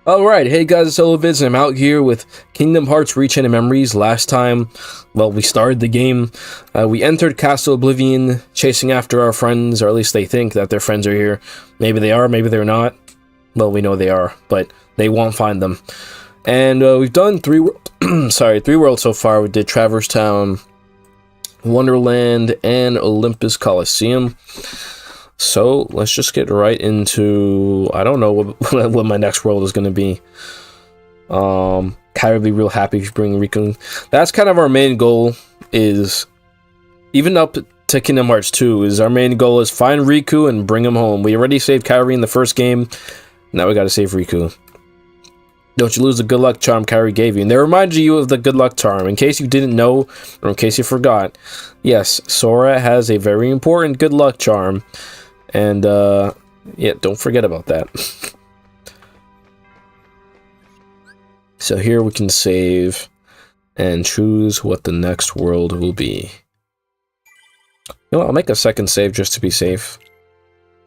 Alright, hey guys, it's Salvaged, and I'm out here with Kingdom Hearts Rechain of Memories. Last time, well, we started the game. We entered Castle Oblivion, chasing after our friends, or at least they think that their friends are here. Maybe they are, maybe they're not. Well, we know they are, but they won't find them. And we've done three worlds so far. We did Traverse Town, Wonderland, and Olympus Coliseum. So, let's just get right into... I don't know what my next world is going to be. Kyra would be real happy if you bring Riku. That's kind of our main goal, is... Even up to Kingdom Hearts 2, is our main goal is find Riku and bring him home. We already saved Kyrie in the first game. Now we gotta save Riku. Don't you lose the good luck charm Kyrie gave you. And they reminded you of the good luck charm. In case you didn't know, or in case you forgot. Yes, Sora has a very important good luck charm. And, yeah, don't forget about that. So here we can save and choose what the next world will be. You know what, I'll make a second save just to be safe.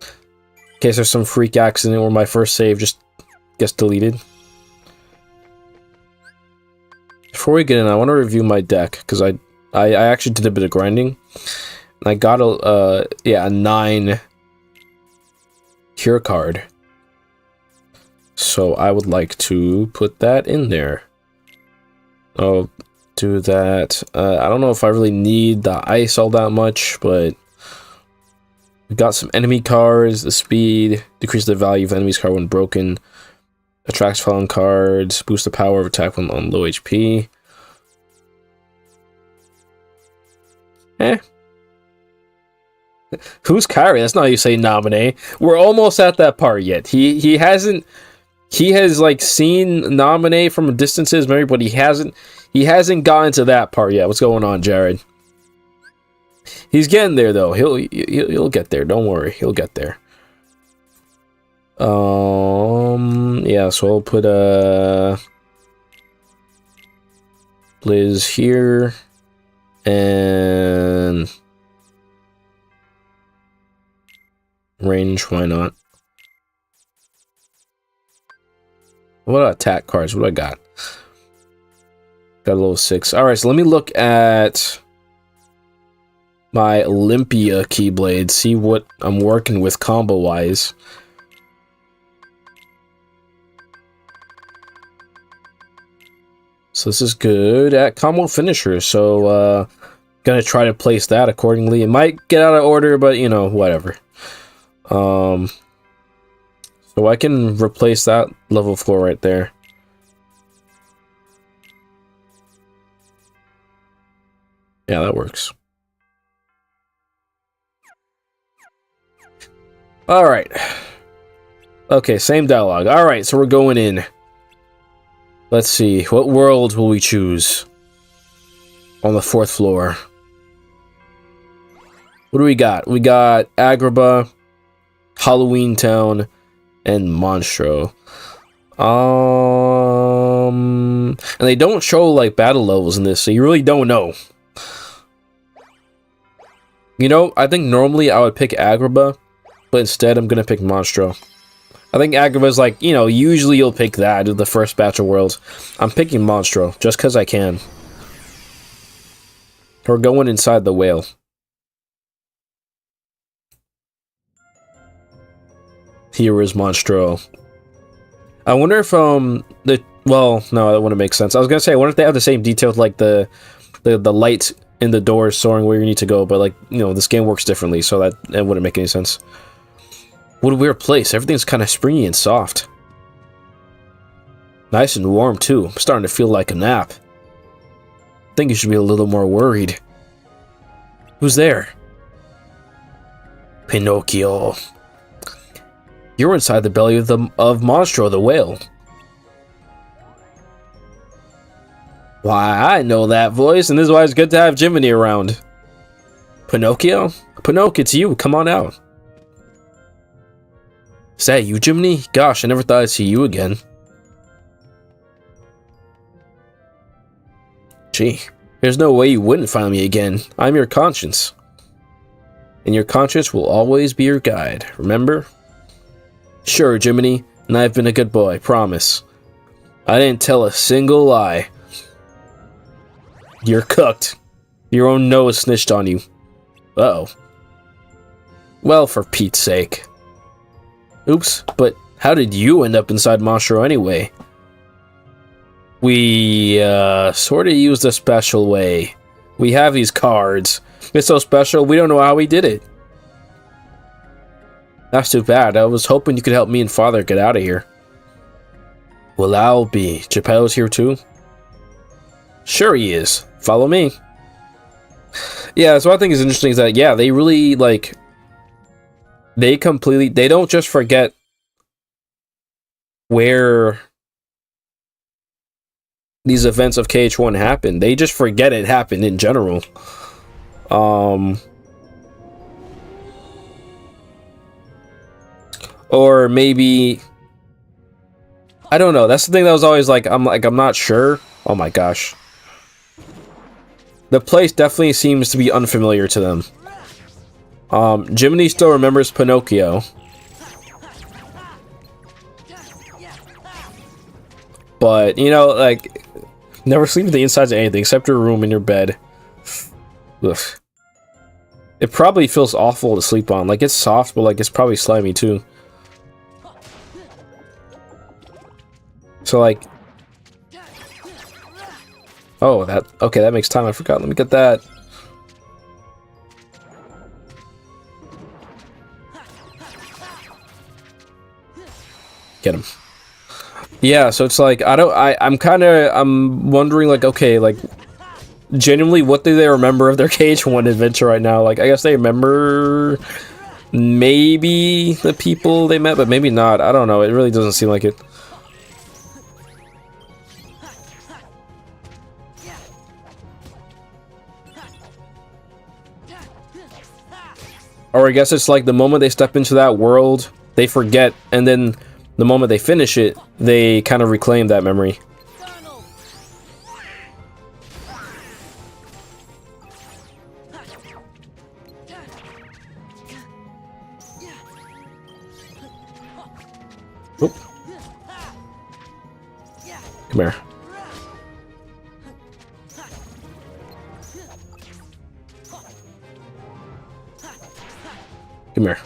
In case there's some freak accident where my first save just gets deleted. Before we get in, I want to review my deck, because I actually did a bit of grinding. And I got a 9... cure card. So I would like to put that in there. I'll do that. I don't know if I really need the ice all that much, but we got some enemy cards. The speed, decrease the value of enemy's card when broken, attracts fallen cards, boost the power of attack when on low HP. Who's Kyrie? That's not how you say nominate. We're almost at that part yet. He has like seen nominate from a distances maybe, but he hasn't gotten to that part yet. What's going on, Jared? He's getting there though. He'll get there. Don't worry, he'll get there. Yeah. So I'll put Liz here and. Range, why not? What are attack cards? What do I got? Got a level 6. Alright, so let me look at my Olympia Keyblade, see what I'm working with combo-wise. So this is good at combo finisher, so gonna try to place that accordingly. It might get out of order, but you know, whatever. So I can replace that level 4 right there. Yeah, that works. Alright. Okay, same dialogue. Alright, so we're going in. Let's see, what world will we choose? On the 4th floor. What do we got? We got Agrabah, Halloween Town, and Monstro. And they don't show like battle levels in this, so you really don't know. You know, I think normally I would pick Agrabah, but instead I'm gonna pick Monstro. I think Agrabah's like, you know, usually you'll pick that in the first batch of worlds. I'm picking Monstro just because I can. We're going inside the whale. Here is Monstro. I wonder if well, no, that wouldn't make sense. I was gonna say, I wonder if they have the same details, like the light in the doors soaring where you need to go, but like, you know, this game works differently, so that wouldn't make any sense. What a weird place. Everything's kind of springy and soft. Nice and warm too. I'm starting to feel like a nap. I think you should be a little more worried. Who's there? Pinocchio. You're inside the belly of Monstro the whale. Why, I know that voice, and this is why it's good to have Jiminy around. Pinocchio? Pinocchio, it's you. Come on out. Is that you, Jiminy? Gosh, I never thought I'd see you again. Gee, there's no way you wouldn't find me again. I'm your conscience. And your conscience will always be your guide, remember? Sure, Jiminy, and I've been a good boy, promise. I didn't tell a single lie. You're cooked. Your own nose snitched on you. Uh-oh. Well, for Pete's sake. Oops, but how did you end up inside Monstro anyway? We, sorta used a special way. We have these cards. It's so special, we don't know how we did it. That's too bad. I was hoping you could help me and Father get out of here. Well, I'll be. Geppetto's here too? Sure he is. Follow me. Yeah, so what I think is interesting is that, yeah, they really, like... They don't just forget where these events of KH1 happened. They just forget it happened in general. Or maybe... I don't know. That's the thing that was always like, I'm not sure. Oh my gosh. The place definitely seems to be unfamiliar to them. Jiminy still remembers Pinocchio. But, you know, like, never sleep with the insides of anything except your room and your bed. Ugh. It probably feels awful to sleep on. Like, it's soft, but, like, it's probably slimy, too. So, like... Oh, okay, that makes time. I forgot. Let me get that. Get him. Yeah, so it's like, I'm wondering, like, okay, like, genuinely, what do they remember of their KH1 adventure right now? Like, I guess they remember maybe the people they met, but maybe not. I don't know. It really doesn't seem like it. Or I guess it's like the moment they step into that world, they forget, and then the moment they finish it, they kind of reclaim that memory. Oop. Come here. Come here.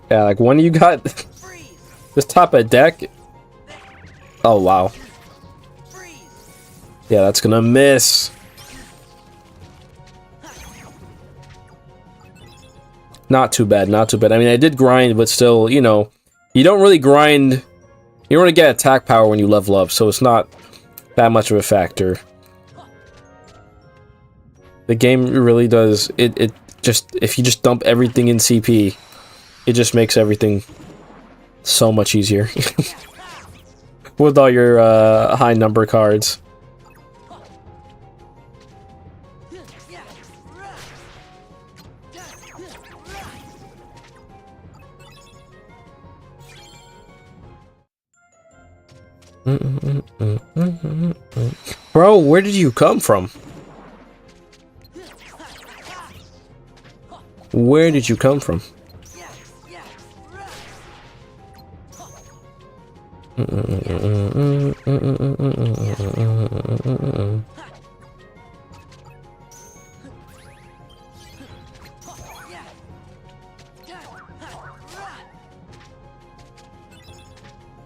Yeah, like when you got this top of deck. Oh wow. Yeah, that's gonna miss. Not too bad, not too bad. I mean, I did grind, but still, you know, you don't really grind. You don't really get attack power when you level up, so it's not that much of a factor. The game really does it just, if you just dump everything in CP, it just makes everything so much easier. With all your high number cards. Bro, where did you come from? Where did you come from?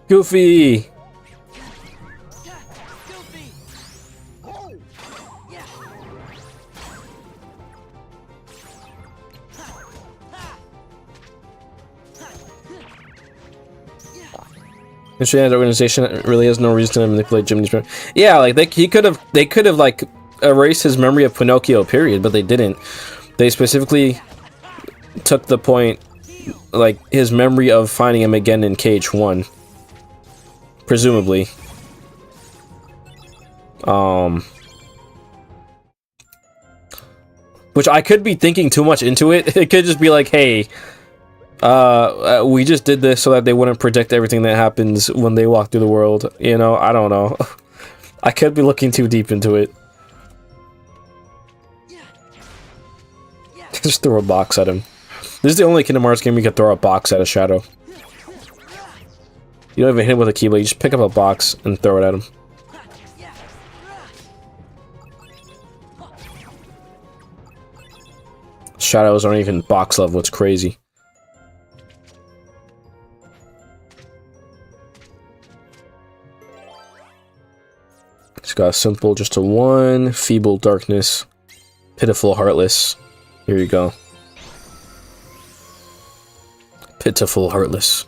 Goofy! The Shenanigans organization really has no reason to manipulate Jiminy's memory. Yeah, like they could have like erased his memory of Pinocchio, period, but they didn't. They specifically took the point, like his memory of finding him again in KH1, presumably. Which I could be thinking too much into it. It could just be like, hey. We just did this so that they wouldn't predict everything that happens when they walk through the world. You know, I don't know. I could be looking too deep into it. Just throw a box at him. This is the only Kingdom Hearts game you can throw a box at a shadow. You don't even hit him with a keyblade. You just pick up a box and throw it at him. Shadows aren't even box level. It's crazy. It's got simple, just a 1. Feeble darkness. Pitiful heartless. Here you go. Pitiful heartless.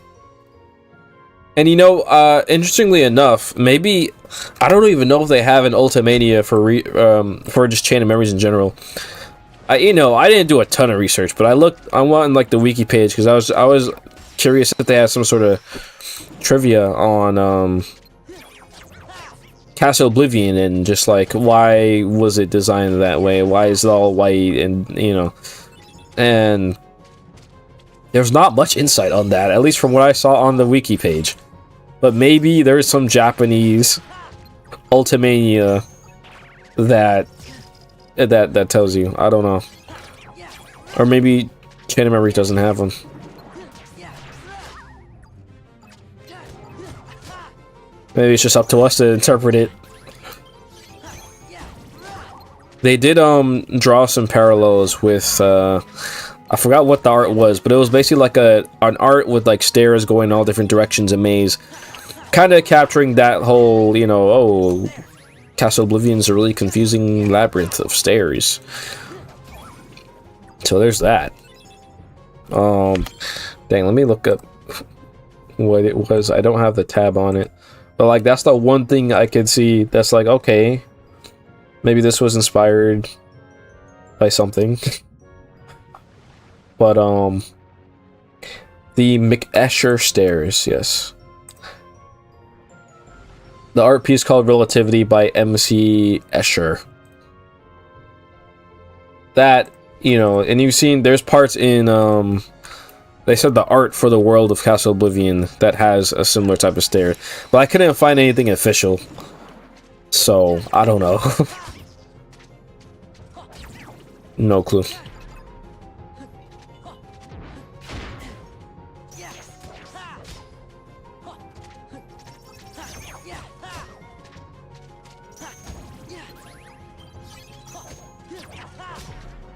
And you know, interestingly enough, maybe I don't even know if they have an Ultimania for just Chain of Memories in general. I didn't do a ton of research, but I went on like the wiki page because I was curious if they had some sort of trivia on Castle Oblivion and just like why was it designed that way? Why is it all white? And and there's not much insight on that, at least from what I saw on the wiki page. But maybe there's some Japanese Ultimania that tells you. I don't know. Or maybe Chain of Memories doesn't have them. Maybe it's just up to us to interpret it. They did draw some parallels with I forgot what the art was, but it was basically like an art with like stairs going all different directions, a maze. Kind of capturing that whole, oh, Castle Oblivion's a really confusing labyrinth of stairs. So there's that. Dang, let me look up what it was. I don't have the tab on it. But like that's the one thing I could see that's like, okay, maybe this was inspired by something. But the McEscher stairs, yes. The art piece called Relativity by MC Escher. That, and you've seen there's parts in they said the art for the world of Castle Oblivion that has a similar type of stair. But I couldn't find anything official. So, I don't know. No clue.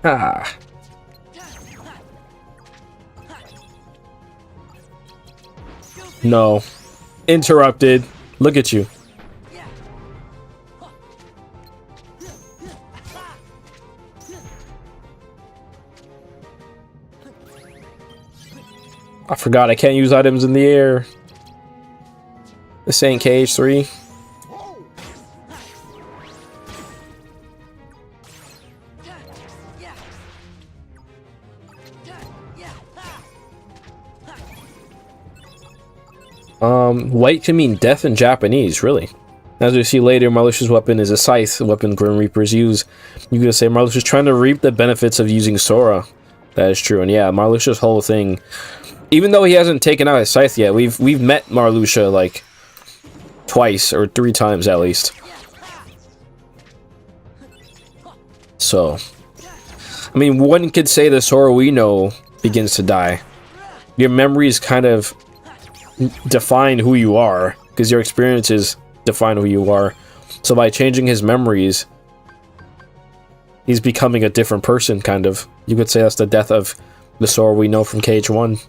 Ah. No. Interrupted. Look at you. I forgot I can't use items in the air. This ain't KH3. White can mean death in Japanese, really. As we see later, Marluxia's weapon is a scythe, a weapon Grim Reapers use. You could say Marluxia's trying to reap the benefits of using Sora. That is true, and yeah, Marluxia's whole thing, even though he hasn't taken out his scythe yet, we've met Marluxia like twice or 3 times at least. So, I mean, one could say the Sora we know begins to die. Your memories kind of define who you are, because your experiences define who you are. So by changing his memories, he's becoming a different person, kind of. You could say that's the death of the Sora we know from KH1.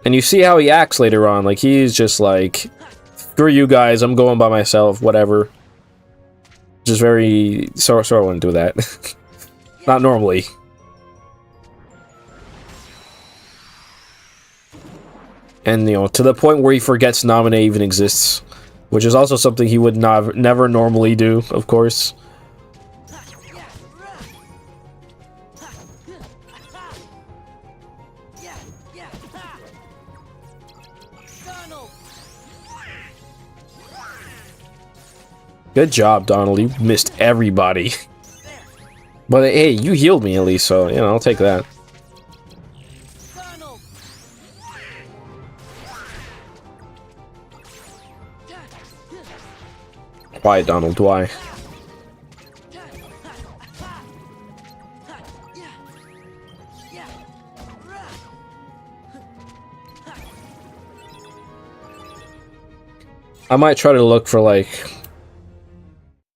And you see how he acts later on, like he's just like, screw you guys, I'm going by myself, whatever. Just very... Sora wouldn't do that. Not normally. And, to the point where he forgets Naminé even exists. Which is also something he would never normally do, of course. Good job, Donald. You missed everybody. But hey, you healed me at least, so, I'll take that. Why, Donald? Why? I might try to look for like,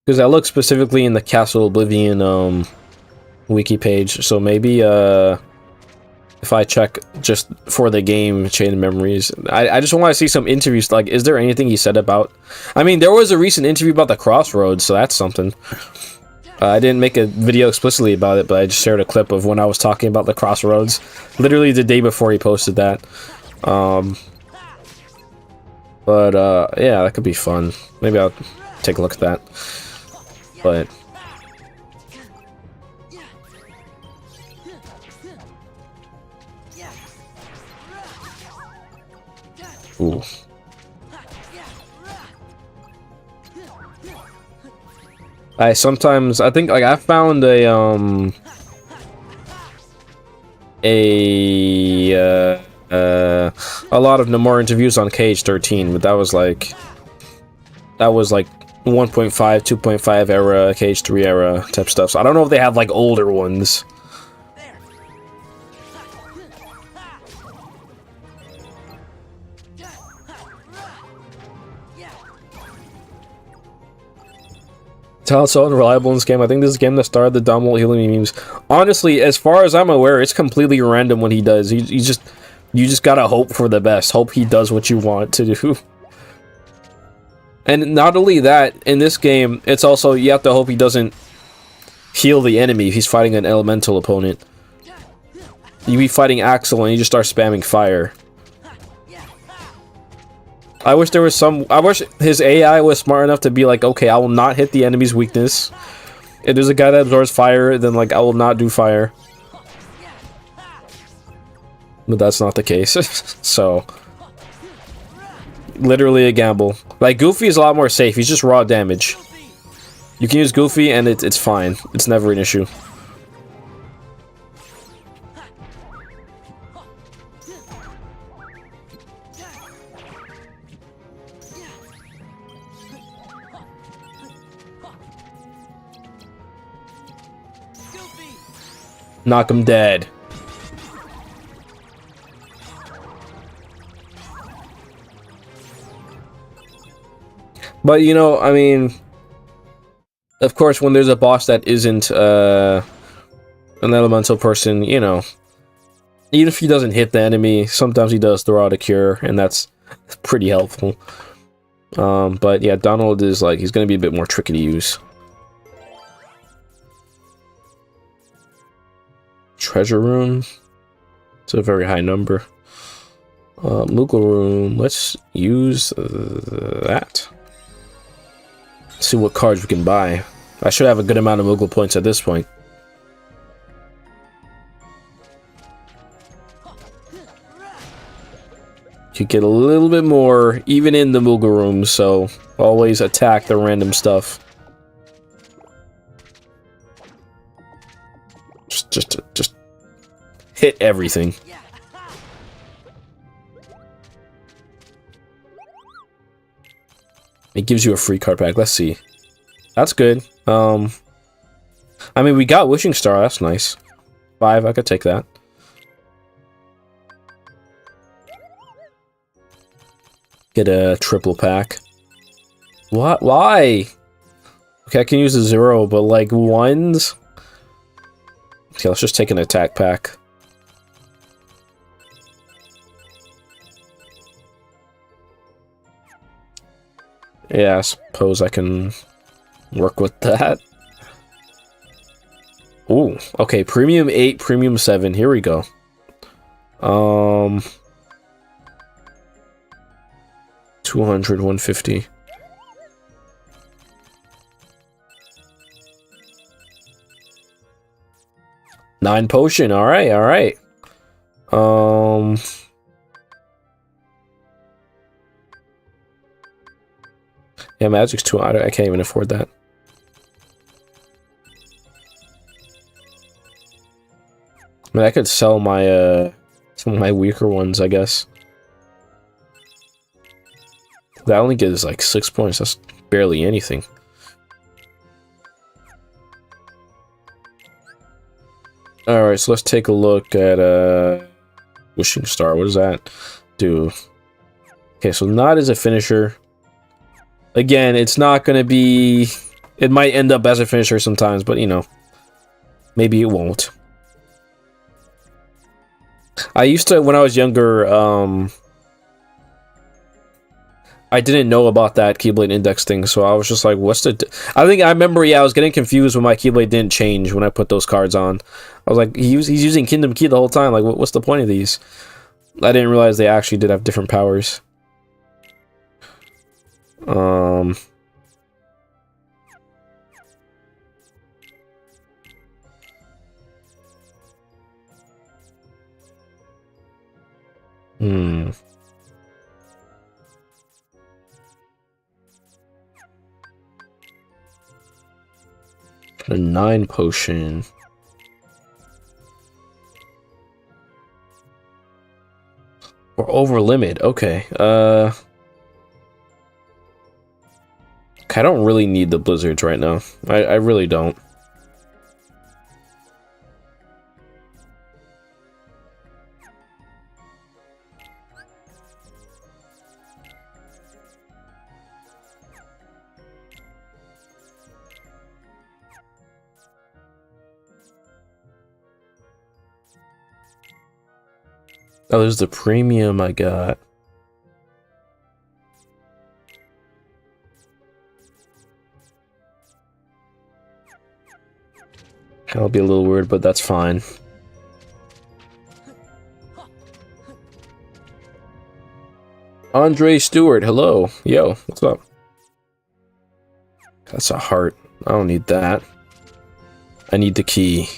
because I look specifically in the Castle Oblivion wiki page. So maybe if I check just for the game Chain of Memories, I just want to see some interviews. Like, is there anything he said about? I mean, there was a recent interview about the Crossroads, so that's something. I didn't make a video explicitly about it, but I just shared a clip of when I was talking about the Crossroads, literally the day before he posted that. But yeah, that could be fun. Maybe I'll take a look at that. But ooh. I think like I found a lot of Namor interviews on KH13, but that was like 1.5, 2.5 era, KH3 era type stuff. So I don't know if they have like older ones. Talent's so unreliable in this game. I think this is a game that started the dumb old healing memes. Honestly, as far as I'm aware, it's completely random what he does. You just gotta hope for the best. Hope he does what you want to do. And not only that, in this game, it's also you have to hope he doesn't heal the enemy if he's fighting an elemental opponent. You be fighting Axel and you just start spamming fire. I wish there was some. I wish his AI was smart enough to be like, okay, I will not hit the enemy's weakness. If there's a guy that absorbs fire, then like I will not do fire. But that's not the case. So, literally a gamble. Like Goofy is a lot more safe. He's just raw damage. You can use Goofy and it's fine. It's never an issue. Knock him dead. But you know, I mean, of course, when there's a boss that isn't an elemental person, you know, even if he doesn't hit the enemy, sometimes he does throw out a cure, and that's pretty helpful. But yeah, Donald is like, he's gonna be a bit more tricky to use. Treasure room. It's a very high number. Moogle room. Let's use that. See what cards we can buy. I should have a good amount of Moogle points at this point. You get a little bit more even in the Moogle room, so always attack the random stuff. Just hit everything. It gives you a free card pack. Let's see. That's good. I mean, we got Wishing Star. That's nice. 5. I could take that. Get a triple pack. What? Why? Okay, I can use a 0, but like 1s. Okay, let's just take an attack pack. Yeah, I suppose I can work with that. Ooh, okay, premium 8, premium 7. Here we go. 200, 150. Nine potion. All right, all right. Yeah, magic's too high. I can't even afford that. I mean, I could sell my some of my weaker ones, I guess. That only gives like 6 points. That's barely anything. Alright, so let's take a look at Wishing Star. What does that do? Okay, so not as a finisher. Again, it's not gonna be... It might end up as a finisher sometimes, but you know, maybe it won't. I used to, when I was younger, I didn't know about that Keyblade Index thing, so I was just like, what's the... I think I remember, yeah, I was getting confused when my Keyblade didn't change when I put those cards on. I was like, he's using Kingdom Key the whole time, like, what's the point of these? I didn't realize they actually did have different powers. A 9 potion. Or over limit. Okay. I don't really need the blizzards right now. I really don't. Oh, there's the premium I got. That'll be a little weird, but that's fine. Andre Stewart, hello. Yo, what's up? That's a heart. I don't need that. I need the key.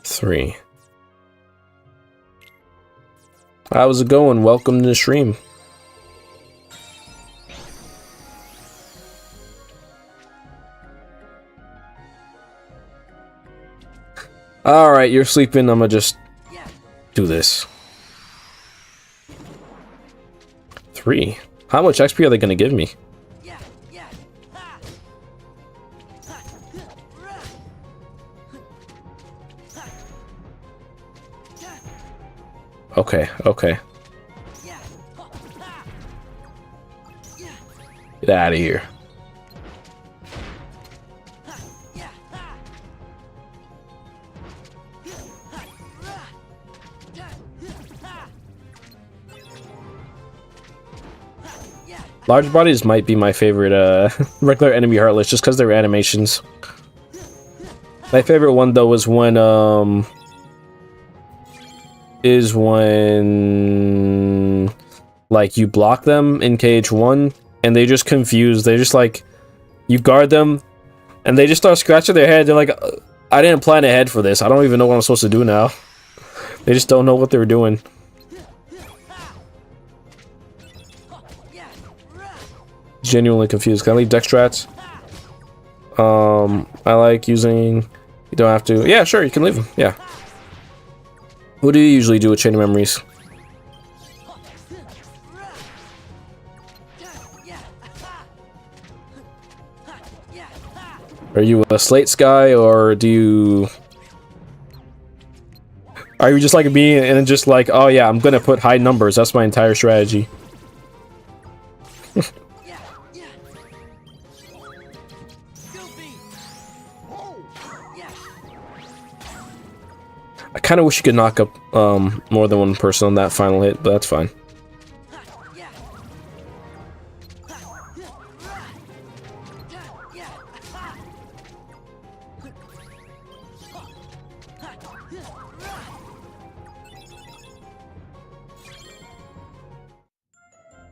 3. How's it going? Welcome to the stream. Alright, you're sleeping. I'm gonna just do this. 3. How much XP are they gonna give me? Okay, okay. Get out of here. Large bodies might be my favorite regular enemy heartless just because they're animations. My favorite one though was when like you block them in cage 1 and they just confused. They just like, you guard them and they just start scratching their head. They're like, I didn't plan ahead for this. I don't even know what I'm supposed to do now. They just don't know what they're doing. Genuinely confused. Can I leave Dextrats? I like using... You don't have to... Yeah, sure, you can leave them. Yeah. What do you usually do with Chain of Memories? Are you a Slates guy, or do you... Are you just like me and just like, oh yeah, I'm gonna put high numbers, that's my entire strategy. I kind of wish you could knock up more than one person on that final hit, but that's fine.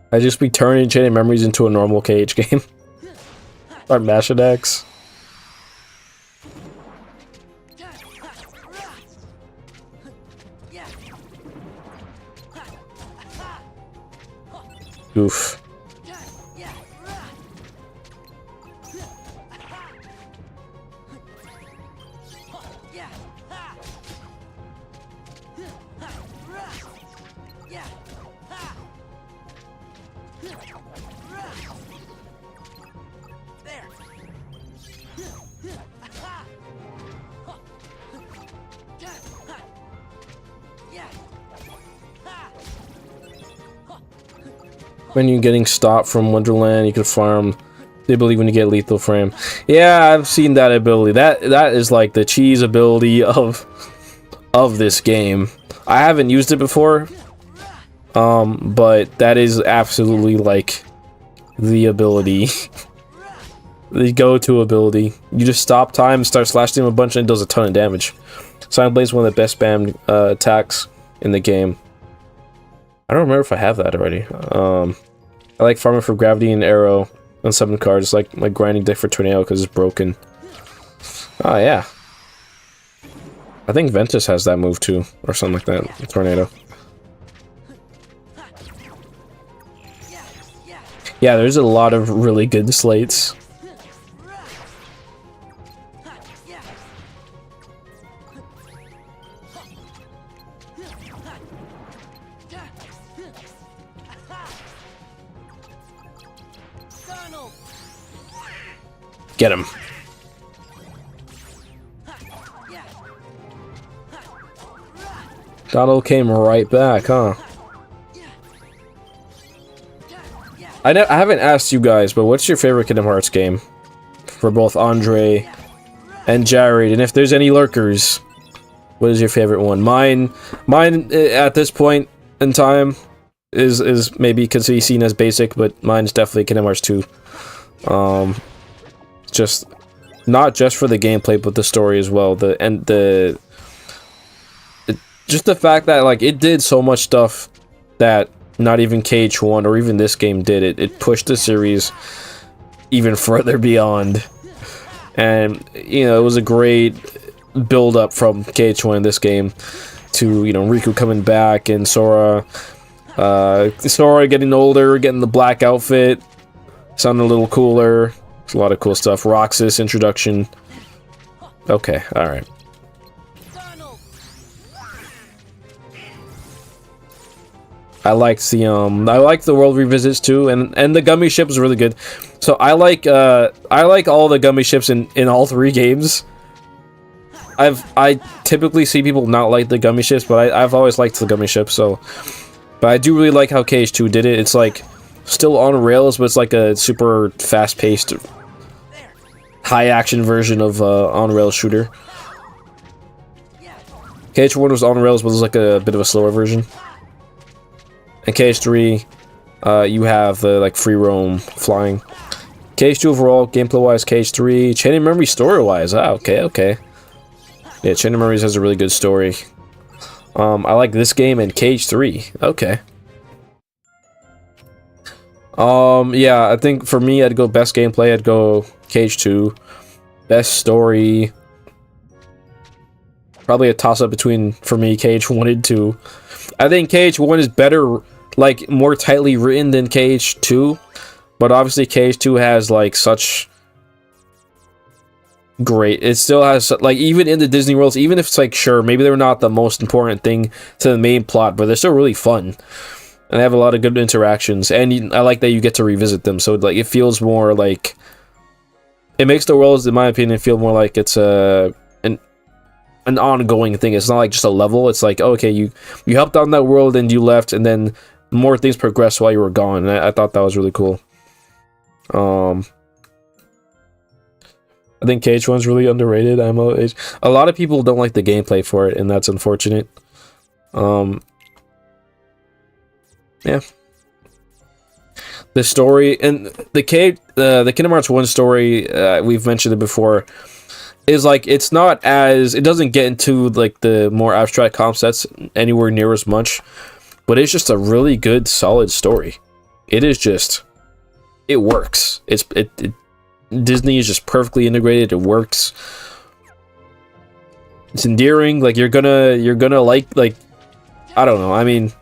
I just be turning Chain of Memories into a normal KH game. Or Mashadex. Oof. When you're getting stopped from Wonderland, you can farm the ability when you get lethal frame. Yeah, I've seen that ability. That is like the cheese ability of this game. I haven't used it before, but that is absolutely like the ability, the go-to ability. You just stop time, start slashing him a bunch, and it does a ton of damage. Silent Blade is one of the best spam attacks in the game. I don't remember if I have that already. I like farming for Gravity and Arrow on 7 cards, like grinding deck for Tornado because it's broken. Oh yeah. I think Ventus has that move too, or something like that. Tornado. Yeah, there's a lot of really good slates. Get him. Donald came right back, huh? I haven't asked you guys, but what's your favorite Kingdom Hearts game? For both Andre and Jared, and if there's any lurkers, what is your favorite one? Mine at this point in time is maybe could be seen as basic, but mine's definitely Kingdom Hearts 2. Just not just for the gameplay, but the story as well. Just the fact that like it did so much stuff that not even KH1 or even this game did. It pushed the series even further beyond, and you know, it was a great build up from KH1 in this game to, you know, Riku coming back and Sora getting older, getting the black outfit, sounding a little cooler. There's a lot of cool stuff. Roxas introduction. Okay, all right. I like the world revisits too, and the gummy ship is really good. So I like all the gummy ships in all 3 games. I typically see people not like the gummy ships, but I've always liked the gummy ships. So, but I do really like how KH2 did it. It's like still on rails, but it's like a super fast-paced, high-action version of on-rails shooter. KH1 was on rails, but it was like a bit of a slower version. And KH3, you have the like free roam flying. KH2 overall, gameplay-wise, KH3. Chain of Memories story-wise, okay. Yeah, Chain of Memories has a really good story. I like this game and KH3. Okay. Yeah, I think for me, I'd go best gameplay, I'd go KH2. Best story, probably a toss-up between, for me, KH1 and 2. I think KH1 is better, like, more tightly written than KH2, but obviously KH2 has, like, such great, it still has, like, even in the Disney worlds, even if it's, like, sure, maybe they're not the most important thing to the main plot, but they're still really fun, and they have a lot of good interactions, and I like that you get to revisit them, so, like, it feels more, like, it makes the worlds, in my opinion, feel more like it's an ongoing thing. It's not like just a level. It's like, okay, you helped out in that world and you left, and then more things progressed while you were gone. And I thought that was really cool. I think KH1's really underrated. A lot of people don't like the gameplay for it, and that's unfortunate. Yeah. The story and the Kingdom Hearts 1 story, we've mentioned it before, is like, it doesn't get into like the more abstract concepts anywhere near as much, but it's just a really good, solid story. It works. Disney is just perfectly integrated. It works. It's endearing. Like, you're gonna like, I don't know. I mean,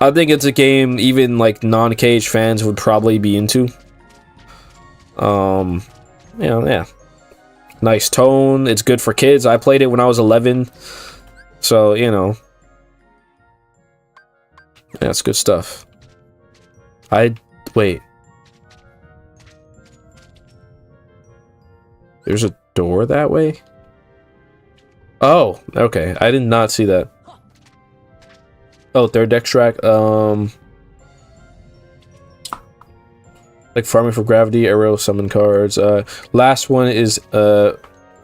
I think it's a game even like non-KH fans would probably be into. Yeah. Nice tone. It's good for kids. I played it when I was 11. So, you know. Yeah, it's good stuff. Wait. There's a door that way? Oh, okay. I did not see that. Oh, third deck track. Like farming for gravity, arrow, summon cards. Last one is for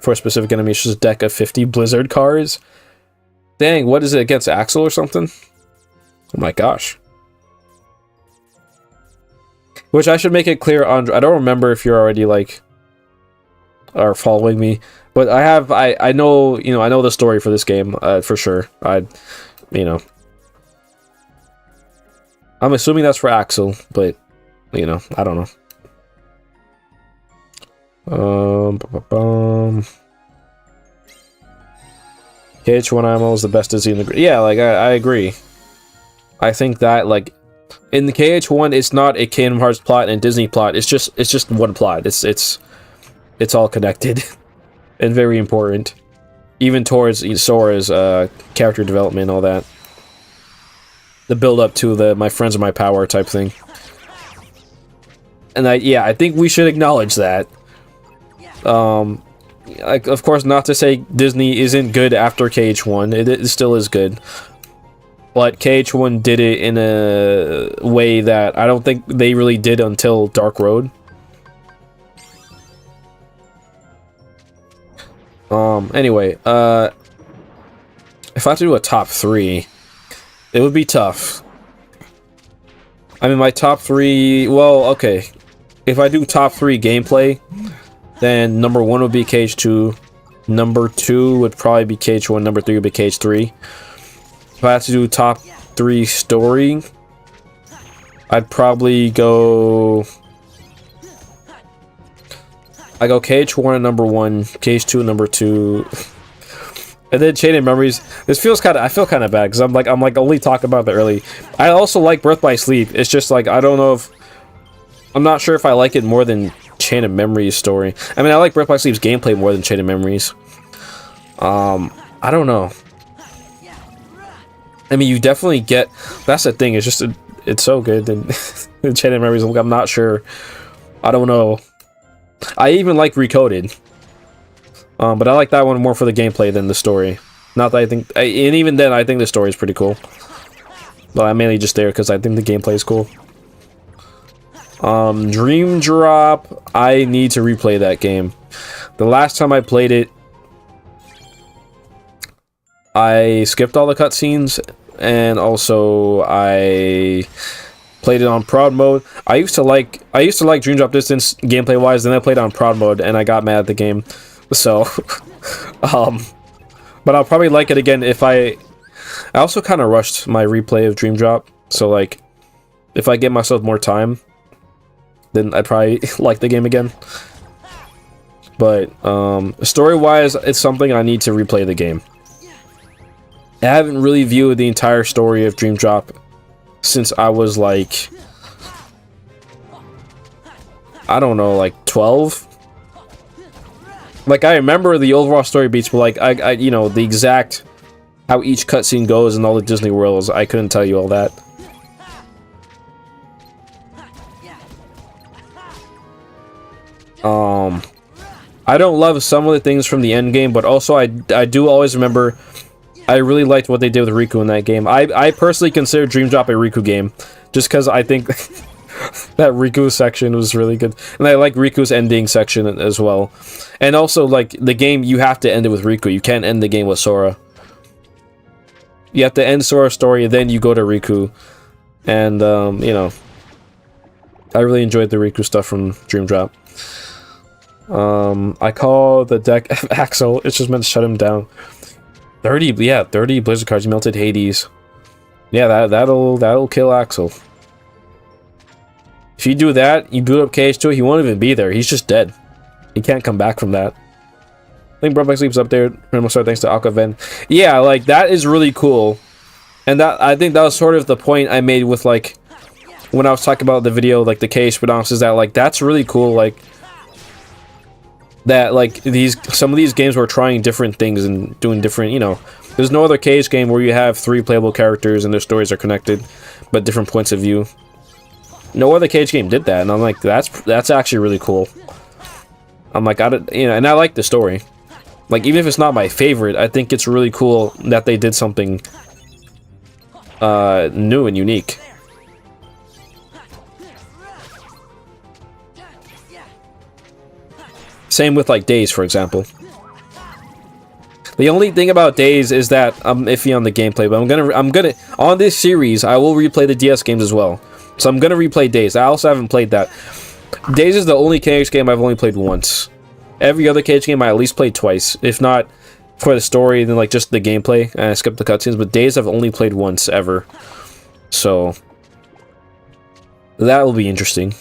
a specific enemy. It's just a deck of 50 Blizzard cards. Dang, what is it against Axel or something? Oh my gosh. Which I should make it clear on. I don't remember if you're already like are following me, but I know, you know, I know the story for this game for sure. You know, I'm assuming that's for Axel, but you know, I don't know. KH1 ammo is the best Disney in the... Yeah, like, I agree. I think that, like, in the KH1, it's not a Kingdom Hearts plot and Disney plot. It's just one plot. It's all connected and very important. Even towards Sora's character development and all that. The build-up to the my friends are my power type thing. And I think we should acknowledge that. Like, of course, not to say Disney isn't good after KH1. It still is good. But KH1 did it in a way that I don't think they really did until Dark Road. Anyway, if I have to do a top 3, it would be tough. I mean, my top 3... Well, okay. If I do top 3 gameplay, then number 1 would be KH2. Number 2 would probably be KH1. Number 3 would be KH3. If I had to do top 3 story, I'd probably go... I go KH1 at number 1, KH2 at number 2, and then Chain of Memories. This feels kind of... I feel kind of bad because I'm like only talking about it early. I also like Birth by Sleep. It's just like I don't know if... I'm not sure if I like it more than Chain of Memories story. I mean, I like Birth by Sleep's gameplay more than Chain of Memories. I don't know. I mean, you definitely get... That's the thing. It's just... It's so good. And Chain of Memories, I'm not sure. I don't know. I even like Recoded. But I like that one more for the gameplay than the story. Not that I think... and even then, I think the story is pretty cool. But I'm mainly just there because I think the gameplay is cool. Dream Drop... I need to replay that game. The last time I played it, I skipped all the cutscenes, and also I played it on Proud Mode. I used to like Dream Drop Distance gameplay wise, then I played it on Proud Mode and I got mad at the game. So but I'll probably like it again if I also kind of rushed my replay of Dream Drop. So like if I give myself more time, then I'd probably like the game again. But story wise, it's something I need to replay the game. I haven't really viewed the entire story of Dream Drop since I was like, I don't know, like 12. Like I remember the overall story beats, but like I you know, the exact how each cutscene goes and all the Disney worlds, I couldn't tell you all that. I don't love some of the things from the end game, but also I do always remember I really liked what they did with Riku in that game. I personally consider Dream Drop a Riku game, just because I think that Riku section was really good. And I like Riku's ending section as well. And also, like, the game, you have to end it with Riku. You can't end the game with Sora. You have to end Sora's story, and then you go to Riku. And, you know, I really enjoyed the Riku stuff from Dream Drop. I call the deck Axel. It's just meant to shut him down. 30 Blizzard cards. Melted Hades. Yeah, that'll kill Axel. If you do that, you boot up KH2, he won't even be there. He's just dead. He can't come back from that. I think Broadback Sleep's up there. Random Star thanks to Alcaven. Yeah, like, that is really cool. And that, I think that was sort of the point I made with, like, when I was talking about the video, like, the KH Spinoffs, is that, like, that's really cool, like, that, like, some of these games were trying different things and doing different, you know, there's no other KH game where you have 3 playable characters and their stories are connected, but different points of view. No other KH game did that, and I'm like, that's actually really cool. I'm like, you know, and I like the story. Like, even if it's not my favorite, I think it's really cool that they did something new and unique. Same with like Days, for example. The only thing about Days is that I'm iffy on the gameplay, but I'm gonna on this series I will replay the DS games as well. So I'm gonna replay Days. I also haven't played that. Days is the only KH game I've only played once. Every other KH game I at least played twice, if not for the story, then like just the gameplay, and I skipped the cutscenes. But Days I've only played once ever, so that will be interesting.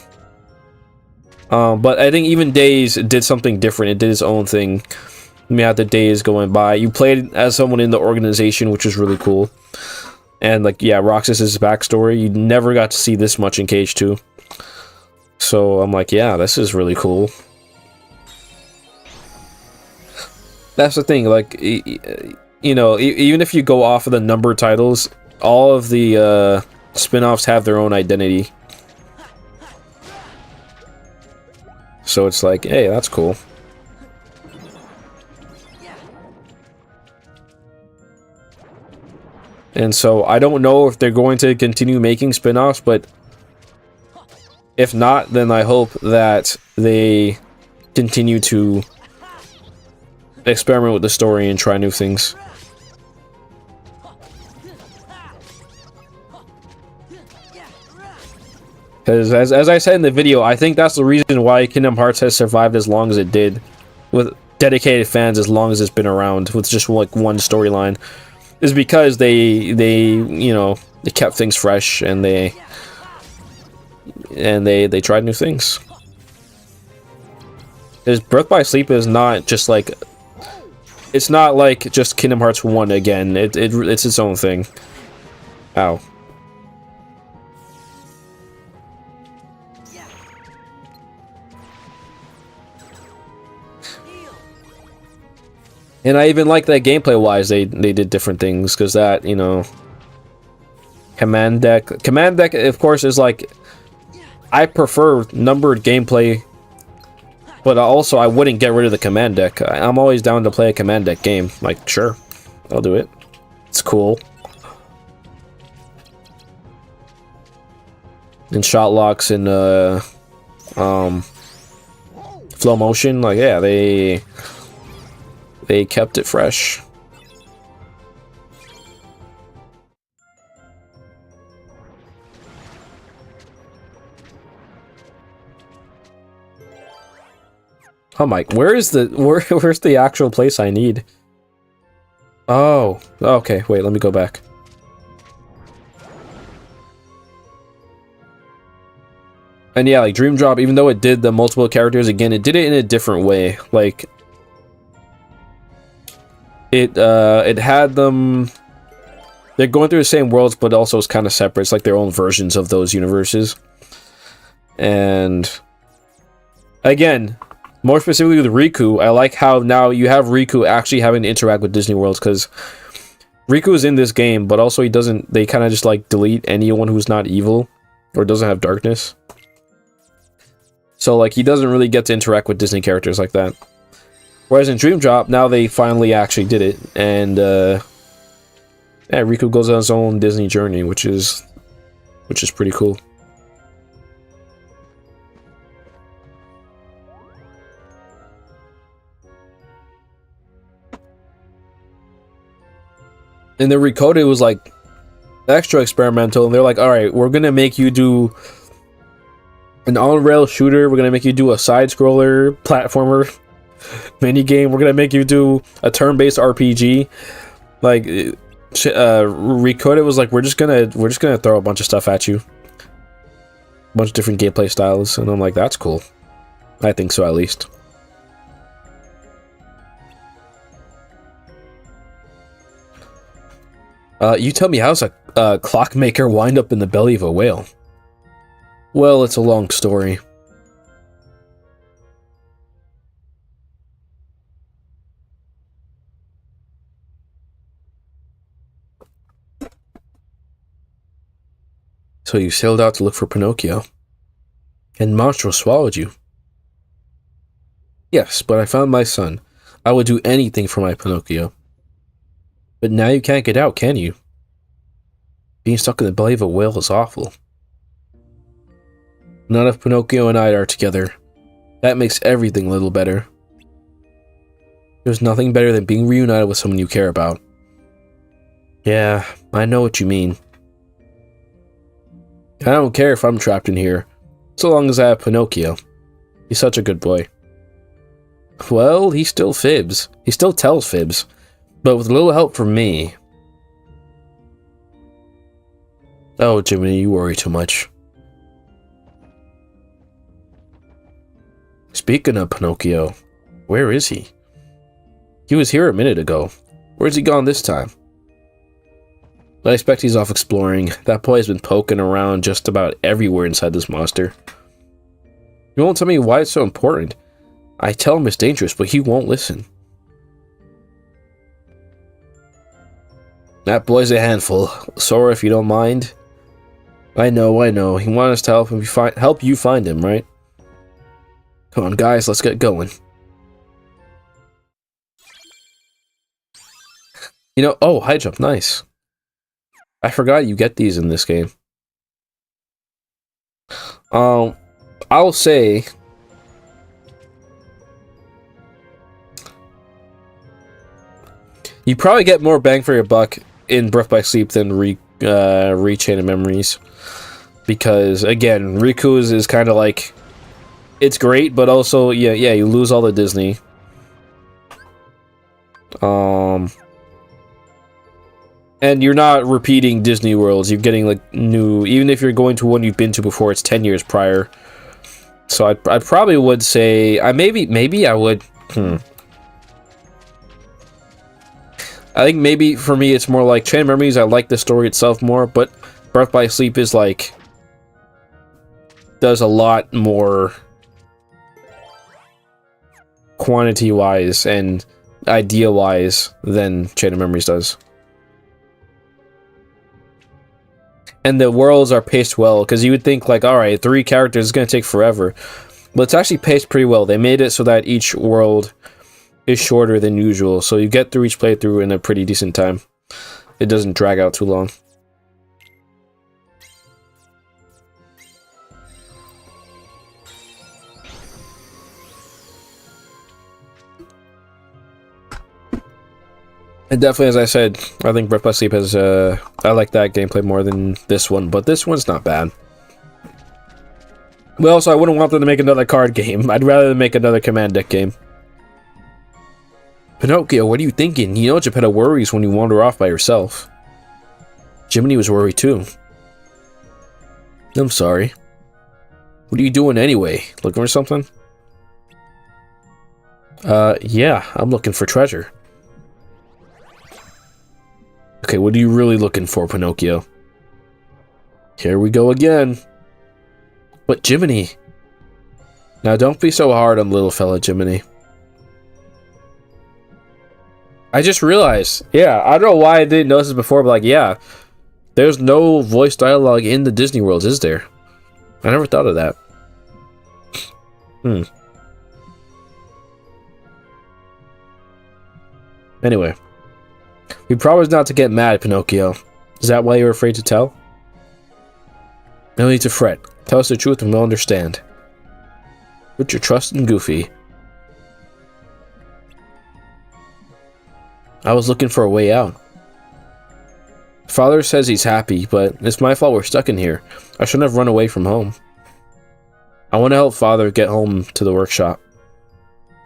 But I think even Days did something different. It did its own thing. I mean, the days going by, you played as someone in the organization, which was really cool. And like, yeah, Roxas's backstory, you never got to see this much in KH2. So I'm like, yeah, this is really cool. That's the thing, like, you know, even if you go off of the numbered titles, all of the spin-offs have their own identity. So it's like, hey, that's cool. And so I don't know if they're going to continue making spin-offs, but if not, then I hope that they continue to experiment with the story and try new things. Because as I said in the video, I think that's the reason why Kingdom Hearts has survived as long as it did, with dedicated fans as long as it's been around, with just like one storyline, is because they you know, they kept things fresh and they tried new things. Because Birth by Sleep is not just like, it's not like just Kingdom Hearts 1 again. It's its own thing. Ow. And I even like that gameplay-wise, they did different things, because that, you know, Command Deck, of course, is like, I prefer numbered gameplay, but also I wouldn't get rid of the Command Deck. I'm always down to play a Command Deck game. Like, sure, I'll do it. It's cool. And shot locks and flow motion, like, yeah, they kept it fresh. Oh my, where's the actual place I need? Oh, okay, wait, let me go back. And yeah, like Dream Drop, even though it did the multiple characters again, it did it in a different way. Like, it had them, they're going through the same worlds, but also it's kind of separate. It's like their own versions of those universes. And again, more specifically with Riku, I like how now you have Riku actually having to interact with Disney Worlds, because Riku is in this game, but also they kind of just like delete anyone who's not evil or doesn't have darkness. So like he doesn't really get to interact with Disney characters like that. Whereas in Dream Drop, now they finally actually did it, and yeah, Riku goes on his own Disney journey, which is pretty cool. And the Recoded was like extra experimental, and they're like, all right, we're gonna make you do an on-rail shooter, we're gonna make you do a side-scroller platformer mini game, we're gonna make you do a turn-based RPG. Like Recoded was like, we're just gonna throw a bunch of stuff at you, a bunch of different gameplay styles, and I'm like, that's cool. I think so, at least. You tell me, how's a clockmaker wind up in the belly of a whale? Well, it's a long story. So you sailed out to look for Pinocchio, and Monstro swallowed you. Yes, but I found my son. I would do anything for my Pinocchio. But now you can't get out, can you? Being stuck in the belly of a whale is awful. Not if Pinocchio and I are together. That makes everything a little better. There's nothing better than being reunited with someone you care about. Yeah, I know what you mean. I don't care if I'm trapped in here, so long as I have Pinocchio. He's such a good boy. Well, he still fibs. He still tells fibs, but with a little help from me. Oh, Jiminy, you worry too much. Speaking of Pinocchio, where is he? He was here a minute ago. Where's he gone this time? I expect he's off exploring. That boy has been poking around just about everywhere inside this monster. You won't tell me why it's so important. I tell him it's dangerous, but he won't listen. That boy's a handful. Sora, if you don't mind. I know. He wanted us to help you find him, right? Come on, guys, let's get going. You know, oh, high jump, nice. I forgot you get these in this game. I'll say... you probably get more bang for your buck in Birth by Sleep than Chain of Memories. Because, again, Riku's is kind of like... it's great, but also, yeah, you lose all the Disney. And you're not repeating Disney worlds. You're getting, like, new... even if you're going to one you've been to before, it's 10 years prior. So I probably would say... maybe I would... I think maybe, for me, it's more like Chain of Memories. I like the story itself more, but Birth by Sleep is, like... does a lot more... quantity-wise and idea-wise than Chain of Memories does. And the worlds are paced well, because you would think, like, alright, 3 characters is going to take forever. But it's actually paced pretty well. They made it so that each world is shorter than usual, so you get through each playthrough in a pretty decent time. It doesn't drag out too long. And definitely, as I said, I think Birth by Sleep has, I like that gameplay more than this one, but this one's not bad. Well, also, I wouldn't want them to make another card game. I'd rather make another command deck game. Pinocchio, what are you thinking? You know Geppetto worries when you wander off by yourself. Jiminy was worried too. I'm sorry. What are you doing anyway? Looking for something? Yeah, I'm looking for treasure. Okay, what are you really looking for, Pinocchio? Here we go again. But Jiminy... now don't be so hard on little fella Jiminy. I just realized, yeah, I don't know why I didn't notice this before, but like, yeah, there's no voice dialogue in the Disney worlds, is there? I never thought of that. Anyway. We promised not to get mad, Pinocchio. Is that why you're afraid to tell? No need to fret. Tell us the truth and we'll understand. Put your trust in Goofy. I was looking for a way out. Father says he's happy, but it's my fault we're stuck in here. I shouldn't have run away from home. I want to help Father get home to the workshop.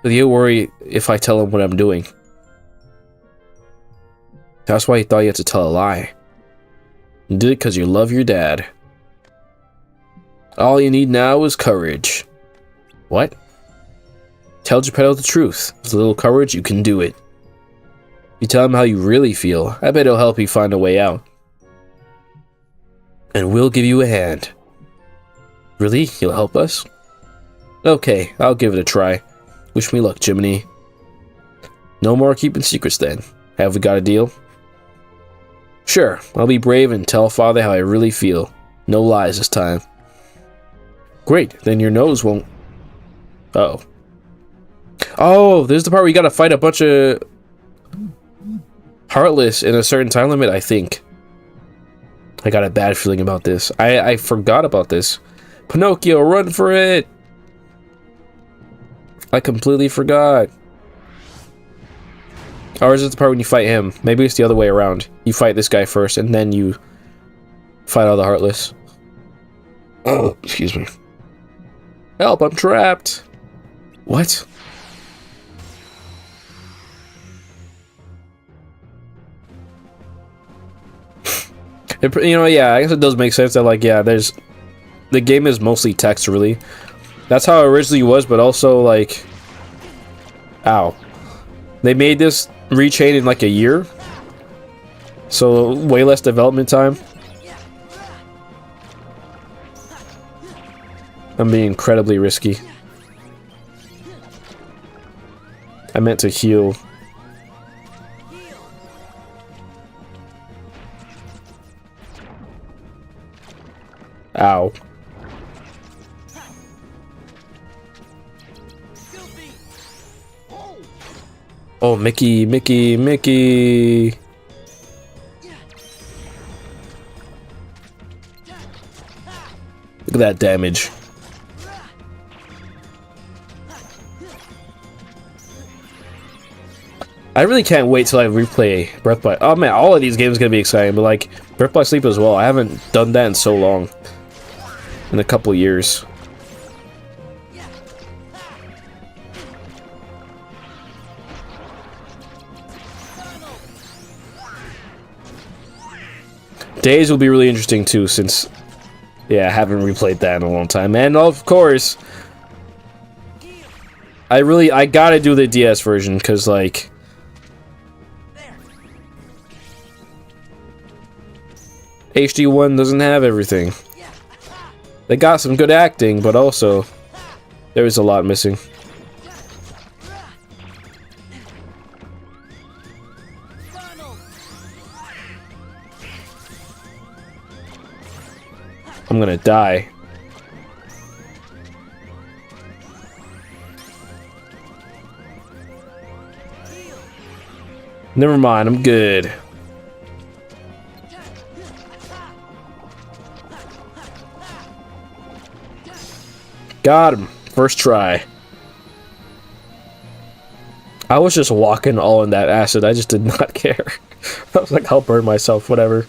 But he'll worry if I tell him what I'm doing. That's why he thought you had to tell a lie. You did it because you love your dad. All you need now is courage. What? Tell Geppetto the truth. With a little courage, you can do it. You tell him how you really feel. I bet it'll help you find a way out. And we'll give you a hand. Really? You'll help us? Okay, I'll give it a try. Wish me luck, Jiminy. No more keeping secrets then. Have we got a deal? Sure, I'll be brave and tell Father how I really feel. No lies this time. Great, then your nose won't... Uh-oh. Oh, this is the part where you gotta fight a bunch of... Heartless in a certain time limit, I think. I got a bad feeling about this. I forgot about this. Pinocchio, run for it! I completely forgot. Or is it the part when you fight him? Maybe it's the other way around. You fight this guy first, and then you fight all the Heartless. Oh, excuse me. Help, I'm trapped! What? You know, yeah, I guess it does make sense that, like, yeah, there's... The game is mostly text, really. That's how it originally was, but also, like... Ow. They made this rechain in, like, a year. So, way less development time. I'm being incredibly risky. I meant to heal. Ow. Oh, Mickey, Mickey, Mickey. Look at that damage. I really can't wait till I replay Birth by... Oh man, all of these games are gonna be exciting, but like, Birth by Sleep as well. I haven't done that in so long. In a couple years. Days will be really interesting too, since... Yeah, I haven't replayed that in a long time. And of course... I gotta do the DS version, because like... HD1 doesn't have everything. They got some good acting, but also there is a lot missing. I'm gonna die. Never mind, I'm good. Got him. First try. I was just walking all in that acid. I just did not care. I was like, I'll burn myself, whatever.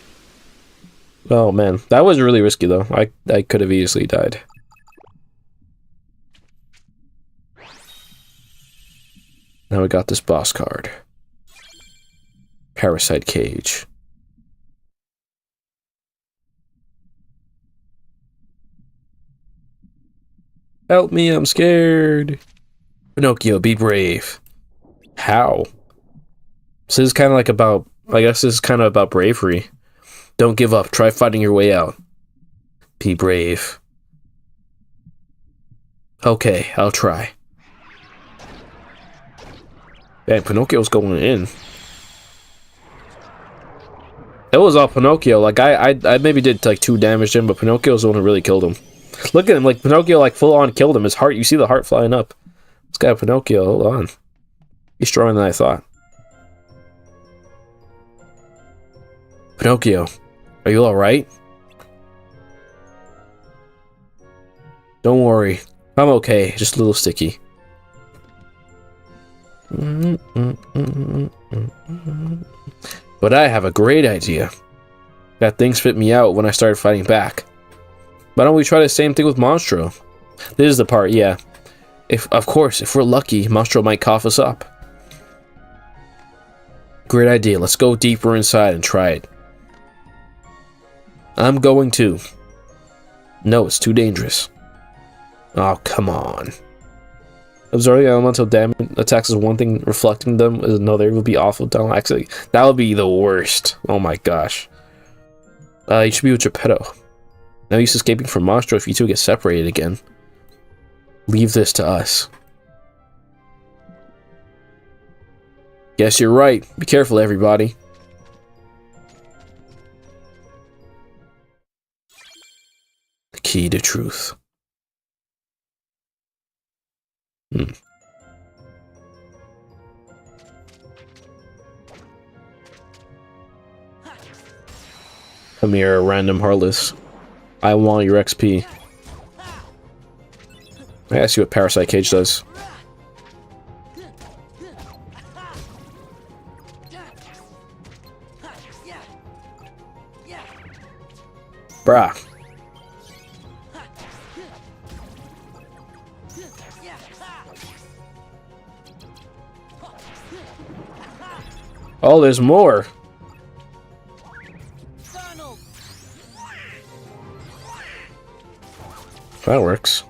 Oh man, that was really risky though. I could have easily died. Now we got this boss card. Parasite Cage. Help me, I'm scared. Pinocchio, be brave. How? So this is kind of like about... I guess this is kind of about bravery. Don't give up. Try fighting your way out. Be brave. Okay, I'll try. Man, Pinocchio's going in. It was all Pinocchio. Like, I maybe did, like, 2 damage to him, but Pinocchio's the one who really killed him. Look at him, like, Pinocchio, like, full-on killed him. His heart, you see the heart flying up. This guy, Pinocchio, hold on. He's stronger than I thought. Pinocchio, are you alright? Don't worry. I'm okay, just a little sticky. But I have a great idea. That thing spit me out when I started fighting back. Why don't we try the same thing with Monstro? This is the part, yeah. Of course, if we're lucky, Monstro might cough us up. Great idea. Let's go deeper inside and try it. I'm going to. No, it's too dangerous. Oh, come on. Absorbing elemental damage attacks is one thing, reflecting them is another. It would be awful. Don't actually. That would be the worst. Oh my gosh. You should be with Geppetto. No use escaping from Monstro if you two get separated again. Leave this to us. Guess you're right. Be careful, everybody. The key to truth. Come here, random heartless. I want your XP. I see what Parasite Cage does. Bruh. Oh, there's more. That works.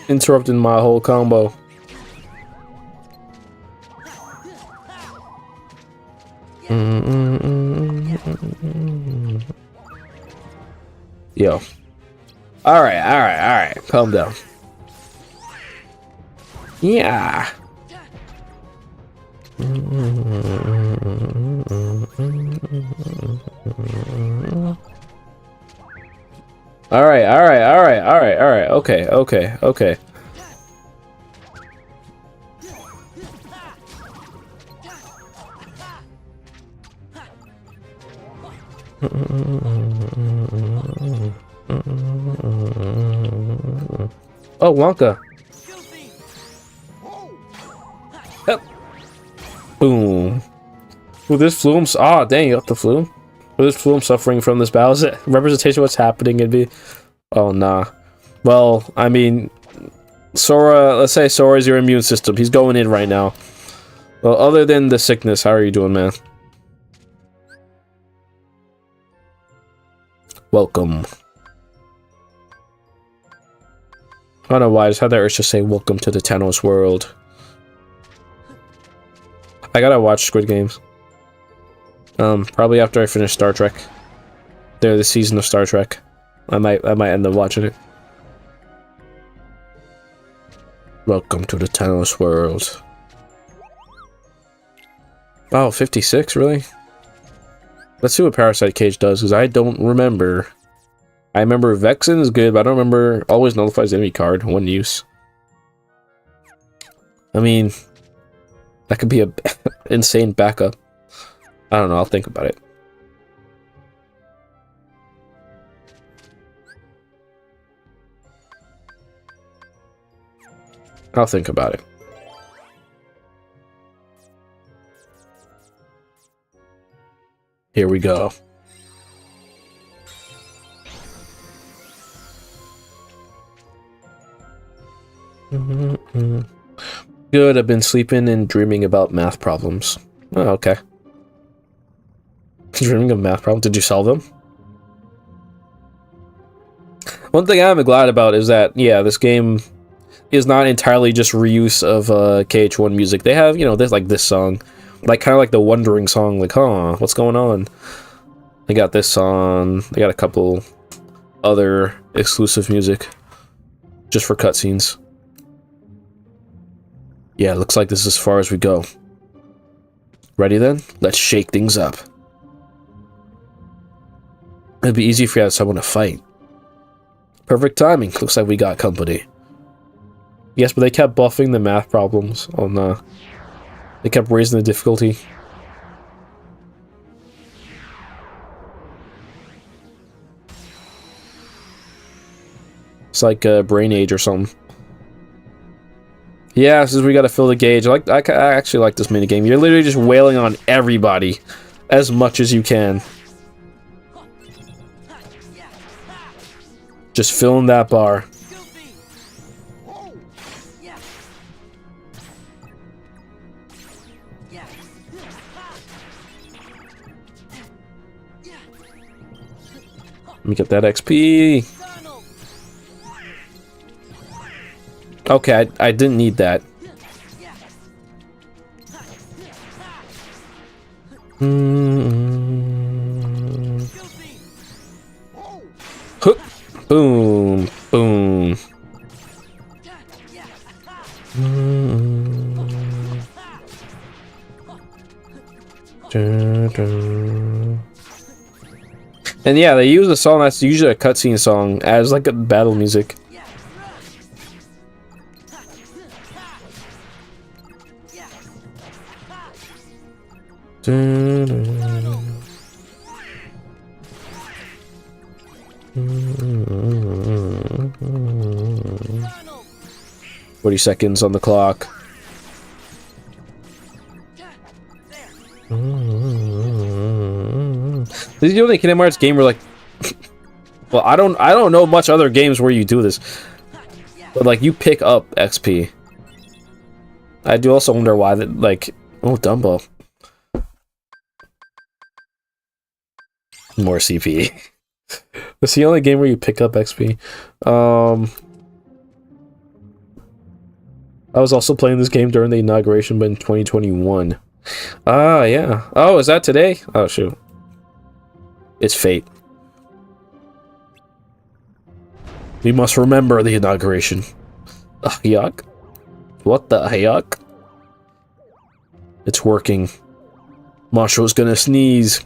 Interrupting my whole combo. Yo. Alright. Calm down. Yeah. Alright. Okay. Oh, Wonka. Yep. Boom. With this flu, dang, you got the flu? With this flu, I'm suffering from this battle. Is it representation of what's happening in me? Oh, nah. Well, I mean, Sora, let's say Sora's your immune system. He's going in right now. Well, other than the sickness, how are you doing, man? Welcome. I don't know why, I just had that urge to say welcome to the Thanos world. I gotta watch Squid Games. Probably after I finish Star Trek. They're the season of Star Trek. I might end up watching it. Welcome to the Thanos world. Oh, 56, really? Let's see what Parasite Cage does, because I don't remember. I remember Vexen is good, but I don't remember always nullifies enemy card, one use. I mean, that could be a insane backup. I don't know, I'll think about it. I'll think about it. Here we go. Good, I've been sleeping and dreaming about math problems. Oh, okay. Dreaming of math problems? Did you solve them? One thing I'm glad about is that, yeah, this game is not entirely just reuse of KH1 music. They have, you know, there's like this song. Like, kind of like the Wondering song, like, huh, what's going on? They got this song. They got a couple other exclusive music. Just for cutscenes. Yeah, looks like this is as far as we go. Ready then? Let's shake things up. It'd be easy if you had someone to fight. Perfect timing. Looks like we got company. Yes, but they kept buffing the math problems on they kept raising the difficulty. It's like Brain Age or something. Yeah, since we gotta fill the gauge. I actually like this minigame. You're literally just wailing on everybody as much as you can. Just filling that bar. Let me get that XP. Okay, I didn't need that. Hook. Boom. Boom. And yeah, they use a song that's usually a cutscene song as like a battle music. "40 seconds on the clock." This is the only Kingdom Hearts game where, like, well, I don't know much other games where you do this, but like you pick up XP. I do also wonder why that, like, oh, Dumbo, more CP. It's the only game where you pick up XP. I was also playing this game during the inauguration, but in 2021. Ah, yeah. Oh, is that today? Oh, shoot. It's fate. We must remember the inauguration. Yuck. What the yuck? It's working. Masho's gonna sneeze.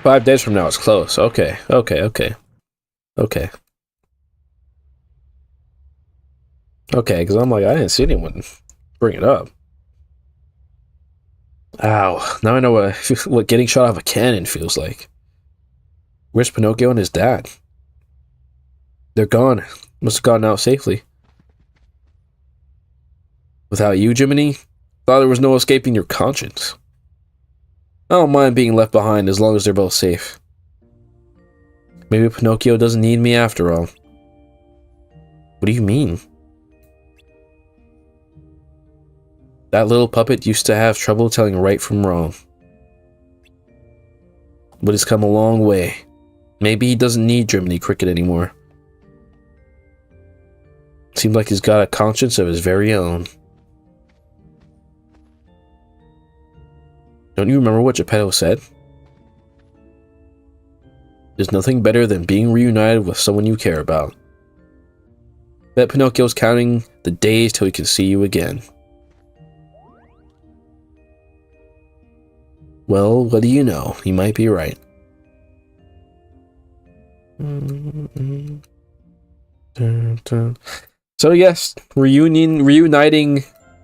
"5 days from now, it's close." Okay, okay, okay. Okay. Okay, because I'm like, I didn't see anyone bring it up. Ow. Now I know what getting shot out of a cannon feels like. Where's Pinocchio and his dad? They're gone. Must have gotten out safely. Without you, Jiminy? Thought there was no escaping your conscience. I don't mind being left behind as long as they're both safe. Maybe Pinocchio doesn't need me after all. What do you mean? That little puppet used to have trouble telling right from wrong. But he's come a long way. Maybe he doesn't need Jiminy Cricket anymore. Seems like he's got a conscience of his very own. Don't you remember what Geppetto said? There's nothing better than being reunited with someone you care about. Bet Pinocchio's counting the days till he can see you again. Well, what do you know? He might be right. So yes, reuniting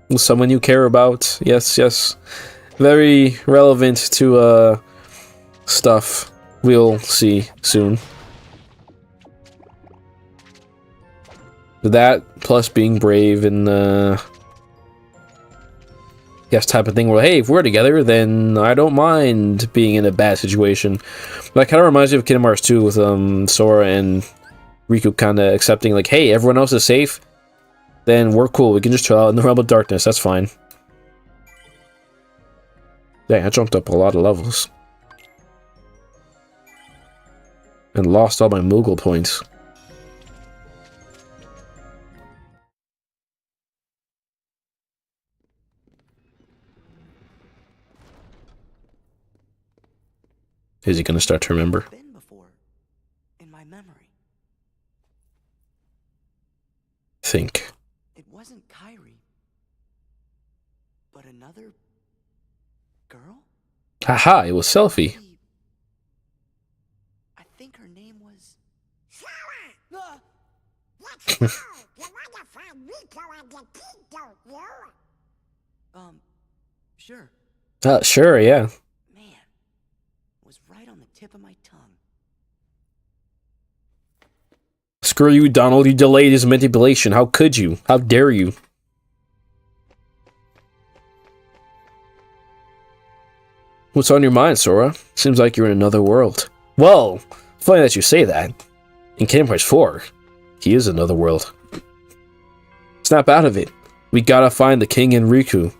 with someone you care about. Yes, yes. Very relevant to stuff we'll see soon. That plus being brave and yes, type of thing where, hey, if we're together, then I don't mind being in a bad situation. That kind of reminds me of Kingdom Hearts 2 with Sora and Riku kind of accepting, like, hey, everyone else is safe, then we're cool. We can just chill out in the realm of darkness. That's fine. Dang, I jumped up a lot of levels. And lost all my Moogle points. Is he going to start to remember? Been before, in my memory. Think. It wasn't Kyrie, but another girl? Haha, it was Selfie. I think her name was Sora! Let's go! You wanna find Rico and the kid, don't you? Sure. Sure, yeah. Man, it was right on the tip of my tongue. Screw you, Donald. You delayed his manipulation. How could you? How dare you? What's on your mind, Sora? Seems like you're in another world. Well, funny that you say that. In Kingdom Hearts 4, he is another world. Snap out of it. We gotta find the king and Riku.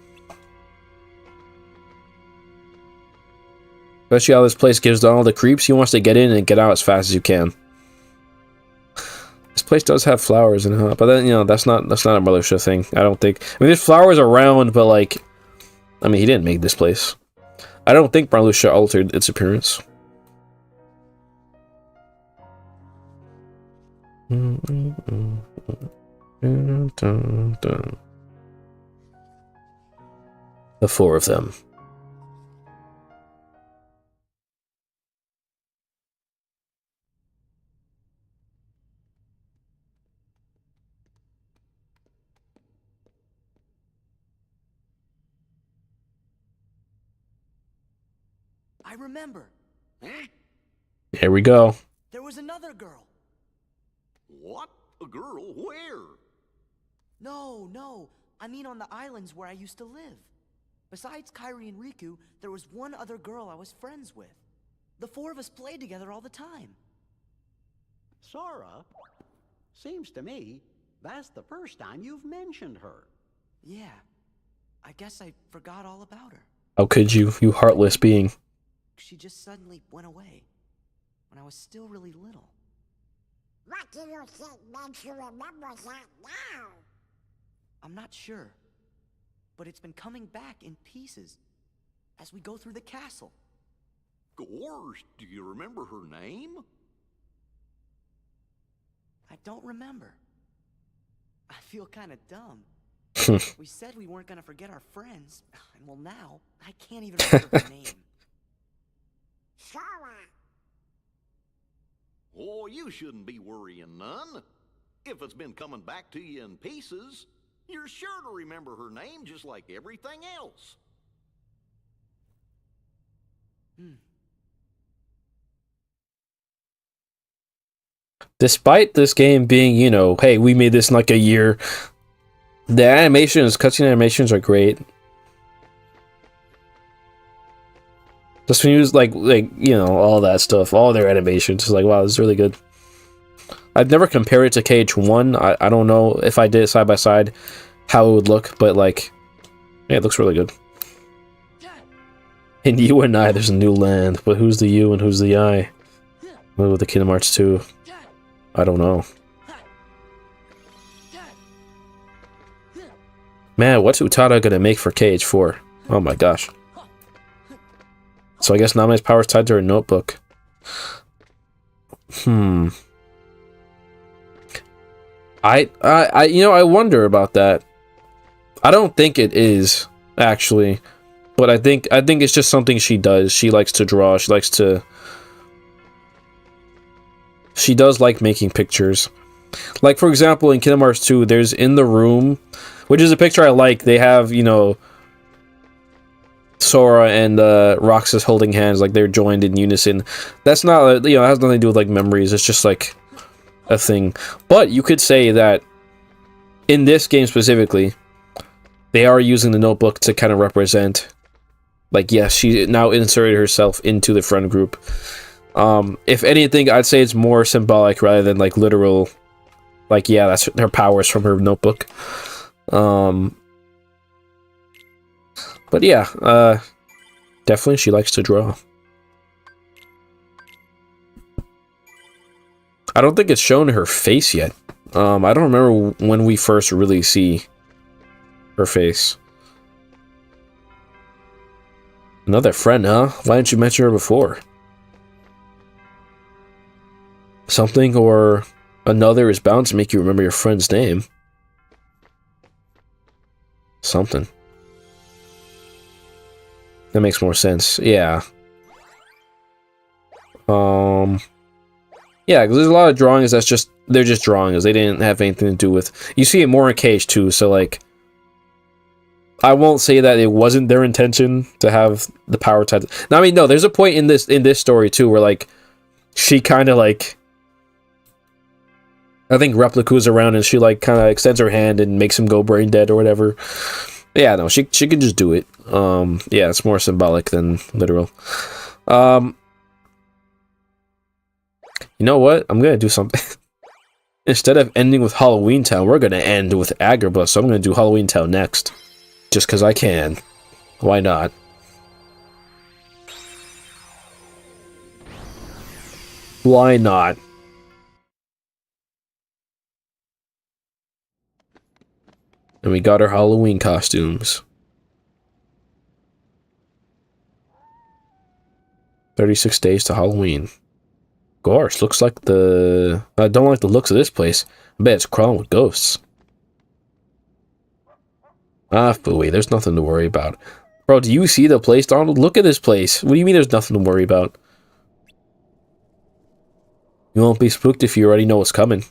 Especially how this place gives Donald the creeps. He wants to get in and get out as fast as you can. This place does have flowers in it, but then, you know, that's not a Marluxia thing, I don't think. I mean, there's flowers around, but like, I mean, he didn't make this place. I don't think Marluxia altered its appearance. The four of them. I remember. Huh? Here we go. There was another girl. What? A girl? Where? No. I mean on the islands where I used to live. Besides Kairi and Riku, there was one other girl I was friends with. The four of us played together all the time. Sora? Seems to me that's the first time you've mentioned her. Yeah. I guess I forgot all about her. How could you heartless being? She just suddenly went away. When I was still really little. What do you think makes you remember that now? I'm not sure. But it's been coming back in pieces. As we go through the castle. Gorsh, do you remember her name? I don't remember. I feel kind of dumb. We said we weren't gonna forget our friends, and well now, I can't even remember her name. Sora. Oh, you shouldn't be worrying none. If it's been coming back to you in pieces, you're sure to remember her name just like everything else. Despite this game being, you know, hey, we made this in like a year, the animations, cutscene animations are great. Just when you use like you know, all that stuff, all their animations, it's like, wow, this is really good. I've never compared it to KH1. I don't know if I did it side by side how it would look, but like, yeah, it looks really good. In you and I, there's a new land, but who's the you and who's the I? Oh, the Kingdom Hearts 2. I don't know. Man, what's Utada gonna make for KH4? Oh my gosh. So I guess Nami's power is tied to her notebook. I you know, I wonder about that. I don't think it is, actually. But I think it's just something she does. She likes to draw. She does like making pictures. Like, for example, in Kingdom Hearts 2, there's in the room, which is a picture I like, they have, you know, Sora and Roxas holding hands, like they're joined in unison. That's not, you know, it has nothing to do with, like, memories. It's just, like, a thing. But you could say that in this game specifically, they are using the notebook to kind of represent, like, yes, she now inserted herself into the friend group. If anything, I'd say it's more symbolic rather than, like, literal, like, yeah, that's her powers from her notebook. But yeah, definitely she likes to draw. I don't think it's shown her face yet. I don't remember when we first really see her face. Another friend, huh? Why didn't you mention her before? Something or another is bound to make you remember your friend's name. Something. That makes more sense. Yeah. Yeah, because there's a lot of drawings that's just, they're just drawings. They didn't have anything to do with... You see it more in KH2, so, like... I won't say that it wasn't their intention to have the power tied... Now, I mean, no, there's a point in this story, too, where, like, she kind of, like... I think Replica's around, and she, like, kind of extends her hand and makes him go brain dead or whatever. Yeah, no, she can just do it. Yeah, it's more symbolic than literal. You know what? I'm gonna do something. Instead of ending with Halloween Town, we're gonna end with Agrabah, so I'm gonna do Halloween Town next. Just because I can. Why not? Why not? And we got our Halloween costumes. 36 days to Halloween. Gosh, looks like the... I don't like the looks of this place. I bet it's crawling with ghosts. Ah, phooey, there's nothing to worry about. Bro, do you see the place, Donald? Look at this place. What do you mean there's nothing to worry about? You won't be spooked if you already know what's coming.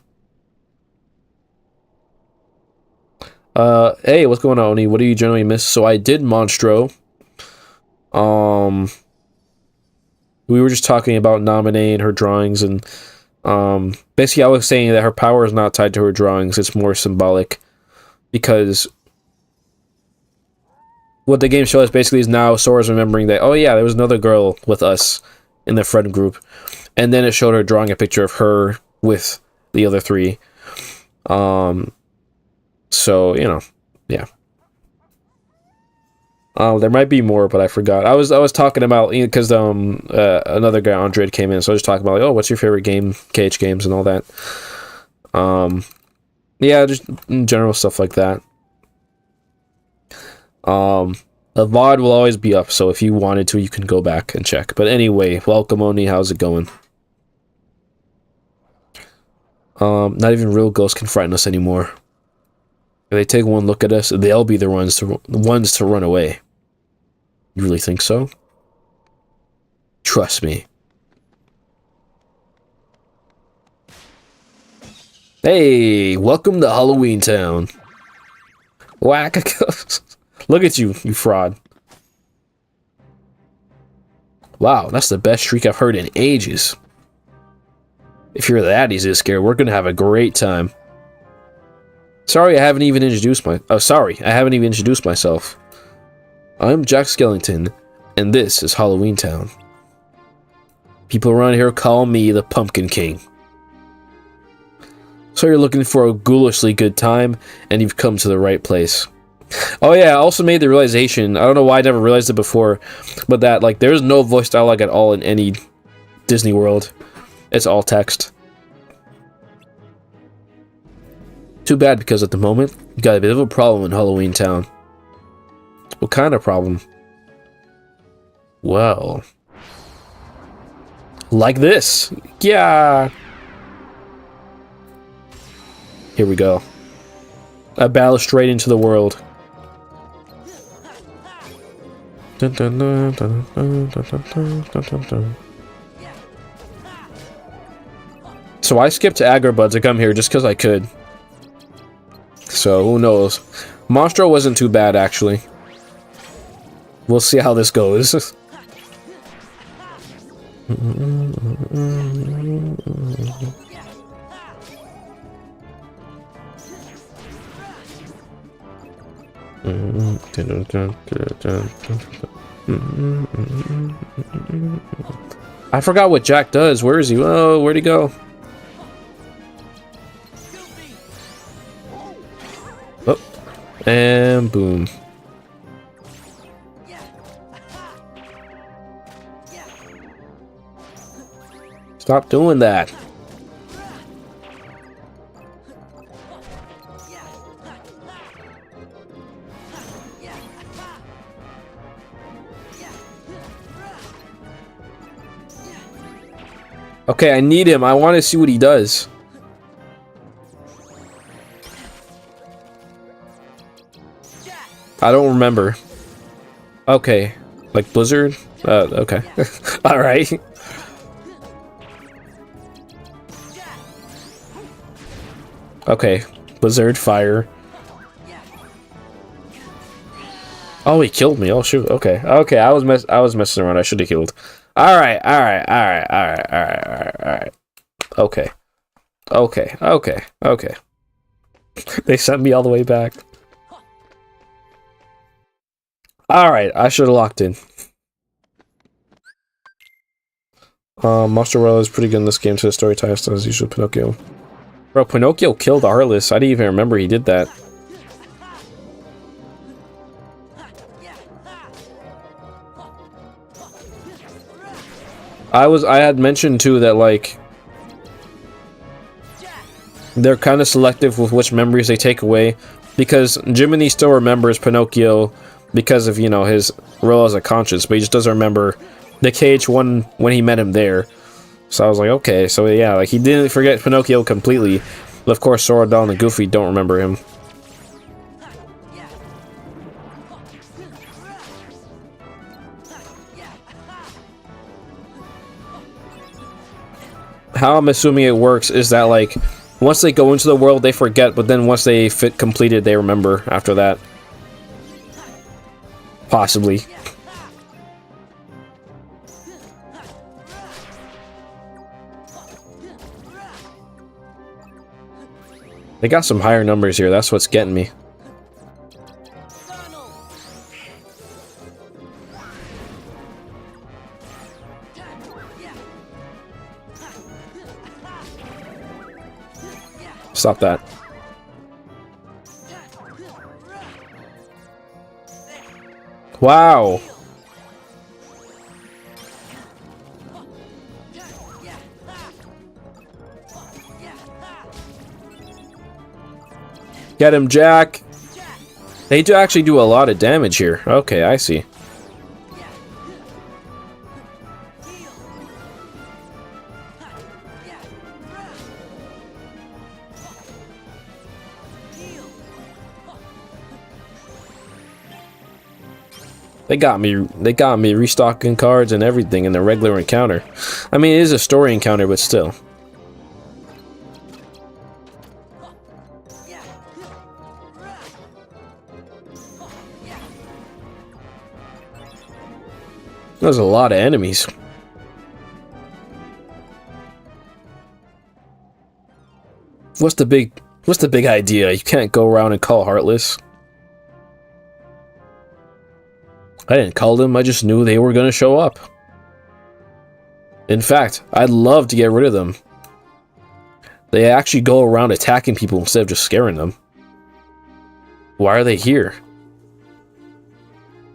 Hey, what's going on, Oni? What do you generally miss? So I did Monstro. We were just talking about Naminé and her drawings, and basically I was saying that her power is not tied to her drawings, it's more symbolic, because what the game shows basically is now Sora's remembering that, oh yeah, there was another girl with us in the friend group, and then it showed her drawing a picture of her with the other three. So, you know, yeah. There might be more, but I forgot. I was talking about, because another guy, Andre, came in, so I was talking about, like, oh, what's your favorite game, KH games, and all that. Yeah, just in general stuff like that. The VOD will always be up, so if you wanted to, you can go back and check. But anyway, welcome, Oni. How's it going? Not even real ghosts can frighten us anymore. If they take one look at us, they'll be the ones to run away. You really think so? Trust me. Hey, welcome to Halloween Town. Whack a ghost. Look at you, you fraud. Wow, that's the best shriek I've heard in ages. If you're that easy to scare, we're gonna have a great time. Sorry, I haven't even introduced myself. I'm Jack Skellington, and this is Halloween Town. People around here call me the Pumpkin King. So you're looking for a ghoulishly good time, and you've come to the right place. Oh yeah, I also made the realization, I don't know why I never realized it before, but that, like, there's no voice dialogue at all in any Disney World. It's all text. Too bad, because at the moment, you got a bit of a problem in Halloween Town. What kind of problem? Well... like this! Yeah! Here we go. A battle straight into the world. Dun, dun, dun, dun, dun, dun, dun, dun, dun, dun. So I skipped to Agrabah to come here just because I could. So who knows? Monstro wasn't too bad, actually. We'll see how this goes. I forgot what Jack does. Where is he? Oh, where'd he go? Oh, and boom. Stop doing that. Okay, I need him. I want to see what he does. I don't remember. Okay. Like Blizzard? Okay. Alright. Okay. Blizzard, fire. Oh, he killed me. Oh, shoot. Okay. Okay, I was messing around. I should have killed. Alright. Okay. They sent me all the way back. Alright, I should have locked in. Monster World is pretty good in this game, so the story ties as usual. Pinocchio. Bro, Pinocchio killed Arliss. I didn't even remember he did that. I had mentioned too that, like, they're kind of selective with which memories they take away, because Jiminy still remembers Pinocchio because of, you know, his role as a conscience, but he just doesn't remember the KH1 when he met him there. So I was like, okay, so yeah, like, he didn't forget Pinocchio completely, but of course Sora, Donald, and Goofy don't remember him. How I'm assuming it works is that, like, once they go into the world, they forget, but then once they fit completed, they remember after that. Possibly. They got some higher numbers here. That's what's getting me. Stop that. Wow. Get him, Jack. They do actually do a lot of damage here. Okay, I see. They got me restocking cards and everything in the regular encounter. I mean, it is a story encounter, but still. There's a lot of enemies. What's the big idea? You can't go around and call Heartless. I didn't call them, I just knew they were gonna show up. In fact, I'd love to get rid of them. They actually go around attacking people instead of just scaring them. Why are they here?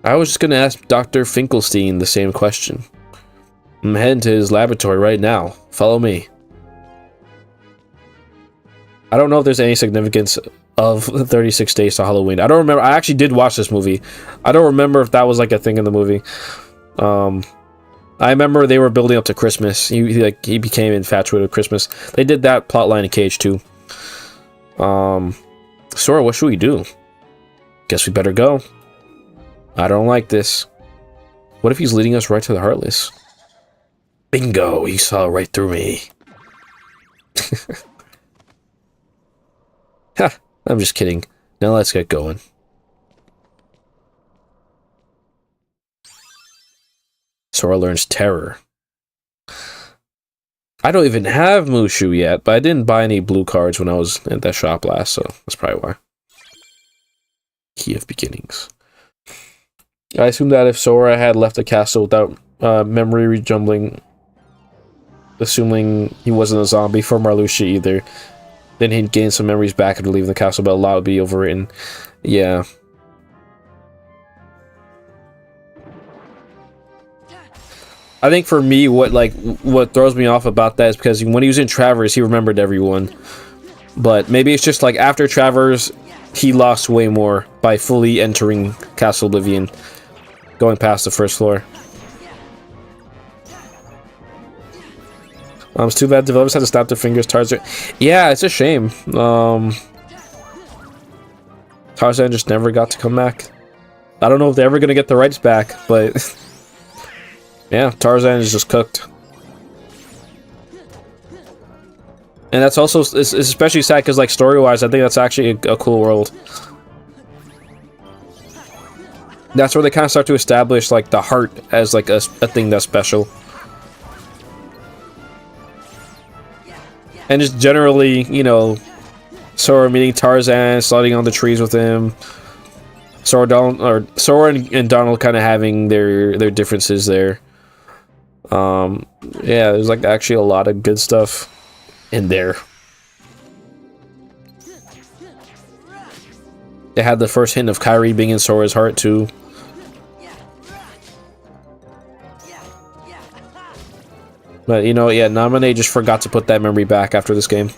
I was just gonna ask Dr. Finkelstein the same question. I'm heading to his laboratory right now. Follow me. I don't know if there's any significance of 36 Days to Halloween. I don't remember. I actually did watch this movie. I don't remember if that was like a thing in the movie. I remember they were building up to Christmas. He became infatuated with Christmas. They did that plotline in Cage 2. Sora, what should we do? Guess we better go. I don't like this. What if he's leading us right to the Heartless? Bingo! He saw right through me. Ha! I'm just kidding. Now let's get going. Sora learns terror. I don't even have Mushu yet, but I didn't buy any blue cards when I was at that shop last, so that's probably why. Key of Beginnings. I assume that if Sora had left the castle without memory rejumbling, assuming he wasn't a zombie for Marluxia either, then he'd gain some memories back after leaving the castle, but a lot would be overwritten. Yeah. I think for me, what throws me off about that is because when he was in Traverse, he remembered everyone. But maybe it's just like after Traverse, he lost way more by fully entering Castle Oblivion, going past the first floor. It's too bad developers had to snap their fingers. Tarzan. Yeah, it's a shame. Tarzan just never got to come back. I don't know if they're ever gonna get the rights back, but yeah, Tarzan is just cooked. And that's also it's especially sad because, like, story-wise, I think that's actually a cool world. That's where they kind of start to establish like the heart as like a thing that's special. And just generally, you know, Sora meeting Tarzan, sliding on the trees with him. Sora and Donald kind of having their differences there. Yeah, there's like actually a lot of good stuff in there. They had the first hint of Kairi being in Sora's heart too. But, you know, yeah, Naminé just forgot to put that memory back after this game.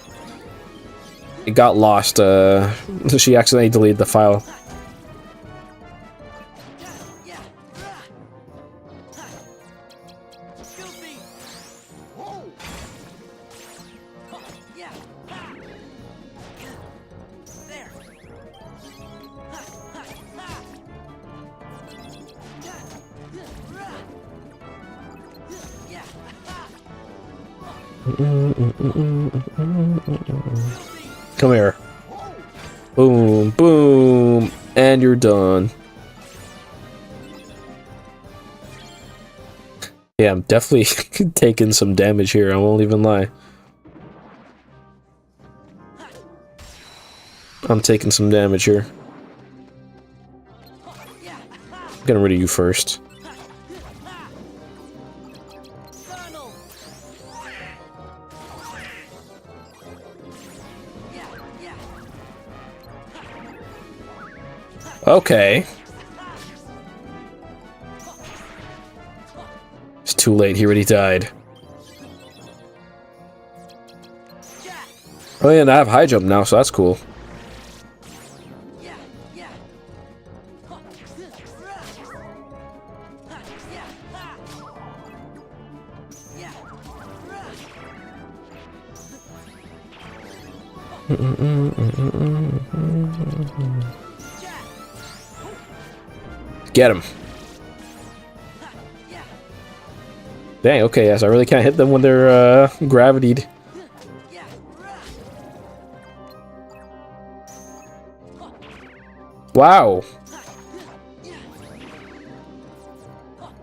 It got lost. She accidentally deleted the file. Come here. Boom, boom, and you're done. Yeah, I'm definitely taking some damage here, I won't even lie. I'm taking some damage here. Getting rid of you first. Okay. It's too late, he already died. Oh yeah, and I have high jump now, so that's cool. Get him. Dang, okay, yes, I really can't hit them when they're gravitied. Wow.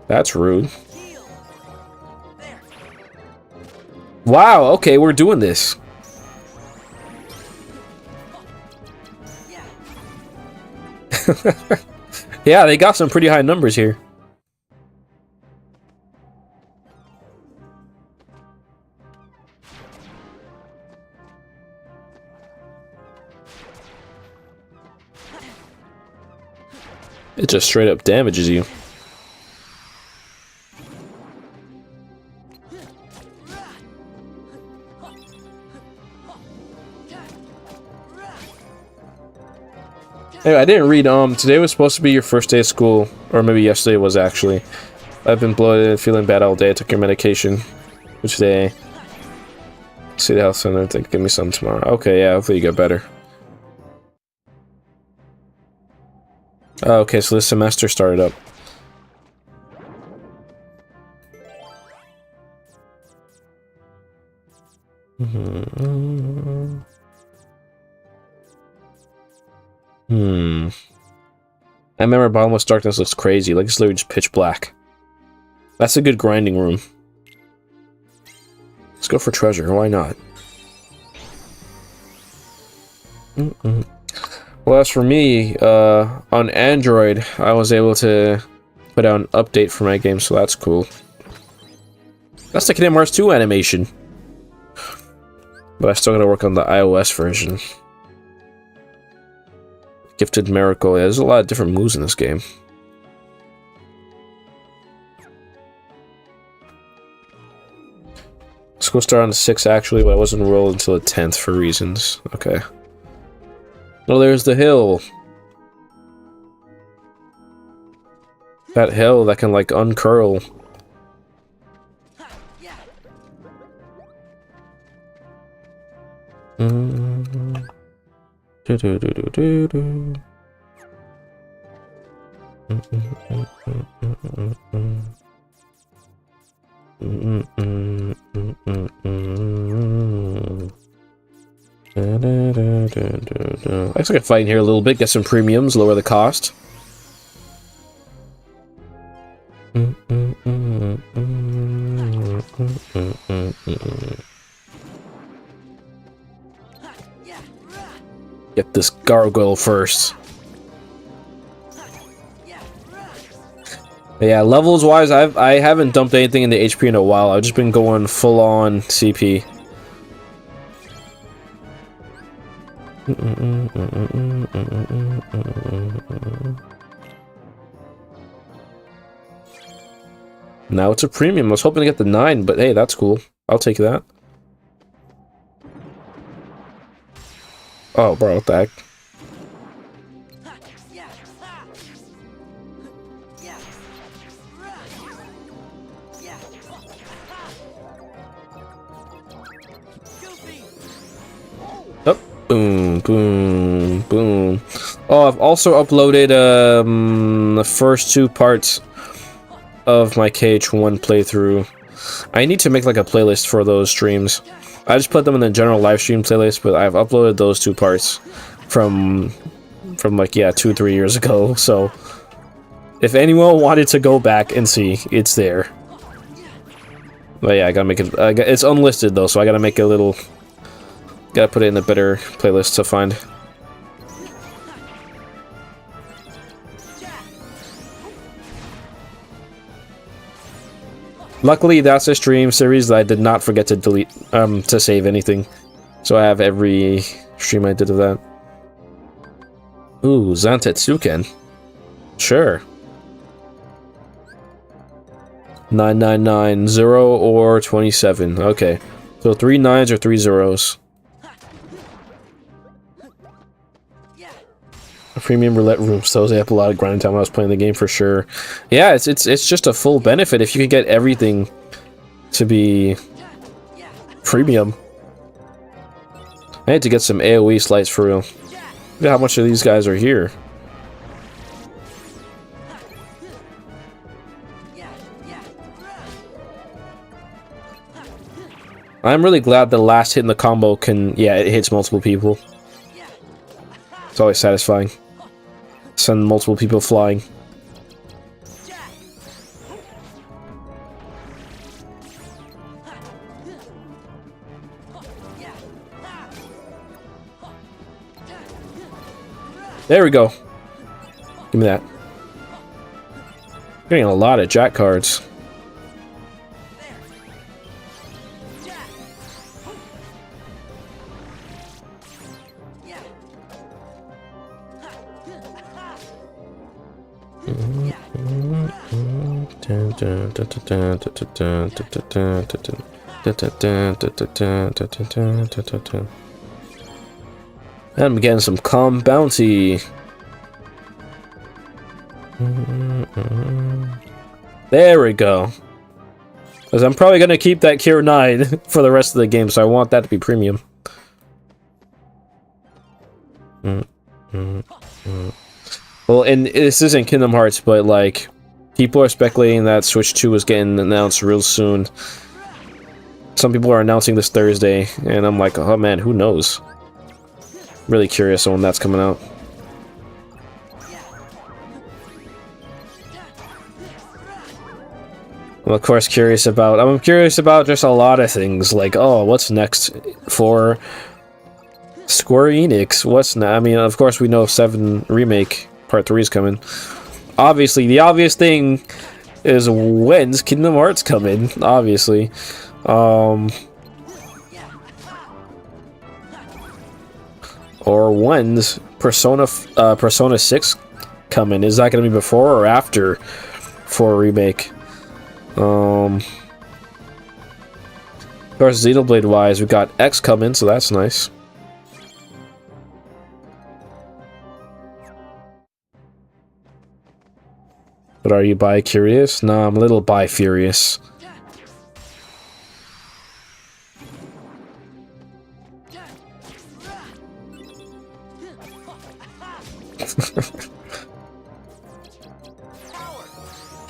That's rude. Wow, okay, we're doing this. Yeah, they got some pretty high numbers here. It just straight up damages you. Anyway, I didn't read, today was supposed to be your first day of school, or maybe yesterday was actually. I've been bloated, feeling bad all day, I took your medication. Which day? See the health center, think give me some tomorrow. Okay, yeah, hopefully you get better. Oh, okay, so this semester started up. I remember Bottomless Darkness looks crazy, like it's literally just pitch black. That's a good grinding room. Let's go for treasure, why not? Well, as for me, on Android, I was able to put out an update for my game, so that's cool. That's the Kingdom Hearts 2 animation. But I still gotta work on the iOS version. Gifted Miracle. Yeah, there's a lot of different moves in this game. School started on the 6th actually, but I wasn't enrolled until the 10th for reasons. Okay. Oh, there's the hill. That hill that can, like, uncurl. Looks like a fight in here a little bit, get some premiums, lower the cost. Get this gargoyle first. Yeah, levels wise, I haven't dumped anything in the HP in a while. I've just been going full on CP. Now it's a premium. I was hoping to get the 9, but hey, that's cool. I'll take that. Oh, bro, what the heck? Oh, boom, boom, boom. Oh, I've also uploaded the first 2 parts of my KH1 playthrough. I need to make like a playlist for those streams. I just put them in the general live stream playlist, but I've uploaded those 2 parts from like, yeah, 2-3 years ago. So if anyone wanted to go back and see, it's there. But yeah, I gotta make it. It's unlisted though, so I gotta make a little. Gotta put it in a better playlist to find. Luckily, that's a stream series that I did not forget to delete, to save anything. So I have every stream I did of that. Ooh, Zantetsuken. Sure. 9990 or 27. Okay. So 3 9s or 3 zeros. Premium roulette room shows up a lot of grind time when I was playing the game for sure. Yeah, it's just a full benefit if you can get everything to be premium. I had to get some AoE slides for real. Look at how much of these guys are here. I'm really glad the last hit in the combo can, yeah, it hits multiple people. It's always satisfying. Send multiple people flying. There we go. Give me that. Getting a lot of jack cards. And I'm getting some calm bounty. There we go. Because I'm probably going to keep that Cure 9 for the rest of the game, so I want that to be premium. Well, and this isn't Kingdom Hearts, but like, people are speculating that Switch 2 is getting announced real soon. Some people are announcing this Thursday, and I'm like, oh man, who knows? Really curious on when that's coming out. I'm of course curious about. I'm curious about just a lot of things, like, oh, what's next for Square Enix? What's now? I mean, of course, we know 7 Remake Part 3 is coming. Obviously, the obvious thing is when's Kingdom Hearts coming? Obviously, or when's Persona 6 coming? Is that going to be before or after 4 Remake? Of course, Xenoblade wise, we've got X coming, so that's nice. But are you bi-curious? No, I'm a little bi-furious.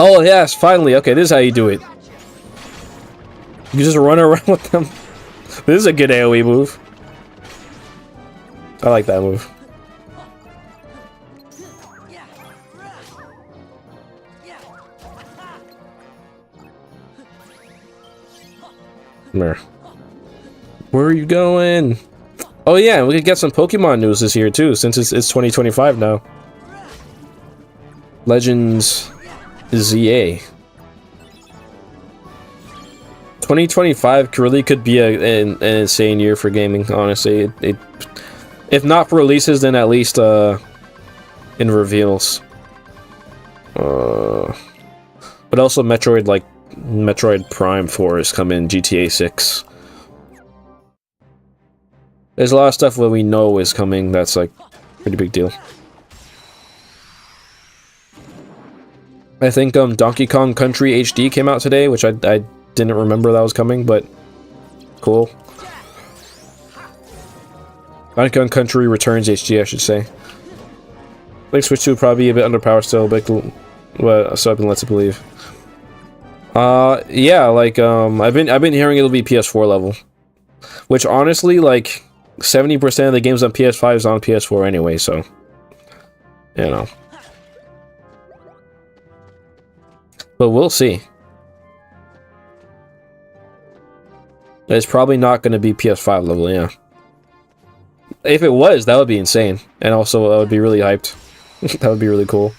Oh, yes, finally. Okay, this is how you do it. You just run around with them. This is a good AoE move. I like that move. Where are you going? Oh yeah, we could get some Pokemon news this year too, since it's 2025 now. Legends ZA. 2025 really could be an insane year for gaming, honestly. If not for releases, then at least in reveals. But also Metroid Prime 4 is coming, GTA 6. There's a lot of stuff that we know is coming that's like pretty big deal. I think Donkey Kong Country HD came out today, which I didn't remember that was coming, but cool. Donkey Kong Country Returns HD, I should say. I think Switch 2 would probably be a bit underpowered still, but so I've been led to believe. Yeah, like I've been hearing it'll be PS4 level, which honestly, like 70% of the games on PS5 is on PS4 anyway, so you know. But we'll see. It's probably not going to be PS5 level, yeah. If it was, that would be insane, and also I would be really hyped. That would be really cool.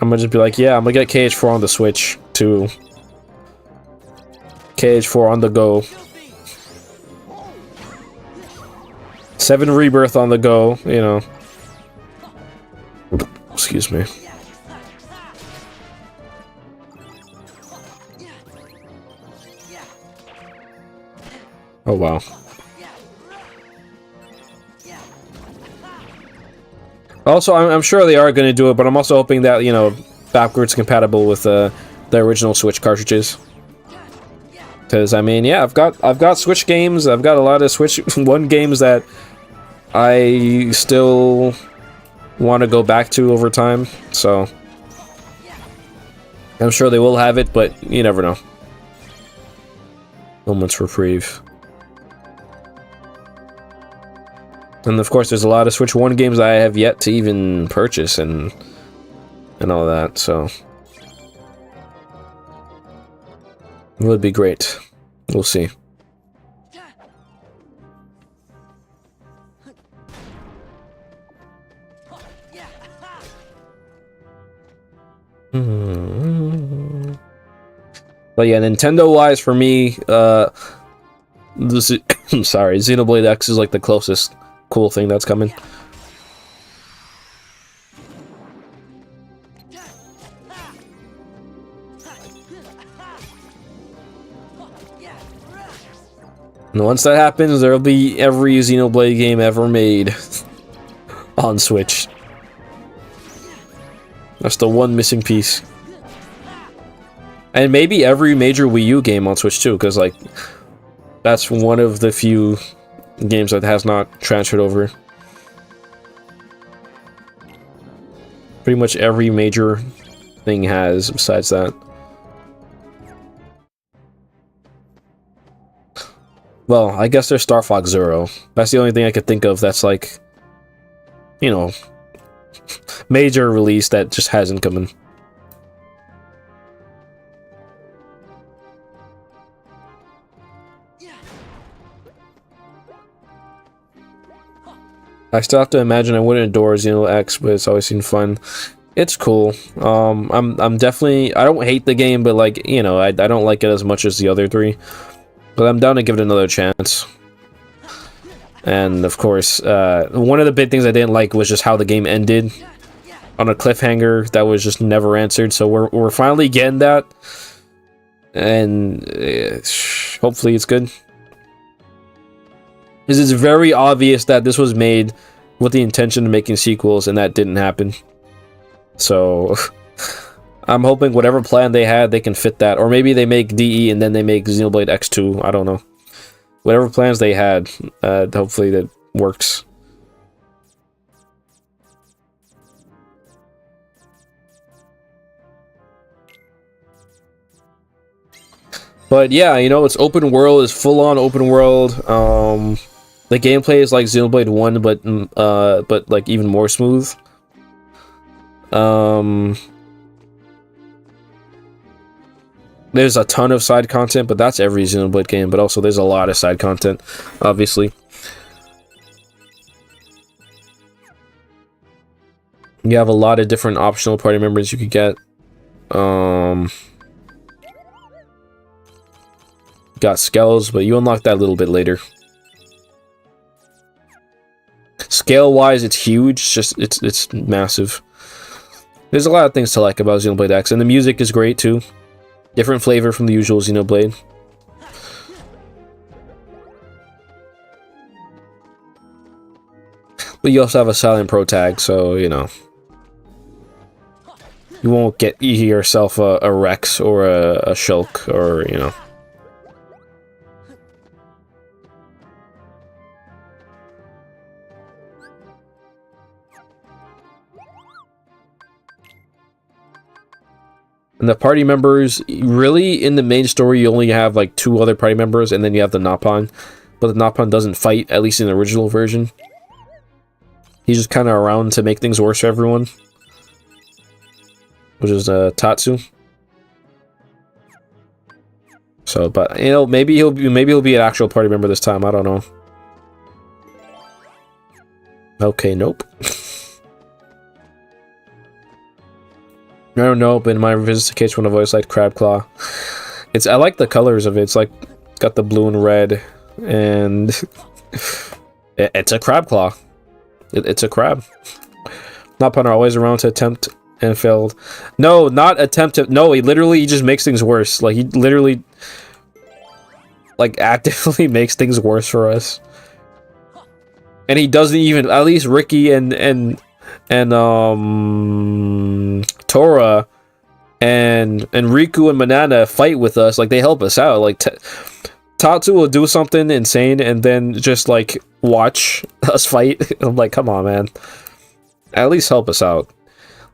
I'm gonna just be like, yeah, I'm gonna get KH4 on the Switch too. KH4 on the go. 7 Rebirth on the go, you know. Excuse me. Oh wow. Also, I'm sure they are going to do it, but I'm also hoping that, you know, backwards compatible with the original Switch cartridges. Because I mean, yeah, I've got Switch games. I've got a lot of Switch 1 games that I still want to go back to over time. So I'm sure they will have it, but you never know. Moment's reprieve. And of course, there's a lot of Switch 1 games I have yet to even purchase and all that, so it would be great. We'll see. But yeah, Nintendo-wise, for me, this is sorry, Xenoblade X is like the closest cool thing that's coming. And once that happens, there'll be every Xenoblade game ever made on Switch. That's the one missing piece. And maybe every major Wii U game on Switch too, because like that's one of the few games that has not transferred over. Pretty much every major thing has besides that. Well, I guess there's Star Fox Zero. That's the only thing I could think of that's like, you know, major release that just hasn't come in. I still have to imagine I wouldn't adore Xenoblade X, but it's always seemed fun. It's cool. I'm definitely, I don't hate the game, but like, you know, I don't like it as much as the other 3. But I'm down to give it another chance. And of course, one of the big things I didn't like was just how the game ended on a cliffhanger that was just never answered. So we're finally getting that, and hopefully it's good. Because it's very obvious that this was made with the intention of making sequels, and that didn't happen. So I'm hoping whatever plan they had, they can fit that. Or maybe they make DE and then they make Xenoblade X2. I don't know. Whatever plans they had, hopefully that works. But yeah, you know, it's open world, it's full-on open world. The gameplay is like Xenoblade 1, but like even more smooth. There's a ton of side content, but that's every Xenoblade game. But also, there's a lot of side content, obviously. You have a lot of different optional party members you could get. Got Skells, but you unlock that a little bit later. Scale-wise, it's huge. It's massive. There's a lot of things to like about Xenoblade X, and the music is great too. Different flavor from the usual Xenoblade. But you also have a Silent Pro tag, so, you know. You won't get yourself a Rex or a Shulk, or, you know. And the party members, really, in the main story, you only have, like, 2 other party members, and then you have the Nappan. But the Nappan doesn't fight, at least in the original version. He's just kind of around to make things worse for everyone. Which is, Tatsu. So, but, you know, maybe he'll be an actual party member this time, I don't know. Okay, nope. I don't know, but in my visits to Cage, one I've always liked Crab Claw. I like the colors of it. It's like got the blue and red, and it's a Crab Claw. It's a crab. Not punter, always around to attempt and failed. No, not attempt to. No, he just makes things worse. Like he literally, like actively makes things worse for us. And he doesn't even. At least Ricky and Tora and Riku and Manana fight with us. Like they help us out. Like Tatsu will do something insane and then just like watch us fight. I'm like, come on, man. At least help us out.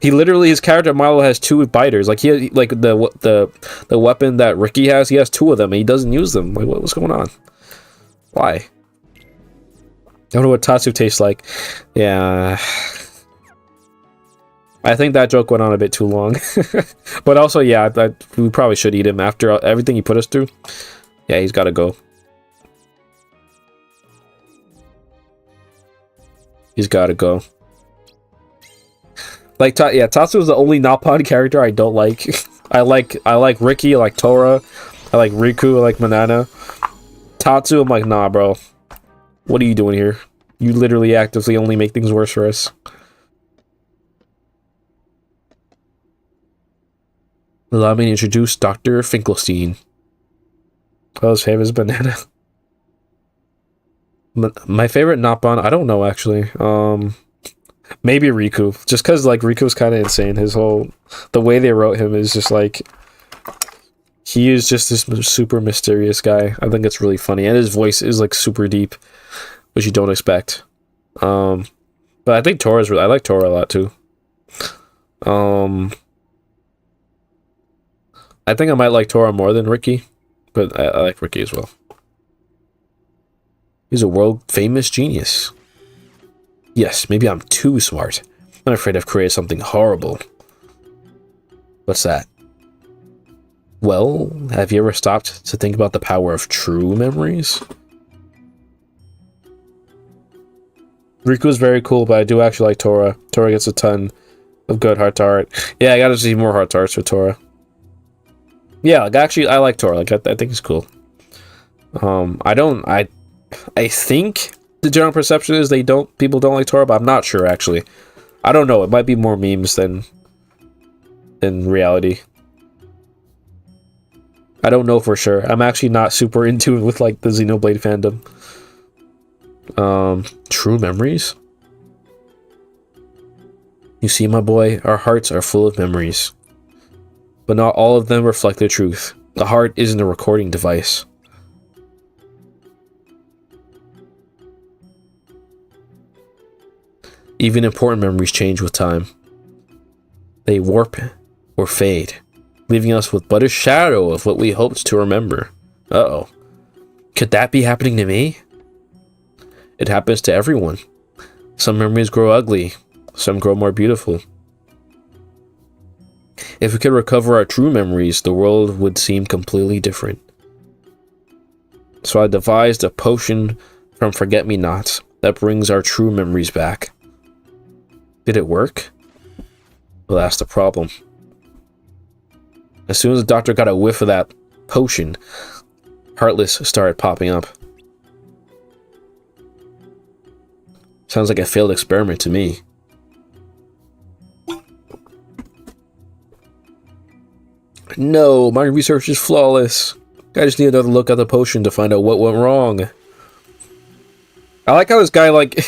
He literally, his character model has 2 biters. Like he, like the weapon that Ricky has, he has 2 of them. And he doesn't use them. Like what's going on? Why? I don't know what Tatsu tastes like. Yeah. I think that joke went on a bit too long. But also, yeah, we probably should eat him after everything he put us through. Yeah, he's got to go. He's got to go. Like, yeah, Tatsu is the only Nappon character I don't like. I like Ricky, I like Tora, I like Riku, I like Manana. Tatsu, I'm like, nah, bro. What are you doing here? You literally actively only make things worse for us. Allow me to introduce Dr. Finkelstein. Oh, his favorite is banana. My favorite Nappon, I don't know actually. Maybe Riku, just because like Riku's kind of insane. The way they wrote him is just like, he is just this super mysterious guy. I think it's really funny, and his voice is like super deep, which you don't expect. But I think I like Tora a lot too. I think I might like Tora more than Ricky, but I like Ricky as well. He's a world-famous genius. Yes, maybe I'm too smart. I'm afraid I've created something horrible. What's that? Well, have you ever stopped to think about the power of true memories? Riku's very cool, but I do actually like Tora. Tora gets a ton of good heart-to-heart. Yeah, I gotta see more heart-to-hearts with Tora. Yeah, like actually, I like Tora. Like I think it's cool. I think the general perception is people don't like Tora, but I'm not sure actually. I don't know. It might be more memes than reality. I don't know for sure. I'm actually not super in tune with like the Xenoblade fandom. True memories? You see, my boy, our hearts are full of memories. But not all of them reflect the truth. The heart isn't a recording device. Even important memories change with time. They warp or fade, leaving us with but a shadow of what we hoped to remember. Uh-oh. Could that be happening to me? It happens to everyone. Some memories grow ugly, some grow more beautiful. If we could recover our true memories, the world would seem completely different. So I devised a potion from forget-me-nots that brings our true memories back. Did it work? Well, that's the problem. As soon as the doctor got a whiff of that potion, Heartless started popping up. Sounds like a failed experiment to me. No, my research is flawless. I just need another look at the potion to find out what went wrong. I like how this guy, like,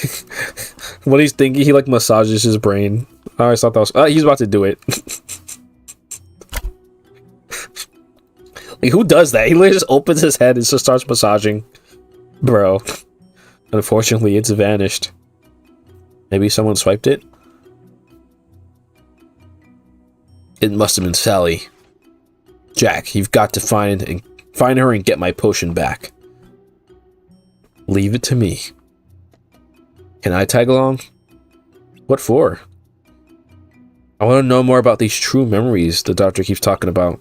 when he's thinking, he, like, massages his brain. I always thought that was... he's about to do it. Like, who does that? He literally just opens his head and just starts massaging. Bro. Unfortunately, it's vanished. Maybe someone swiped it? It must have been Sally. Jack, you've got to find her and get my potion back. Leave it to me. Can I tag along? What for? I want to know more about these true memories the doctor keeps talking about.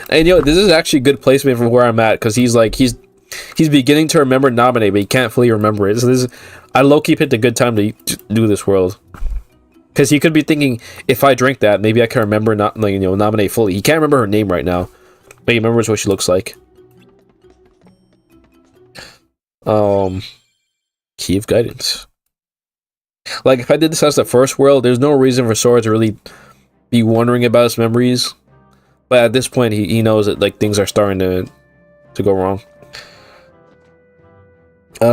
And you know, this is actually a good placement from where I'm at, because he's beginning to remember Naminé, but he can't fully remember it. So I low-key picked a good time to do this world. Because he could be thinking, if I drink that, maybe I can remember not, like, you know, nominate fully. He can't remember her name right now, but he remembers what she looks like. Key of Guidance. Like, if I did this as the first world, there's no reason for Sora to really be wondering about his memories. But at this point, he knows that, like, things are starting to go wrong.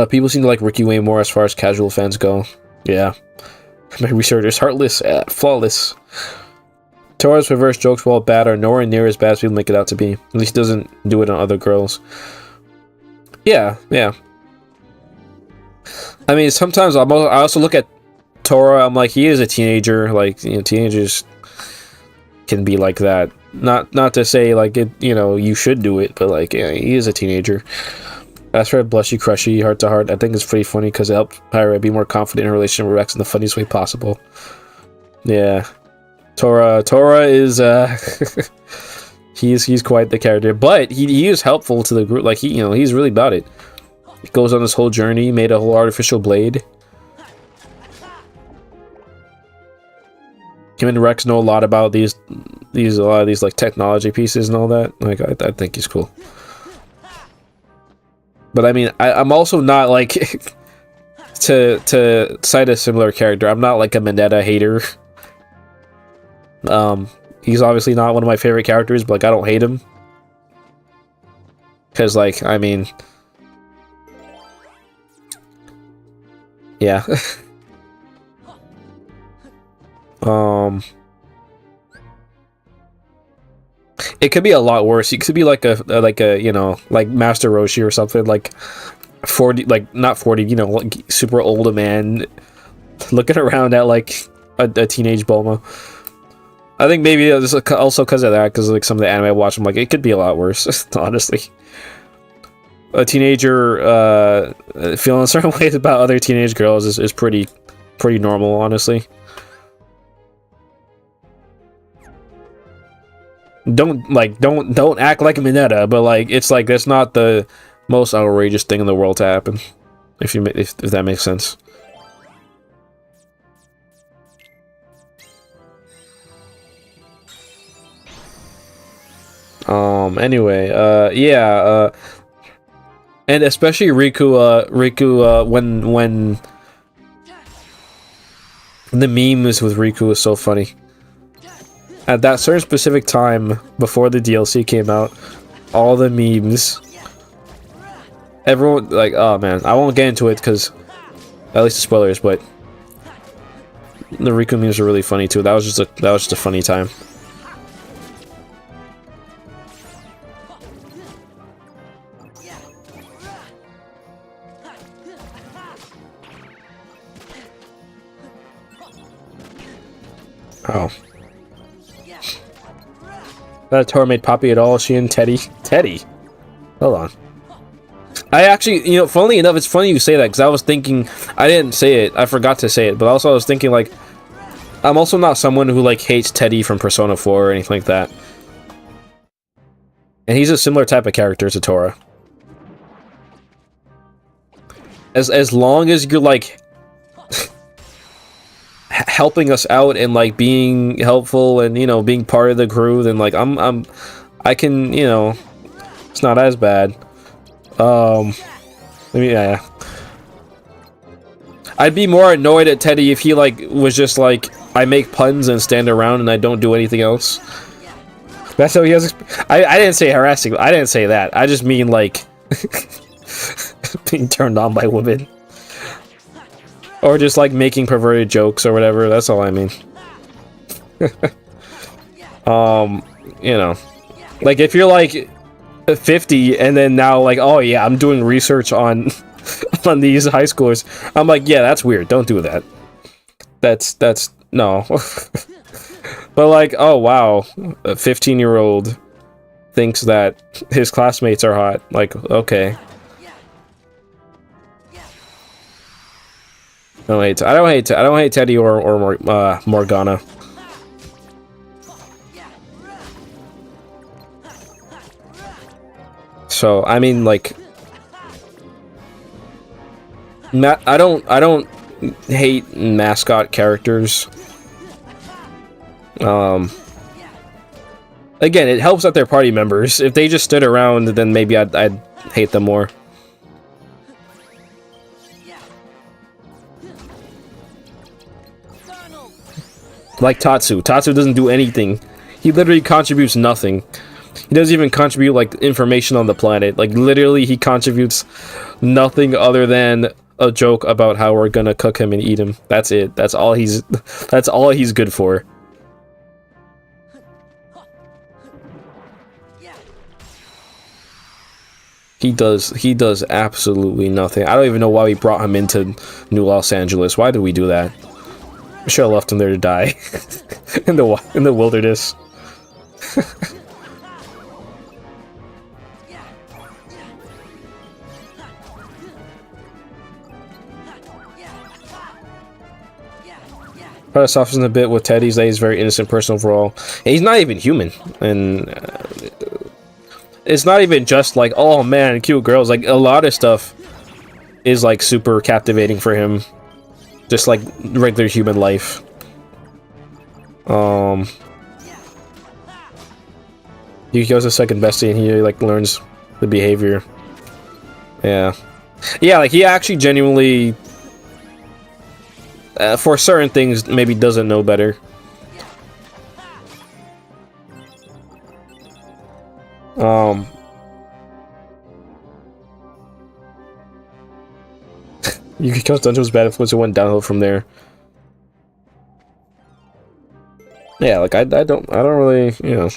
People seem to like Ricky way more as far as casual fans go. Yeah. My research is heartless, flawless. Tora's reverse jokes, while bad, are nowhere near as bad as people make it out to be. At least he doesn't do it on other girls. Yeah, yeah. I mean, sometimes I also look at Tora, I'm like, he is a teenager. Like, you know, teenagers can be like that. Not to say, like, it, you know, you should do it, but, like, yeah, he is a teenager. As for Blushy Crushy, Heart to Heart, I think it's pretty funny because it helped Pyra be more confident in her relationship with Rex in the funniest way possible. Yeah. Tora is, he's quite the character, but he is helpful to the group. Like, he, you know, he's really about it. He goes on this whole journey, made a whole artificial blade. Him and Rex know a lot about a lot of these like technology pieces and all that. Like, I think he's cool. But I mean, I'm also not like to cite a similar character. I'm not like a Mineta hater. He's obviously not one of my favorite characters, but like I don't hate him. Cause like, I mean, yeah. It could be a lot worse. It could be like a you know, like Master Roshi or something, like 40, like not 40, you know, like super old man looking around at like a teenage Bulma. I think maybe it's also because of that, because like some of the anime I watch, I'm like, it could be a lot worse, honestly. A teenager feeling certain ways about other teenage girls is pretty normal, honestly. Don't act like a Mineta, but like it's like that's not the most outrageous thing in the world to happen, if that makes sense. Anyway, yeah, and especially Riku, when the memes with Riku is so funny. At that certain specific time before the DLC came out, all the memes, everyone, like, oh man, I won't get into it because, at least the spoilers, but the Riku memes are really funny too. That was just a funny time. Oh. That Tora made Poppy at all. She and Teddy. Teddy? Hold on. I actually, you know, funnily enough, it's funny you say that, because I was thinking, I didn't say it, I forgot to say it, but also I was thinking, like, I'm also not someone who, like, hates Teddy from Persona 4 or anything like that. And he's a similar type of character to Tora. As long as you're, like, helping us out and like being helpful and, you know, being part of the crew, then like I can, you know, it's not as bad. Yeah. I'd be more annoyed at Teddy if he like was just like, I make puns and stand around and I don't do anything else. That's how he has. I didn't say harassing. I didn't say that. I just mean like being turned on by women. Or just, like, making perverted jokes or whatever. That's all I mean. You know. Like, if you're, like, 50 and then now, like, oh, yeah, I'm doing research on on these high schoolers. I'm like, yeah, that's weird. Don't do that. That's... No. But, like, oh, wow. A 15-year-old thinks that his classmates are hot. Like, okay. I don't hate Teddy or Morgana. So I mean, like, I don't hate mascot characters. Again, it helps that they're party members. If they just stood around, then maybe I'd hate them more. Like Tatsu. Tatsu doesn't do anything. He literally contributes nothing. He doesn't even contribute, like, information on the planet. Like, literally, he contributes nothing other than a joke about how we're gonna cook him and eat him. That's it. That's all he's good for. He does absolutely nothing. I don't even know why we brought him into New Los Angeles. Why did we do that? We should have left him there to die in the wilderness. Probably softens a bit with Teddy's that he's a very innocent person overall. And he's not even human, and it's not even just like, oh man, cute girls. Like, a lot of stuff is like super captivating for him, just like regular human life. He goes to second bestie and he like learns the behavior. Yeah, like he actually genuinely, for certain things, maybe doesn't know better. Yukiko's dungeon was bad influence, it went downhill from there. Yeah, like I don't really, you know,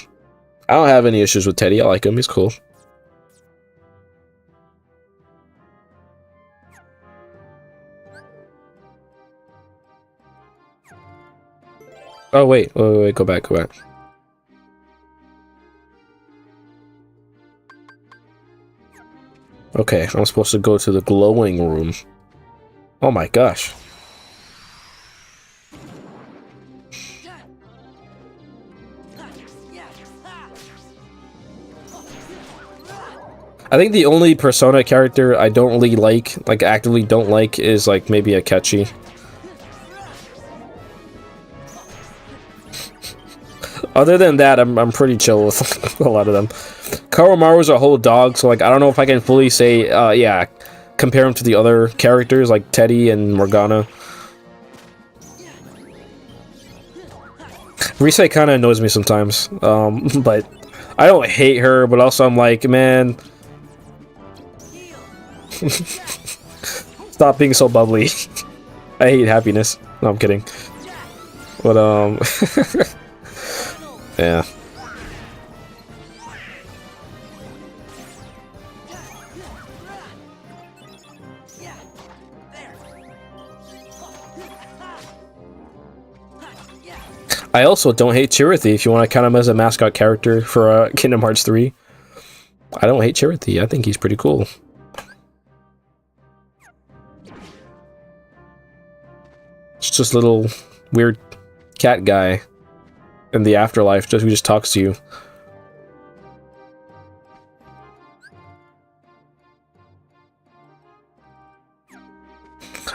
I don't have any issues with Teddy. I like him. He's cool. Oh wait, go back. Okay, I'm supposed to go to the glowing room. Oh my gosh. I think the only Persona character I don't really like actively don't like, is like maybe Akechi. Other than that, I'm pretty chill with a lot of them. Karomaru's a whole dog, so like I don't know if I can fully say, yeah, compare him to the other characters like Teddy and Morgana. Rise kind of annoys me sometimes, but I don't hate her, but also I'm like, man, stop being so bubbly. I hate happiness. No, I'm kidding. But yeah. I also don't hate Chirithy, if you want to count him as a mascot character for Kingdom Hearts 3. I don't hate Chirithy. I think he's pretty cool. It's just a little weird cat guy in the afterlife who just talks to you.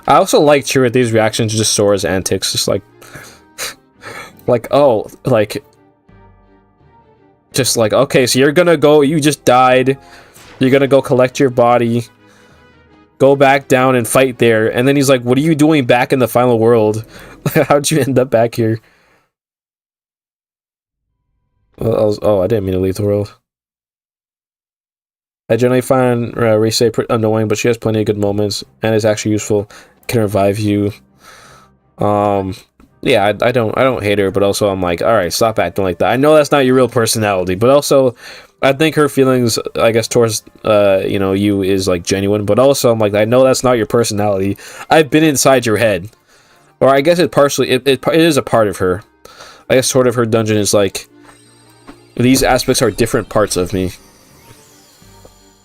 I also like Chirithy's reaction to just Sora's antics, just like oh, like, just like, okay, so you're gonna go, you just died, you're gonna go collect your body, go back down and fight there, and then he's like, what are you doing back in the final world? How'd you end up back here? Oh, I didn't mean to leave the world. I generally find Rise annoying, but she has plenty of good moments, and is actually useful, can revive you. Yeah, I don't hate her, but also I'm like, alright, stop acting like that. I know that's not your real personality, but also I think her feelings, I guess, towards you know, you is like genuine, but also I'm like, I know that's not your personality. I've been inside your head. Or I guess it partially it is a part of her. I guess sort of her dungeon is like, these aspects are different parts of me.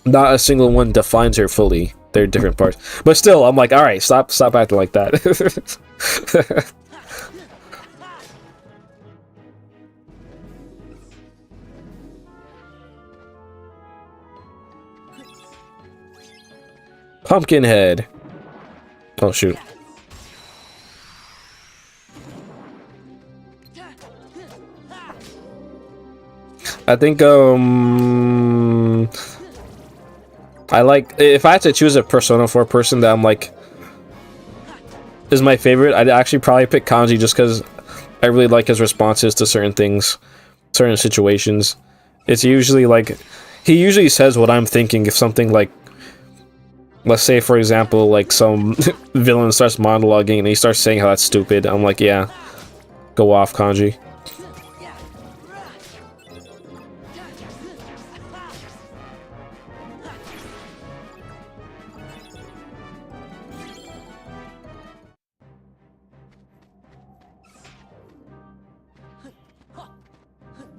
Not a single one defines her fully. They're different parts. But still, I'm like, alright, stop acting like that. Pumpkinhead. Oh shoot. I think I like, if I had to choose a Persona 4 person that I'm like is my favorite, I'd actually probably pick Kanji just because I really like his responses to certain things, certain situations. It's usually like, he usually says what I'm thinking. If something like, let's say for example, like some villain starts monologuing and he starts saying how that's stupid, I'm like, yeah, go off, Kanji.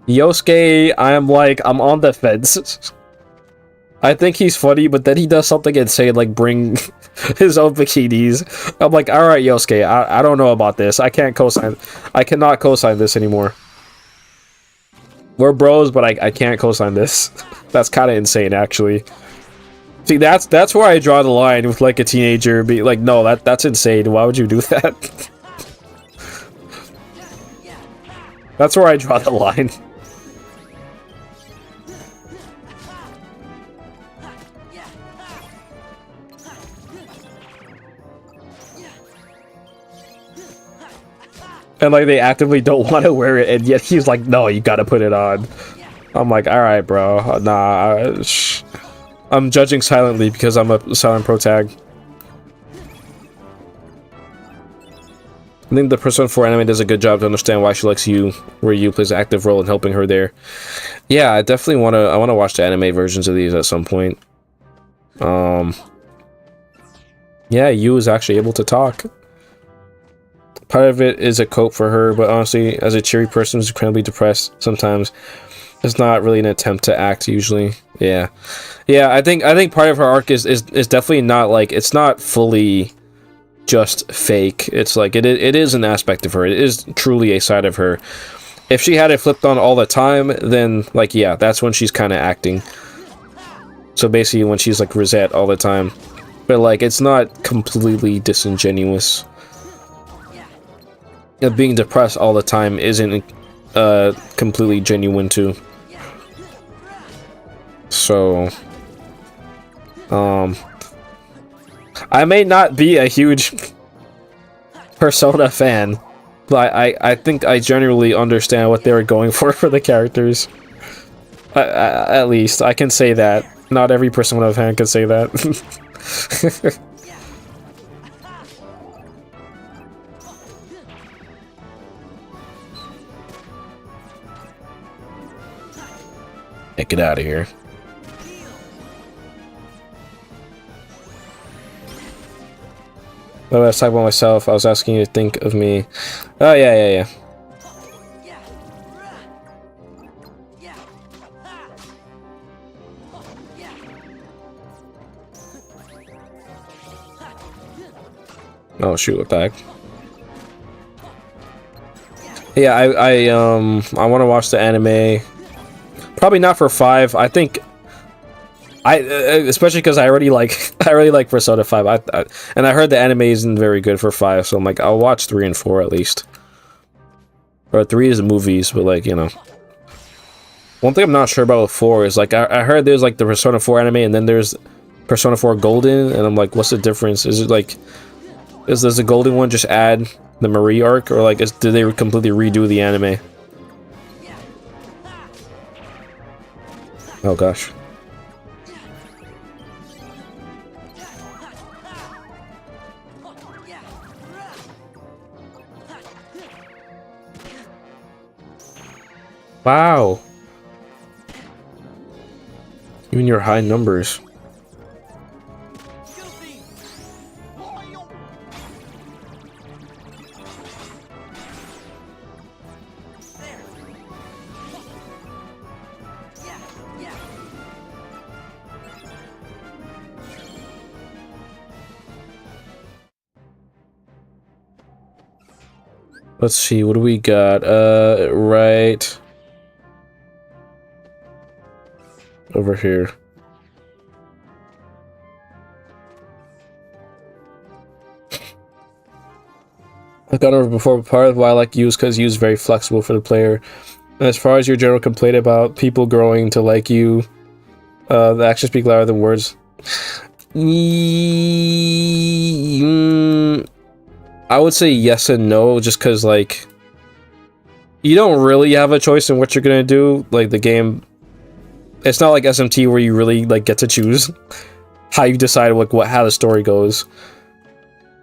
Yosuke, I'm on the fence. I think he's funny, but then he does something insane, like bring his own bikinis. I'm like, alright, Yosuke, I don't know about this. I cannot co-sign this anymore. We're bros, but I can't co-sign this. That's kind of insane, actually. See, that's where I draw the line with like a teenager be like, no, that's insane. Why would you do that? That's where I draw the line. And like they actively don't want to wear it, and yet he's like, "No, you gotta put it on." I'm like, "All right, bro. Nah, I'm judging silently because I'm a silent protag." I think the Persona 4 anime does a good job to understand why she likes you, where you plays an active role in helping her there. Yeah, I definitely wanna watch the anime versions of these at some point. Yeah, you is actually able to talk. Part of it is a cope for her, but honestly, as a cheery person who's incredibly depressed, sometimes it's not really an attempt to act. Usually, yeah. I think part of her arc is definitely not like, it's not fully just fake. It's like it is an aspect of her. It is truly a side of her. If she had it flipped on all the time, then like yeah, that's when she's kind of acting. So basically, when she's like Rosette all the time, but like it's not completely disingenuous. Being depressed all the time isn't completely genuine too. So I may not be a huge Persona fan, but I think I generally understand what they were going for the characters. At least I can say that. Not every Persona fan can say that. Get out of here. I was talking about myself. I was asking you to think of me. Oh, yeah. Oh, shoot, what the heck? Yeah, I want to watch the anime. Probably not for 5. I think especially because I really like Persona 5. And I heard the anime isn't very good for 5, so I'm like, I'll watch 3 and 4 at least. Or 3 is the movies, but like, you know. One thing I'm not sure about with 4 is like I heard there's like the Persona 4 anime and then there's Persona 4 Golden, and I'm like, what's the difference? Is it like does the Golden one just add the Marie arc, or like did they completely redo the anime? Oh gosh. Wow. Even your high numbers. Let's see, what do we got? Right over here. I've gone over before, but part of why I like Yu is because Yu is very flexible for the player. As far as your general complaint about people growing to like you, the actions speak louder than words. I would say yes and no, just because, like, you don't really have a choice in what you're gonna do. Like, the game, it's not like SMT where you really, like, get to choose how you decide, like, how the story goes.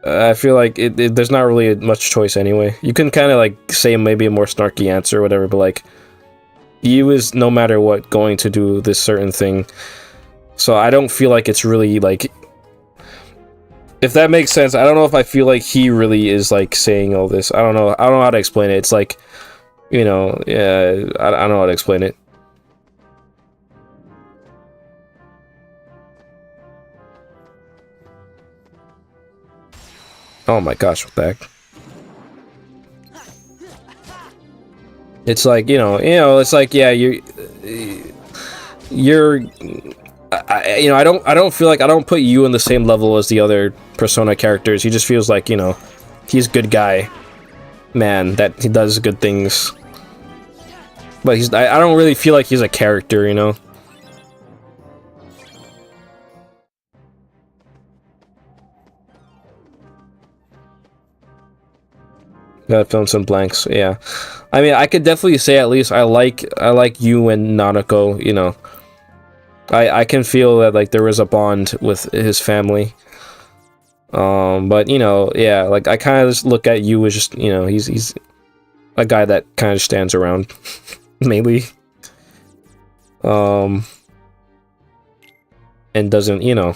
I feel like there's not really much choice anyway. You can kind of, like, say maybe a more snarky answer or whatever, but, like, you is, no matter what, going to do this certain thing. So I don't feel like it's really, like... If that makes sense, I don't know if I feel like he really is, like, saying all this. I don't know how to explain it. It's like, you know, yeah, I don't know how to explain it. Oh my gosh, what the heck? It's like, you know, it's like, yeah, you're, I don't feel like, I don't put you in the same level as the other Persona characters. He just feels like, you know, he's a good guy, man, that he does good things. But I don't really feel like he's a character, you know? Gotta fill in some blanks, yeah. I mean, I could definitely say at least I like you and Nanako, you know. I can feel that, like, there is a bond with his family. But, you know, yeah, like, I kind of just look at you as just, you know, he's a guy that kind of stands around, mainly. And doesn't, you know...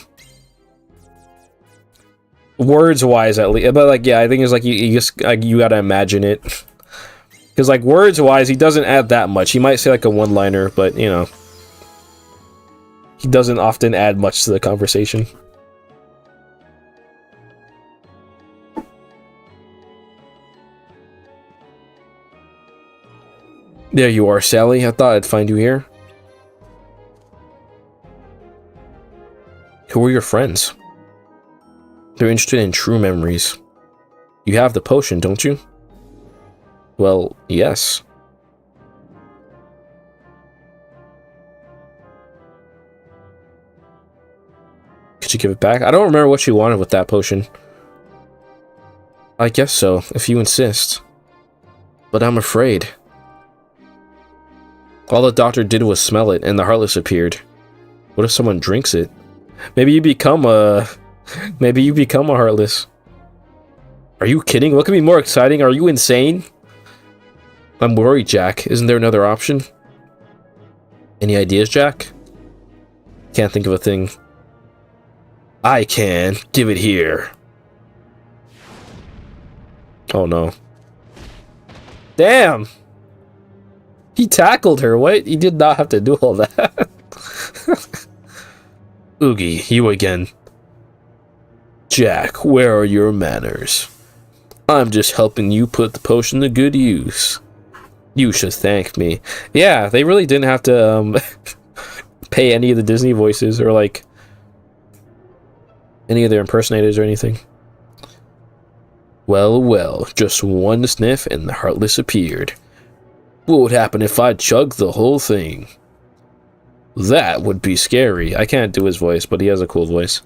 Words-wise, at least, but, like, yeah, I think it's like you just, like, you gotta imagine it. Because, like, words-wise, he doesn't add that much. He might say, like, a one-liner, but, you know... He doesn't often add much to the conversation. There you are, Sally. I thought I'd find you here. Who are your friends? They're interested in true memories. You have the potion, don't you? Well, yes. Could you give it back? I don't remember what you wanted with that potion. I guess so, if you insist. But I'm afraid. All the doctor did was smell it, and the Heartless appeared. What if someone drinks it? Maybe you become a Heartless. Are you kidding? What could be more exciting? Are you insane? I'm worried, Jack. Isn't there another option? Any ideas, Jack? Can't think of a thing. I can. Give it here. Oh no. Damn! He tackled her. What? He did not have to do all that. Oogie, you again. Jack, where are your manners? I'm just helping you put the potion to good use. You should thank me. Yeah, they really didn't have to pay any of the Disney voices or like any of their impersonators or anything. Well, well, just one sniff and the Heartless appeared. What would happen if I chugged the whole thing? That would be scary. I can't do his voice, but he has a cool voice.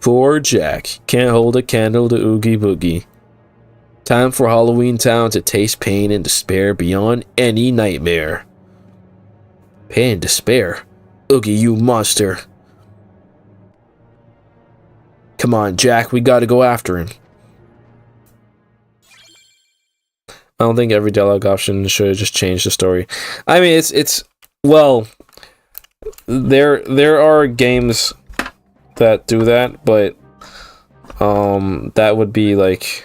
Poor Jack. Can't hold a candle to Oogie Boogie. Time for Halloween Town to taste pain and despair beyond any nightmare. Pain and despair? Oogie, you monster. Come on, Jack, we gotta go after him. I don't think every dialogue option should just change the story. I mean, it's well, there are games that do that, but that would be like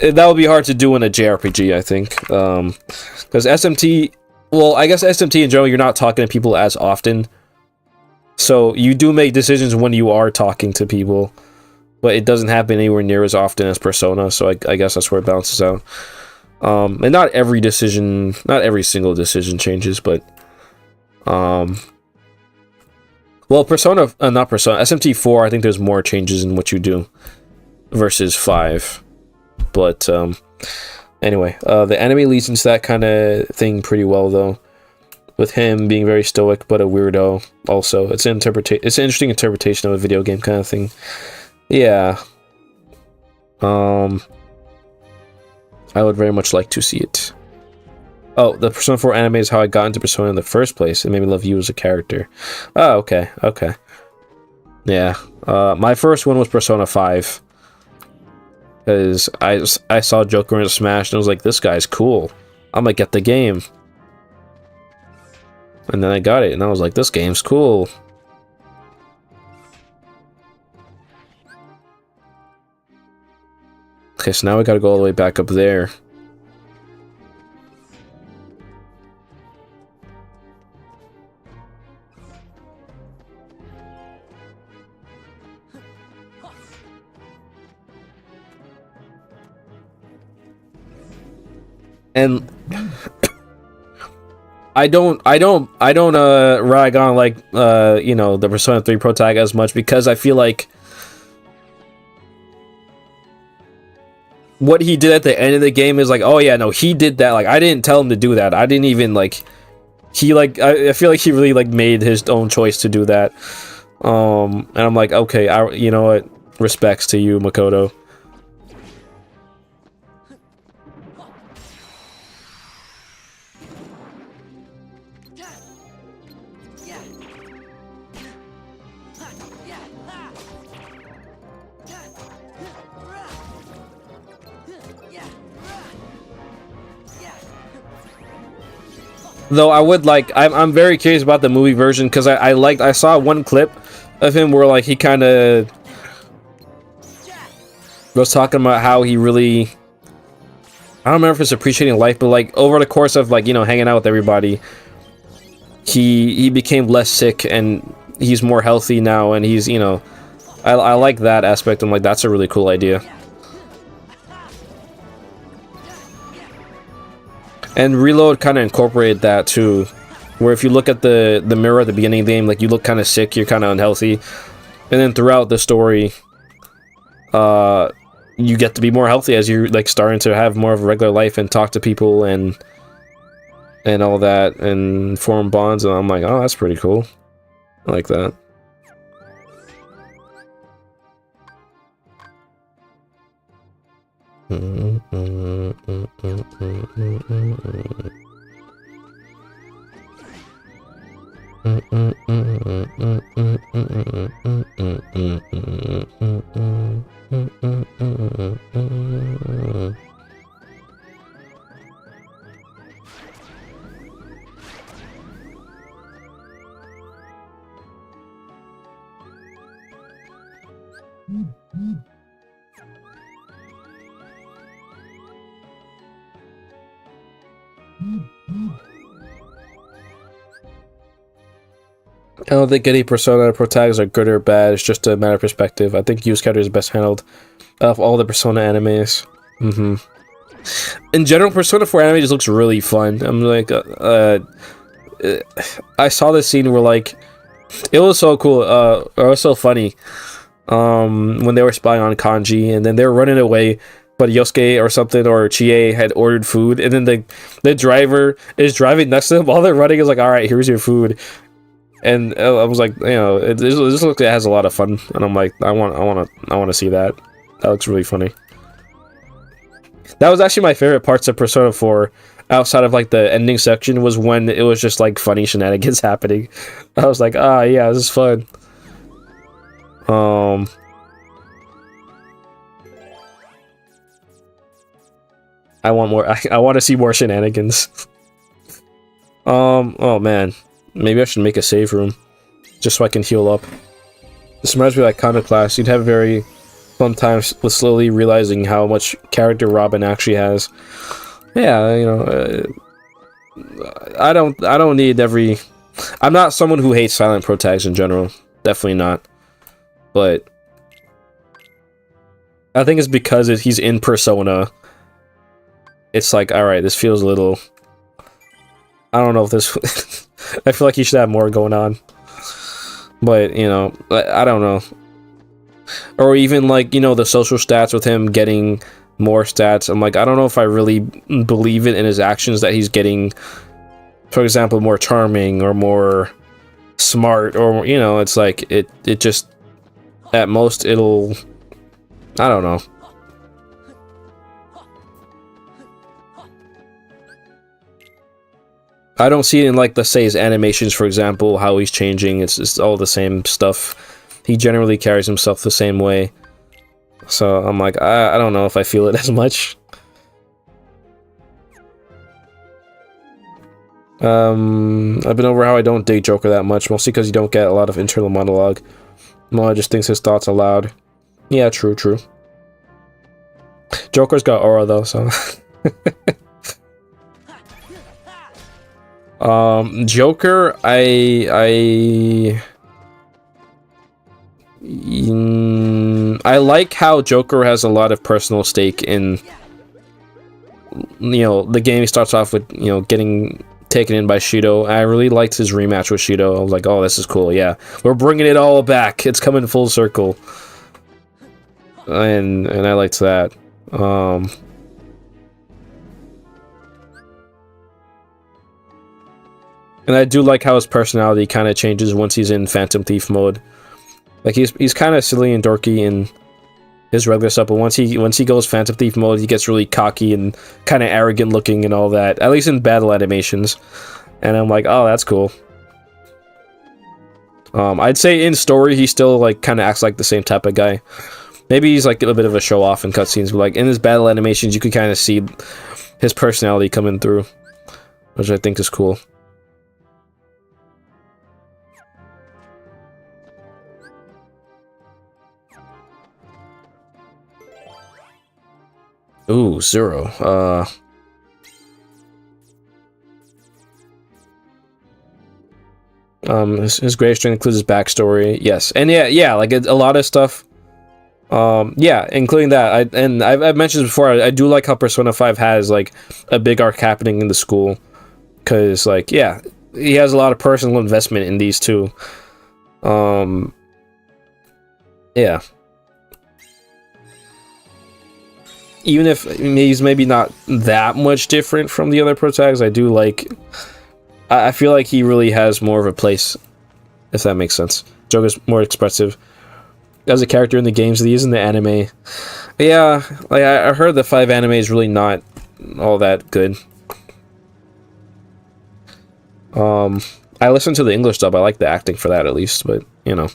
that would be hard to do in a JRPG, I think, because SMT. Well, I guess SMT in general, you're not talking to people as often, so you do make decisions when you are talking to people, but it doesn't happen anywhere near as often as Persona. So I guess that's where it balances out. And not every single decision changes, but well, SMT 4, I think there's more changes in what you do. versus 5. But anyway, the anime leads into that kind of thing pretty well, though, with him being very stoic but a weirdo. Also, it's an interesting interpretation of a video game kind of thing. Yeah. I would very much like to see it. Oh, the Persona 4 anime is how I got into Persona in the first place. It made me love you as a character. Oh, okay, okay. Yeah, my first one was Persona 5. Because I saw Joker in Smash and I was like, this guy's cool. I'm gonna get the game. And then I got it and I was like, this game's cool. Okay, so now we gotta go all the way back up there. And I don't rag on like you know, the Persona 3 Pro Tag as much because I feel like what he did at the end of the game is like, oh yeah, no, he did that. Like, I didn't tell him to do that. I didn't even like, he like, I feel like he really like made his own choice to do that. And I'm like, okay, you know what, respects to you, Makoto. Though I would like, I'm very curious about the movie version because I saw one clip of him where like he kind of was talking about how he really, I don't remember if it's appreciating life, but like over the course of like, you know, hanging out with everybody, he became less sick and he's more healthy now, and he's, you know, I like that aspect. I'm like, that's a really cool idea. And Reload kind of incorporated that too, where if you look at the mirror at the beginning of the game, like you look kind of sick, you're kind of unhealthy, and then throughout the story, you get to be more healthy as you're like starting to have more of a regular life and talk to people and all that and form bonds. And I'm like, oh, that's pretty cool. I like that. I don't think any Persona Pro Tags are good or bad. It's just a matter of perspective. I think Use Counter is best handled of all the Persona animes. In general, Persona 4 anime just looks really fun. I'm like, I saw this scene where like, it was so cool. It was so funny. When they were spying on Kanji, and then they were running away, but Yosuke or something, or Chie had ordered food, and then the driver is driving next to them while they're running. Is like, all right, here's your food. And I was like, you know, this looks like it has a lot of fun, and I'm like, I want to see that. That looks really funny. That was actually my favorite parts of Persona 4, outside of like the ending section, was when it was just like funny shenanigans happening. I was like, ah, yeah, this is fun. I want more. I want to see more shenanigans. Oh man. Maybe I should make a save room, just so I can heal up. This reminds me of like Iconoclast. You'd have very fun times with slowly realizing how much character Robin actually has. Yeah, you know, I don't need every. I'm not someone who hates silent pro tags in general. Definitely not. But I think it's because he's in Persona. It's like, all right, this feels a little. I don't know if this. I feel like he should have more going on. But, you know, I don't know. Or even like, you know, the social stats with him getting more stats. I'm like, I don't know if I really believe it in his actions that he's getting, for example, more charming or more smart, or, you know, it's like it just, at most it'll, I don't know. I don't see it in, like, let's say his animations, for example, how he's changing. It's all the same stuff. He generally carries himself the same way. So I'm like, I don't know if I feel it as much. I've been over how I don't dig Joker that much, mostly because you don't get a lot of internal monologue. Moa just thinks his thoughts aloud. Yeah, true. Joker's got aura though, so. Joker, I like how Joker has a lot of personal stake in, you know, the game. He starts off with, you know, getting taken in by Shido. I really liked his rematch with Shido. I was like, oh, this is cool. Yeah, we're bringing it all back. It's coming full circle. And I liked that. And I do like how his personality kind of changes once he's in Phantom Thief mode. Like, he's kind of silly and dorky in his regular stuff, but once he goes Phantom Thief mode, he gets really cocky and kind of arrogant looking and all that. At least in battle animations. And I'm like, oh, that's cool. I'd say in story, he still, like, kind of acts like the same type of guy. Maybe he's, like, a bit of a show-off in cutscenes, but, like, in his battle animations, you could kind of see his personality coming through, which I think is cool. Ooh, Zero. His greatest strength includes his backstory. Yes, and yeah, like a lot of stuff. Yeah, including that. I've mentioned this before. I do like how Persona 5 has like a big arc happening in the school, because like, yeah, he has a lot of personal investment in these two. Yeah. Even if he's maybe not that much different from the other protagonists, I do like... I feel like he really has more of a place, if that makes sense. Joker's more expressive as a character in the games than he is in the anime. Yeah, like I heard the 5 anime is really not all that good. I listened to the English dub. I like the acting for that at least, but, you know.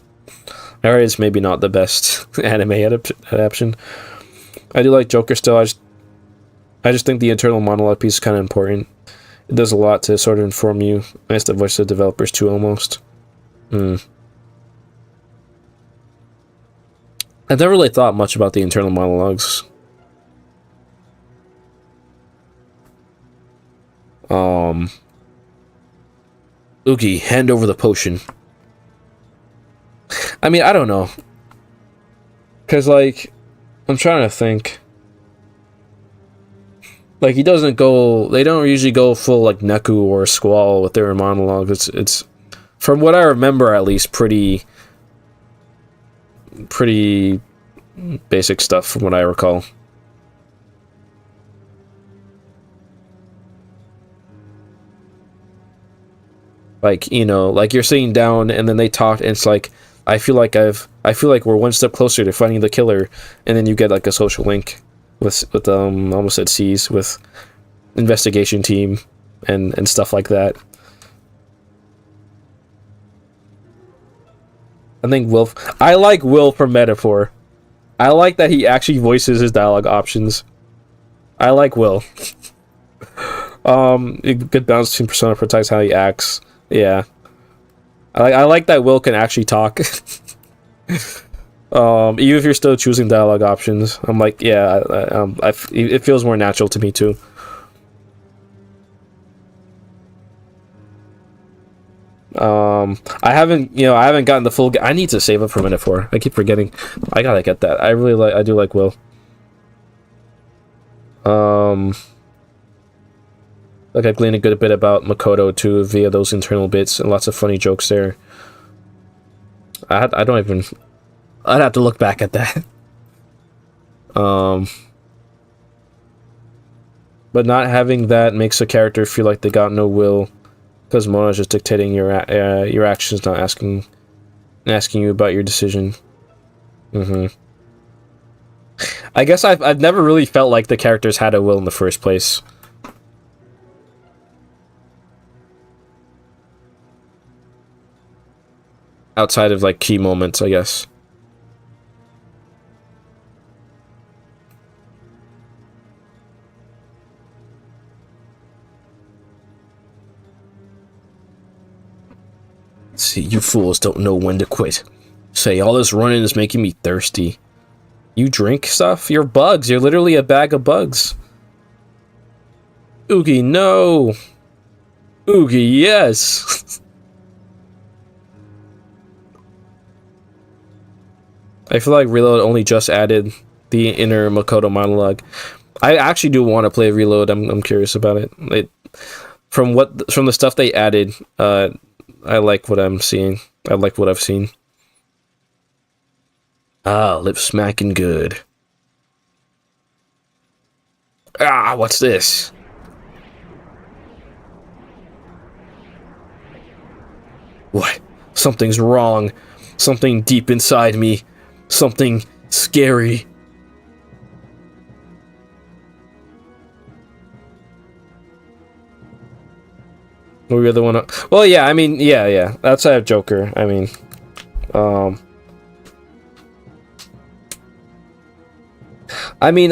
I heard it's maybe not the best anime adaptation. I do like Joker still. I just think the internal monologue piece is kind of important. It does a lot to sort of inform you. It's the voice of the developers too, almost. I've never really thought much about the internal monologues. Oogie, hand over the potion. I mean, I don't know. Because, like... I'm trying to think. Like, he doesn't go... They don't usually go full, like, Neku or Squall with their monologue. It's... From what I remember, at least, pretty basic stuff, from what I recall. Like, you know, like, you're sitting down, and then they talk, and it's like... I feel like we're one step closer to finding the killer, and then you get like a social link with almost said C's, with investigation team and stuff like that. I think I like Will from Metaphor. I like that he actually voices his dialogue options. I like Will. Good balance between persona protects how he acts. Yeah. I like that Will can actually talk. Even if you're still choosing dialogue options. I'm like, yeah, it feels more natural to me too. I haven't gotten the full. I need to save up for Metaphor. I keep forgetting. I gotta get that. I do like Will. Like, I gleaned a good bit about Makoto too via those internal bits, and lots of funny jokes there. I I'd have to look back at that. But not having that makes a character feel like they got no will, because Mona's just dictating your actions, not asking you about your decision. I guess I've never really felt like the characters had a will in the first place. Outside of like key moments, I guess. See, you fools don't know when to quit. Say, all this running is making me thirsty. You drink stuff? You're bugs. You're literally a bag of bugs. Oogie, no. Oogie, yes. I feel like Reload only just added the inner Makoto monologue. I actually do want to play Reload. I'm curious about it. From the stuff they added, I like what I'm seeing. I like what I've seen. Ah, lip smacking good. Ah, what's this? What? Something's wrong. Something deep inside me. Something scary. What were the other one? Well, yeah, I mean, yeah. Outside of Joker, I mean,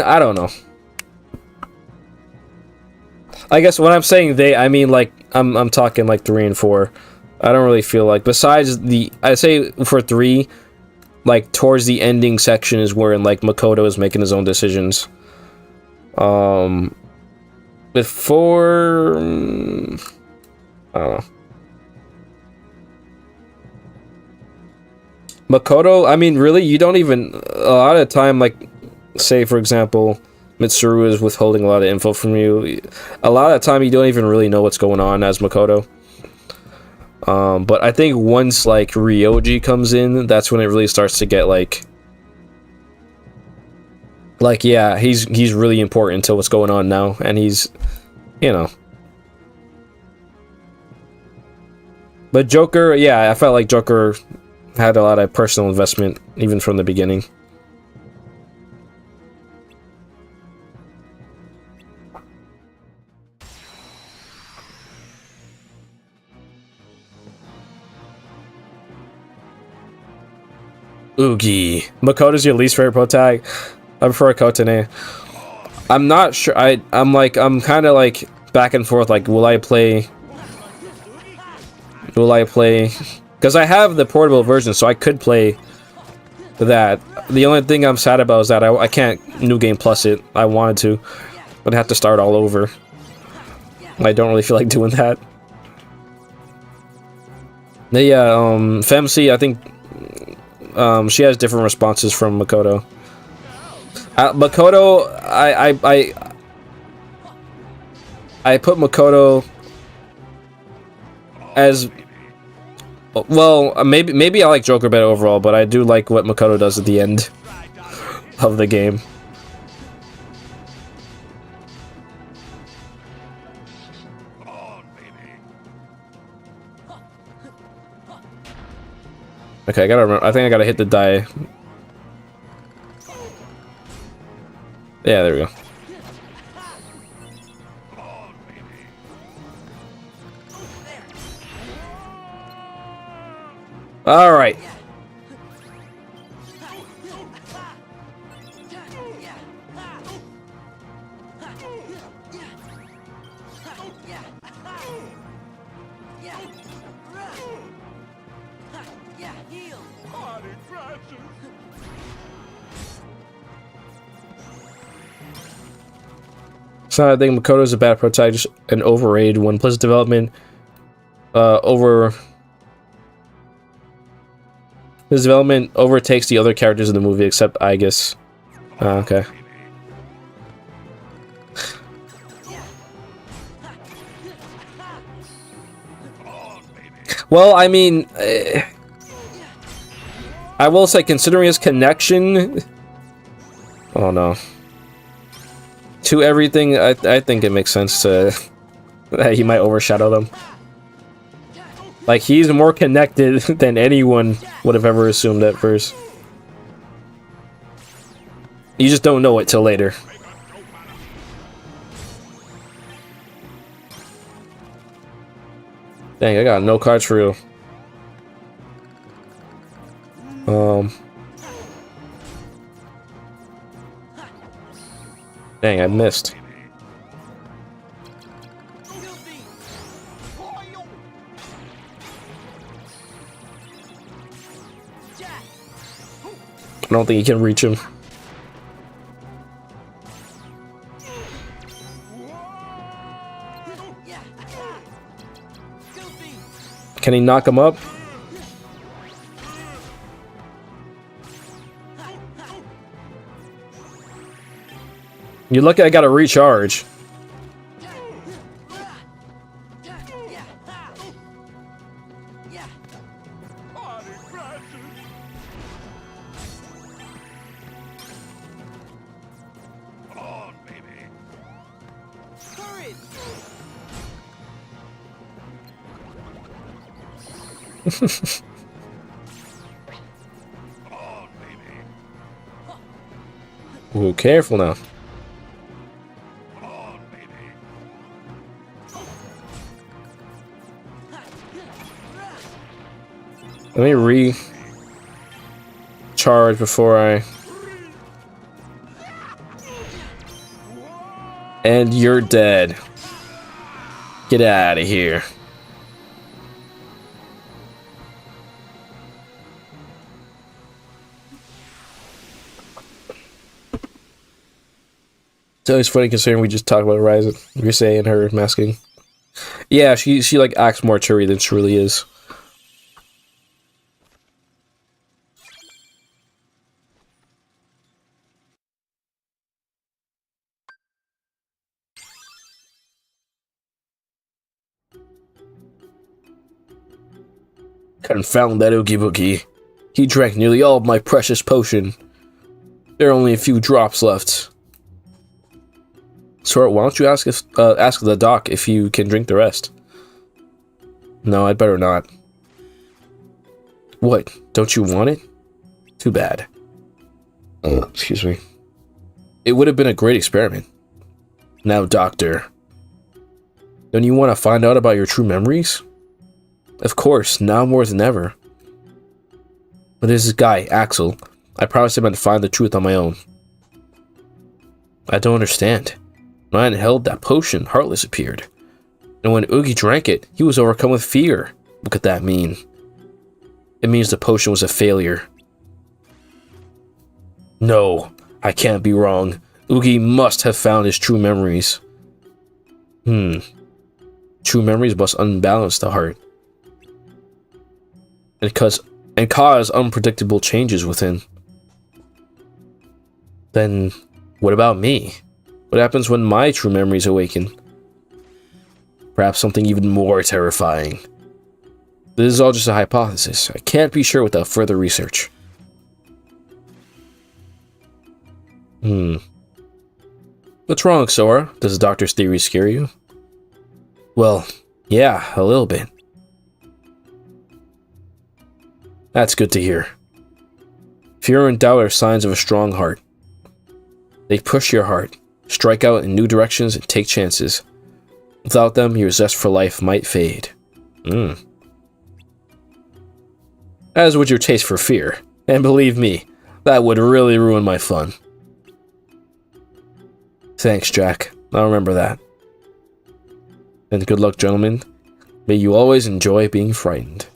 I don't know. I guess when I'm saying they, I mean, like, I'm talking like 3 and 4. I don't really feel like, besides I say for 3, like, towards the ending section is where, like, Makoto is making his own decisions. With 4, I don't know. Makoto, I mean, really, you don't even, a lot of the time, like, say, for example, Mitsuru is withholding a lot of info from you. A lot of the time, you don't even really know what's going on as Makoto. But I think once, like, Ryoji comes in, that's when it really starts to get, like, yeah, he's really important to what's going on now, and he's, you know. But Joker, yeah, I felt like Joker had a lot of personal investment, even from the beginning. Oogie. Makoto's your least favorite protag? I prefer Kotane. I'm not sure. I'm kind of like back and forth. Like, will I play? Because I have the portable version, so I could play that. The only thing I'm sad about is that I can't New Game Plus it. I wanted to, but I have to start all over. I don't really feel like doing that. Yeah, Femc, I think she has different responses from Makoto. Makoto, I put Makoto as, well, maybe I like Joker better overall, but I do like what Makoto does at the end of the game. Okay, I gotta remember. I think I gotta hit the die. Yeah, there we go. All right. So I think Makoto's a bad protagonist and overrated one. Plus development his development overtakes the other characters in the movie except Aegis. Okay. Well, I mean, I will say, considering his connection... Oh no. To everything, I think it makes sense to... that he might overshadow them. Like, he's more connected than anyone would have ever assumed at first. You just don't know it till later. Dang, I got no cards for you. Dang, I missed. I don't think you can reach him. Can he knock him up? You're lucky I got a recharge. Ooh, careful now. Let me recharge before I... And you're dead. Get out of here. It's always funny considering we just talked about Ryza, Rise and her masking. Yeah, she like acts more cheery than she really is. Confound that Oogie Boogie. He drank nearly all of my precious potion. There are only a few drops left. Sora, why don't you ask the doc if you can drink the rest? No, I'd better not. What? Don't you want it? Too bad. Excuse me. It would have been a great experiment. Now, Doctor. Don't you want to find out about your true memories? Of course, now more than ever. But there's this guy, Axel. I promised him I'd find the truth on my own. I don't understand. When I inhaled that potion, Heartless appeared. And when Oogie drank it, he was overcome with fear. What could that mean? It means the potion was a failure. No, I can't be wrong. Oogie must have found his true memories. True memories must unbalance the heart. And cause unpredictable changes within. Then, what about me? What happens when my true memories awaken? Perhaps something even more terrifying. This is all just a hypothesis. I can't be sure without further research. What's wrong, Sora? Does the doctor's theory scare you? Well, yeah, a little bit. That's good to hear. Fear and doubt are signs of a strong heart. They push your heart, strike out in new directions, and take chances. Without them, your zest for life might fade. As would your taste for fear. And believe me, that would really ruin my fun. Thanks, Jack. I'll remember that. And good luck, gentlemen. May you always enjoy being frightened.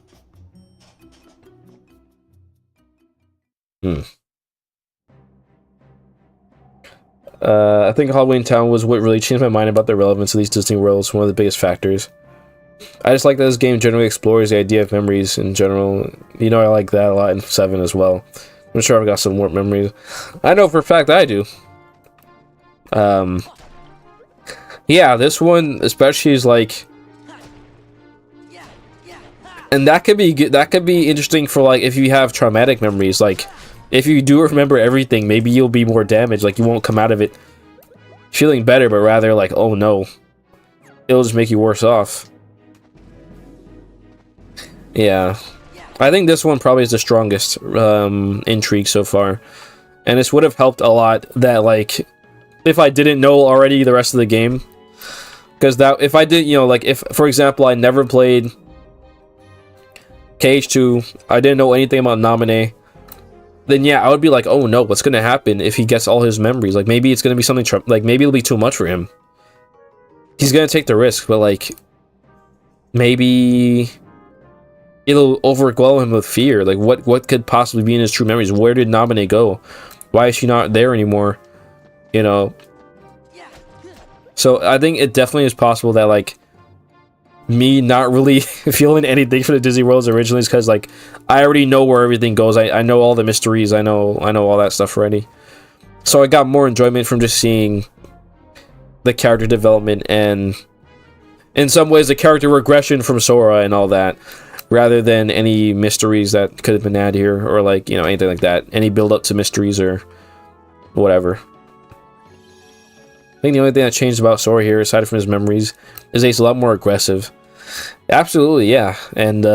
I think Halloween Town was what really changed my mind about the relevance of these Disney worlds, one of the biggest factors. I just like that this game generally explores the idea of memories in general. You know, I like that a lot in 7 as well. I'm sure I've got some more memories. I know for a fact I do. Yeah, this one especially is like... And that could be good. That could be interesting for like if you have traumatic memories. Like if you do remember everything, maybe you'll be more damaged. Like you won't come out of it feeling better, but rather like, oh no, it'll just make you worse off. Yeah, I think this one probably is the strongest intrigue so far, and this would have helped a lot that like if I didn't know already the rest of the game, because that if I did, you know, like if for example I never played KH2, I didn't know anything about Naminé, then yeah, I would be like, oh no, what's gonna happen if he gets all his memories? Like maybe it's gonna be something like maybe it'll be too much for him. He's gonna take the risk, but like maybe it'll overwhelm him with fear. Like what could possibly be in his true memories? Where did Naminé go? Why is she not there anymore? You know. So I think it definitely is possible that like me not really feeling anything for the Disney Worlds originally is because like I already know where everything goes. I know all the mysteries. I know all that stuff already. So I got more enjoyment from just seeing the character development and in some ways the character regression from Sora and all that, rather than any mysteries that could have been added here or like, you know, anything like that. Any build up to mysteries or whatever. I think the only thing that changed about Sora here, aside from his memories, is that he's a lot more aggressive. Absolutely, yeah. And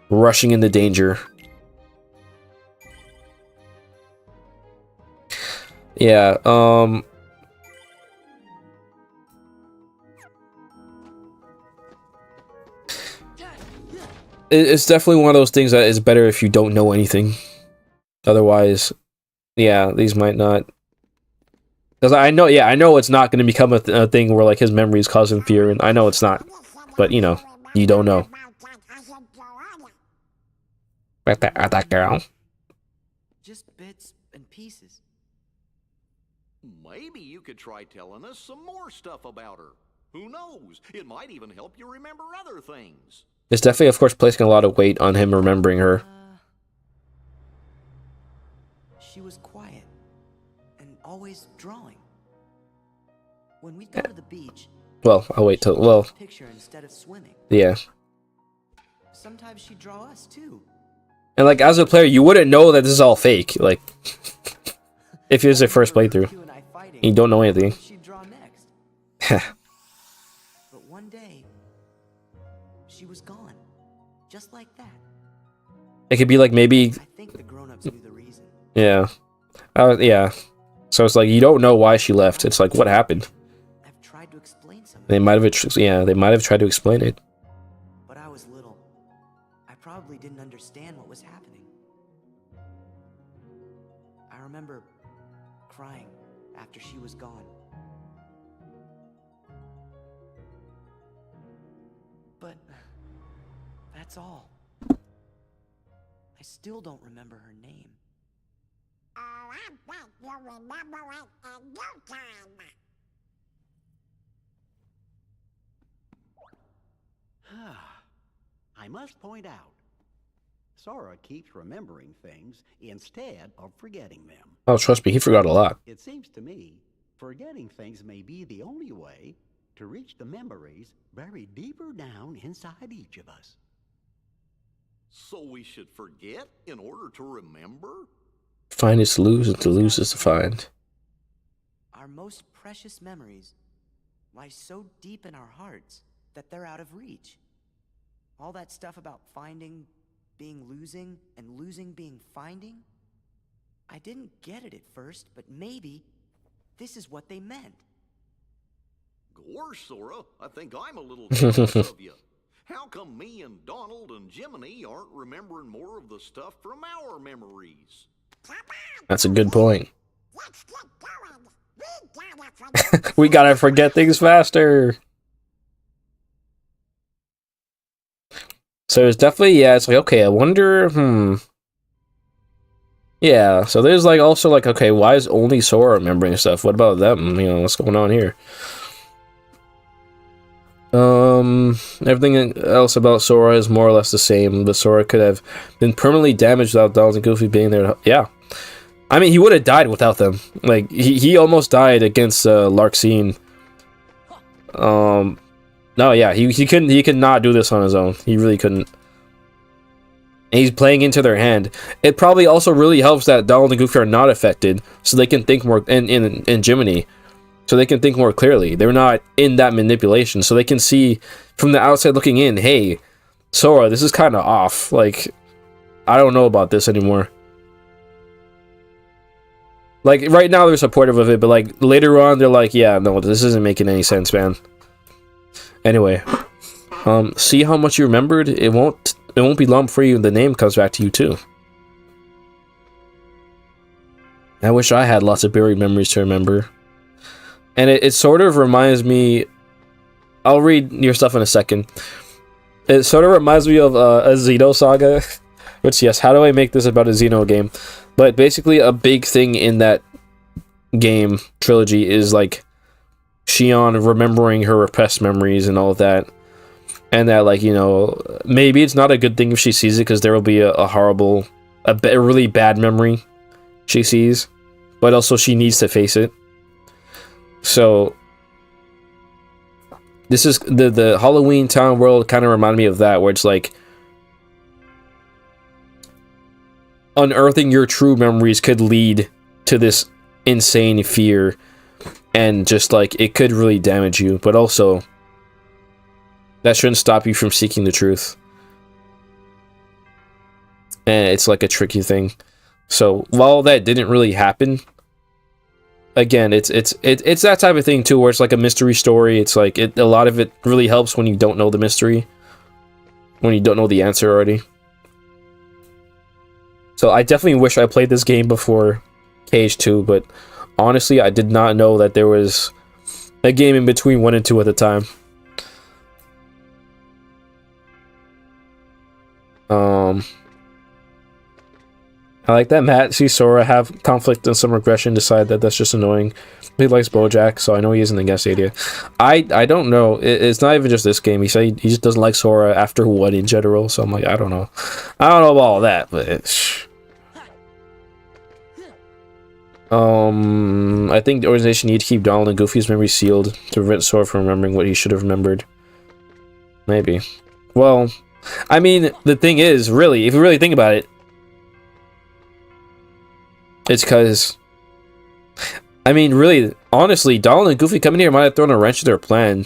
rushing into danger. Yeah, it's definitely one of those things that is better if you don't know anything. Otherwise, yeah, these might not. Because I know it's not going to become a thing where like his memories cause him fear, and I know it's not. But you know, you don't know. At that girl. Just bits and pieces. Maybe you could try telling us some more stuff about her. Who knows? It might even help you remember other things. It's definitely, of course, placing a lot of weight on him remembering her. She was quiet and always drawing. When we'd go to the beach, well, I'll wait till picture instead of swimming. Yeah. Sometimes she'd draw us too. And like as a player, you wouldn't know that this is all fake. Like, if it was your first playthrough, and you don't know anything. She'd draw next. But one day, she was gone, just like that. It could be like maybe. I think the grown-ups knew the reason. Yeah. Yeah. So it's like you don't know why she left. It's like what happened. I've tried to explain something. They might have tried to explain it. But I was little. I probably didn't understand what was happening. I remember crying after she was gone. But that's all. I still don't remember her name. Oh, I bet you'll remember it in no time. I must point out, Sora keeps remembering things instead of forgetting them. Oh, trust me, he forgot a lot. It seems to me forgetting things may be the only way to reach the memories buried deeper down inside each of us. So we should forget in order to remember? Find is to lose, and to lose is to find. Our most precious memories lie so deep in our hearts that they're out of reach. All that stuff about finding being losing and losing being finding, I didn't get it at first, but maybe this is what they meant. Gosh, Sora, I think I'm a little jealous of you. How come me and Donald and Jiminy aren't remembering more of the stuff from our memories? That's a good point. Let's get going. We gotta forget things faster. So it's definitely, yeah, it's like, okay, I wonder, yeah, so there's like also like, okay, why is only Sora remembering stuff? What about them? You know, what's going on here? Everything else about Sora is more or less the same, but Sora could have been permanently damaged without Donald and Goofy being there. Yeah. I mean, he would have died without them. Like, he almost died against Larxene. No, yeah, he couldn't. He could not do this on his own. He really couldn't. And he's playing into their hand. It probably also really helps that Donald and Goofy are not affected, so they can think more. In Jiminy, so they can think more clearly. They're not in that manipulation, so they can see from the outside looking in. Hey, Sora, this is kind of off. Like, I don't know about this anymore. Like, right now they're supportive of it, but like later on they're like, yeah, no, this isn't making any sense, man. Anyway, see how much you remembered? It won't be long before the name comes back to you too. I wish I had lots of buried memories to remember. And it sort of reminds me, I'll read your stuff in a second. It sort of reminds me of a Xeno saga, which, yes, how do I make this about a Xeno game? But basically a big thing in that game trilogy is like Xion remembering her repressed memories and all of that. And that, like, you know, maybe it's not a good thing if she sees it because there will be a horrible, a really bad memory she sees. But also she needs to face it. So this is the Halloween Town world kind of reminded me of that, where it's like unearthing your true memories could lead to this insane fear, and just like it could really damage you, but also that shouldn't stop you from seeking the truth. And it's like a tricky thing. So while that didn't really happen, again, it's that type of thing too, where it's like a mystery story. It's like a lot of it really helps when you don't know the mystery, when you don't know the answer already. So I definitely wish I played this game before KH2, but honestly, I did not know that there was a game in between 1 and 2 at the time. I like that Matt sees Sora have conflict and some regression, decide that that's just annoying. He likes BoJack, so I know he isn't the guest idea. I don't know. It's not even just this game. He said he just doesn't like Sora after 1 in general, so I'm like, I don't know. I don't know about all that, but I think the organization needs to keep Donald and Goofy's memory sealed to prevent Sora from remembering what he should have remembered. Maybe. Well, I mean, the thing is, really, if you really think about it, it's because, I mean, really, honestly, Donald and Goofy coming here might have thrown a wrench in their plan.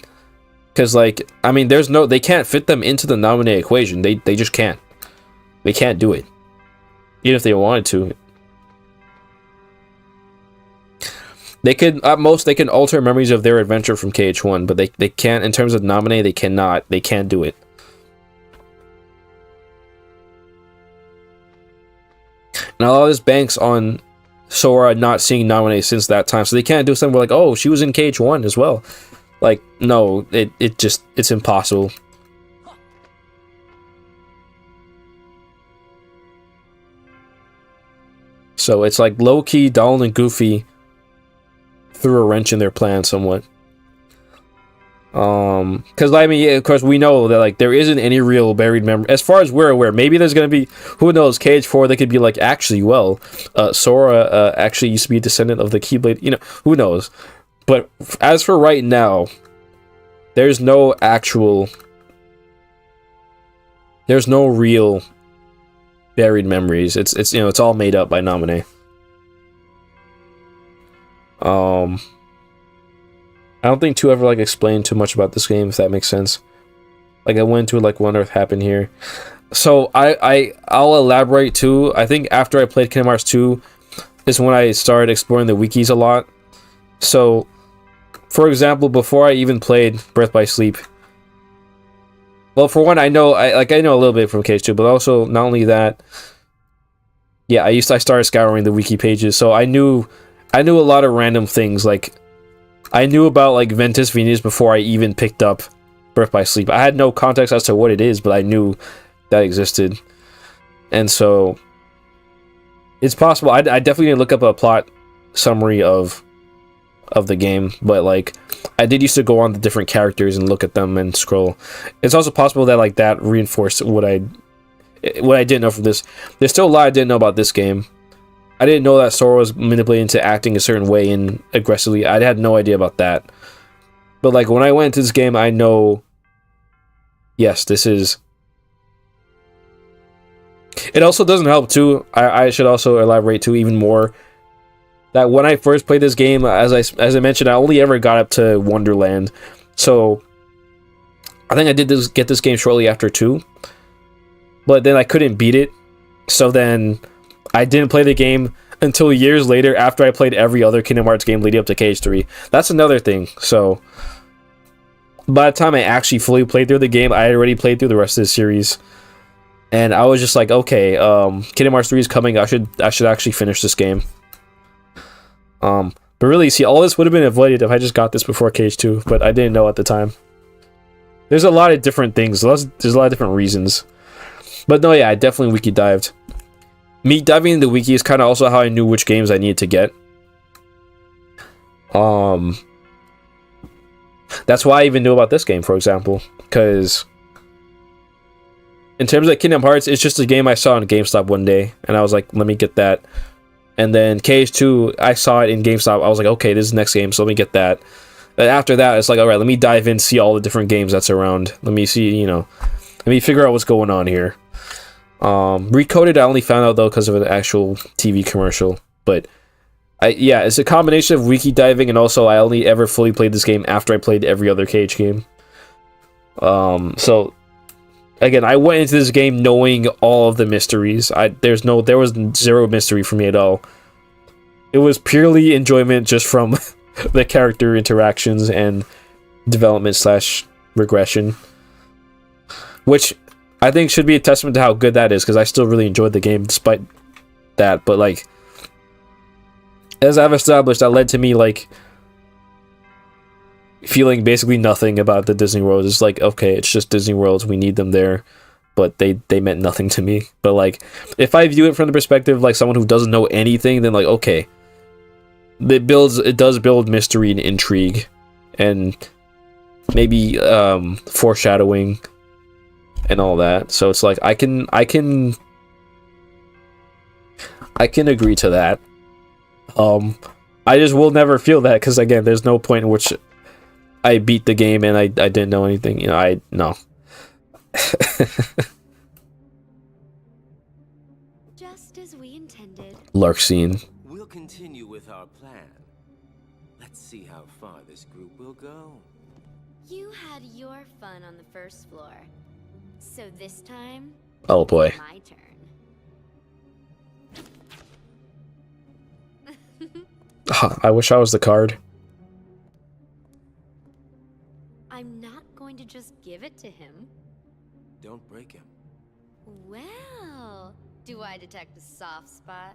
Because, like, I mean, they can't fit them into the Naminé equation. They just can't. They can't do it. Even if they wanted to. They could, at most, they can alter memories of their adventure from KH1, but they can't, in terms of Naminé, they can't do it. And a lot of this banks on Sora not seeing Naminé since that time, so they can't do something where, like, oh, she was in KH1 as well. Like, no, it's impossible. So it's like low-key Donald and Goofy threw a wrench in their plan somewhat. Because I mean, yeah, of course, we know that like there isn't any real buried memory as far as we're aware. Maybe there's gonna be, who knows? KH4, they could be like, actually, well, Sora actually used to be a descendant of the Keyblade. You know, who knows? But as for right now, there's no real buried memories. It's you know, it's all made up by Naminé. I don't think 2 ever like explained too much about this game, if that makes sense. Like I went to like what on earth happened here. So I'll elaborate too. I think after I played Kingdom Hearts 2 is when I started exploring the wikis a lot. So, for example, before I even played Birth by Sleep, well, for one, I know a little bit from KH2, but also not only that, yeah, I started scouring the wiki pages, so I knew a lot of random things. Like I knew about like Ventus Venus before I even picked up Birth by Sleep. I had no context as to what it is, but I knew that existed. And so it's possible. I definitely need to look up a plot summary of the game, but like I did used to go on the different characters and look at them and scroll. It's also possible that like that reinforced what I didn't know from this. There's still a lot I didn't know about this game. I didn't know that Sora was manipulated into acting a certain way and aggressively. I had no idea about that. But like when I went into this game, I know yes, this is... It also doesn't help, too. I should also elaborate, too, even more. That when I first played this game, as I mentioned, I only ever got up to Wonderland. So, I think I did get this game shortly after 2. But then I couldn't beat it. So then, I didn't play the game until years later after I played every other Kingdom Hearts game leading up to KH3. That's another thing. So, by the time I actually fully played through the game, I had already played through the rest of the series. And I was just like, okay, Kingdom Hearts 3 is coming. I should actually finish this game. But really, see, all this would have been avoided if I just got this before KH2, but I didn't know at the time. There's a lot of different things. There's a lot of different reasons. But no, yeah, I definitely wiki dived. Me diving into the wiki is kind of also how I knew which games I needed to get. That's why I even knew about this game, for example, because in terms of Kingdom Hearts, it's just a game I saw on GameStop one day, and I was like, let me get that. And then KH2, I saw it in GameStop. I was like, okay, this is the next game, so let me get that. And after that, it's like, all right, let me dive in, see all the different games that's around. Let me see, let me figure out what's going on here. Recoded, I only found out, though, because of an actual TV commercial. But, yeah, it's a combination of wiki diving, and also I only ever fully played this game after I played every other KH game. So... Again, I went into this game knowing all of the mysteries. There was zero mystery for me at all. It was purely enjoyment just from the character interactions and development / regression. Which I think should be a testament to how good that is, because I still really enjoyed the game despite that. But, like, as I've established, that led to me, like, feeling basically nothing about the Disney World. It's like, okay, it's just Disney Worlds, we need them there, but they meant nothing to me. But like, if I view it from the perspective like someone who doesn't know anything, then like, okay, it does build mystery and intrigue, and maybe foreshadowing and all that. So it's like I can agree to that. I just will never feel that, because again, there's no point in which I beat the game and I didn't know anything. No. Just as we intended. Lark scene. We'll continue with our plan. Let's see how far this group will go. You had your fun on the first floor. So this time, Oh boy. my turn. I wish I was the card. I'm not going to just give it to him. Don't break him. Well, do I detect a soft spot?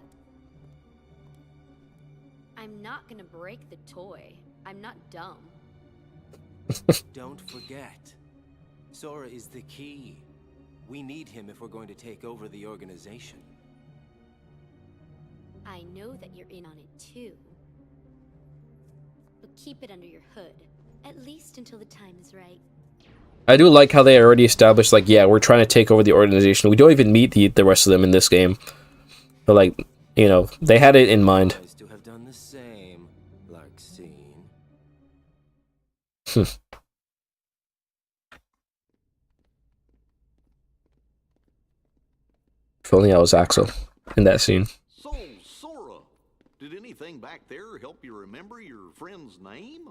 I'm not gonna break the toy. I'm not dumb. Don't forget, Sora is the key. We need him if we're going to take over the organization. I know that you're in on it too. But keep it under your hood, at least until the time is right. I do like how they already established, like, yeah, we're trying to take over the organization. We don't even meet the rest of them in this game. But, like, they had it in mind. To have done the same, Larkseen. If only I was Axel in that scene. So, Sora, did anything back there help you remember your friend's name?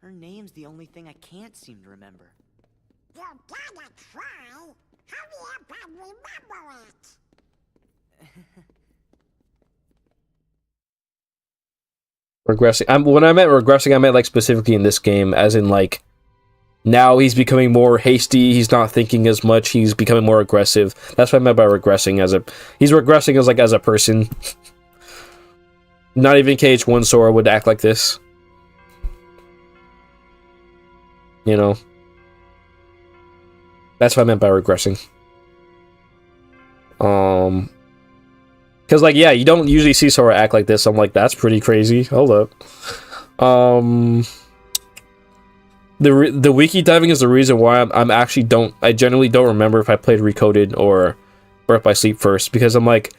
Her name's the only thing I can't seem to remember. You gotta try. Hurry up and remember it. Regressing. When I meant regressing, I meant like specifically in this game, as in like now he's becoming more hasty. He's not thinking as much. He's becoming more aggressive. That's what I meant by regressing. He's regressing as a person. Not even KH1 Sora would act like this. That's what I meant by regressing. Because, like, yeah, you don't usually see Sora act like this. I'm like, that's pretty crazy. Hold up. The wiki diving is the reason why I generally don't remember if I played Recoded or Birth by Sleep first, because I'm like,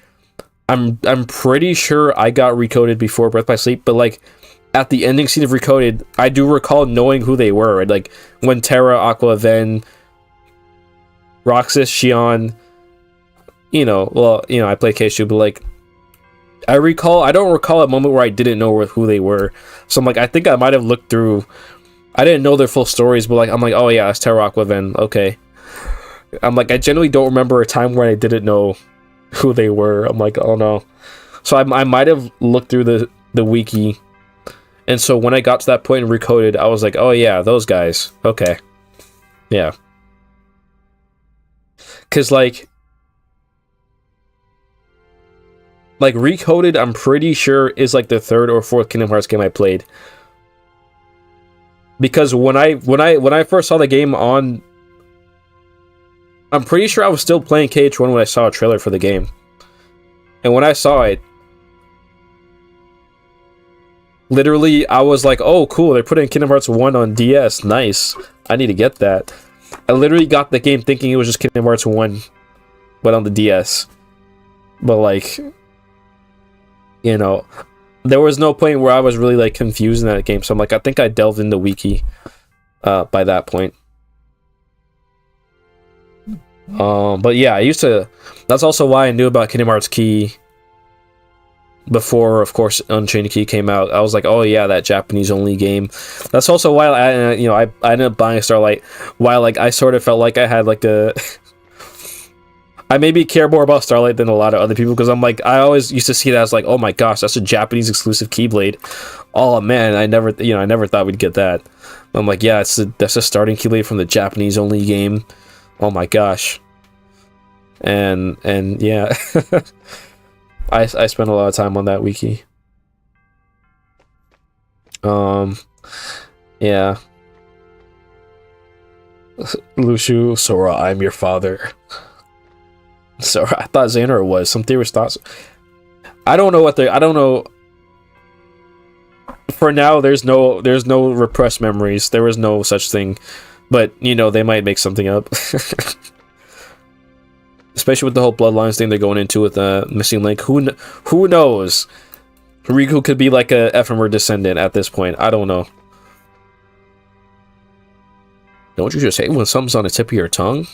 I'm pretty sure I got Recoded before Birth by Sleep, but like, at the ending scene of Recoded, I do recall knowing who they were. Right? Like when Terra, Aqua, Ven, Roxas, Xion, I played K2, but like I don't recall a moment where I didn't know who they were. So I'm like, I think I might have looked through. I didn't know their full stories, but like I'm like, oh yeah, that's Terra, Aqua, Ven. Okay. I'm like, I generally don't remember a time where I didn't know who they were. I'm like, oh no. So I might have looked through the wiki, and so when I got to that point and Recoded, I was like, oh yeah, those guys. Okay. Yeah. Cause like Recoded, I'm pretty sure is like the third or fourth Kingdom Hearts game I played. Because when I first saw the game on, I'm pretty sure I was still playing KH1 when I saw a trailer for the game. And when I saw it, literally I was like, oh cool, they're putting Kingdom Hearts 1 on DS. Nice. I need to get that. I literally got the game thinking it was just Kingdom Hearts 1, but on the DS. But like, there was no point where I was really like confused in that game. So I'm like, I think I delved into Wiki by that point. But yeah, that's also why I knew about Kingdom Hearts Key before, of course, Unchained Key came out. I was like, oh yeah, that Japanese only game. That's also why I ended up buying Starlight. While like I sort of felt like I had like a I maybe care more about Starlight than a lot of other people, because I'm like, I always used to see that as like, oh my gosh, that's a Japanese exclusive Keyblade. Oh man, I never thought we'd get that. I'm like, yeah, that's a starting Keyblade from the Japanese only game. Oh my gosh. And yeah. I spent a lot of time on that wiki. Yeah. Lushu, Sora, I'm your father. Sora, I thought Xanor was. Some theorists thought so. I don't know. For now, there's no repressed memories. There was no such thing. But, they might make something up. Especially with the whole Bloodlines thing they're going into with Missing Link. Who knows? Riku could be like a ephemer descendant at this point. I don't know. Don't you just hate when something's on the tip of your tongue?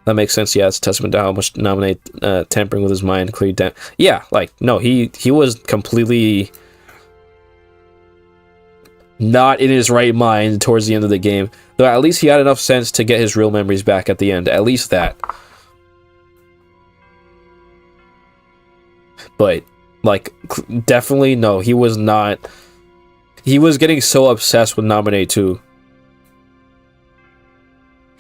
That makes sense. Yeah, it's a testament to how much Naminé tampering with his mind cleared down. Yeah, like, no, he was completely not in his right mind towards the end of the game. Though at least he had enough sense to get his real memories back at the end. At least that. But, like, definitely, no, he was not. He was getting so obsessed with Naminé too.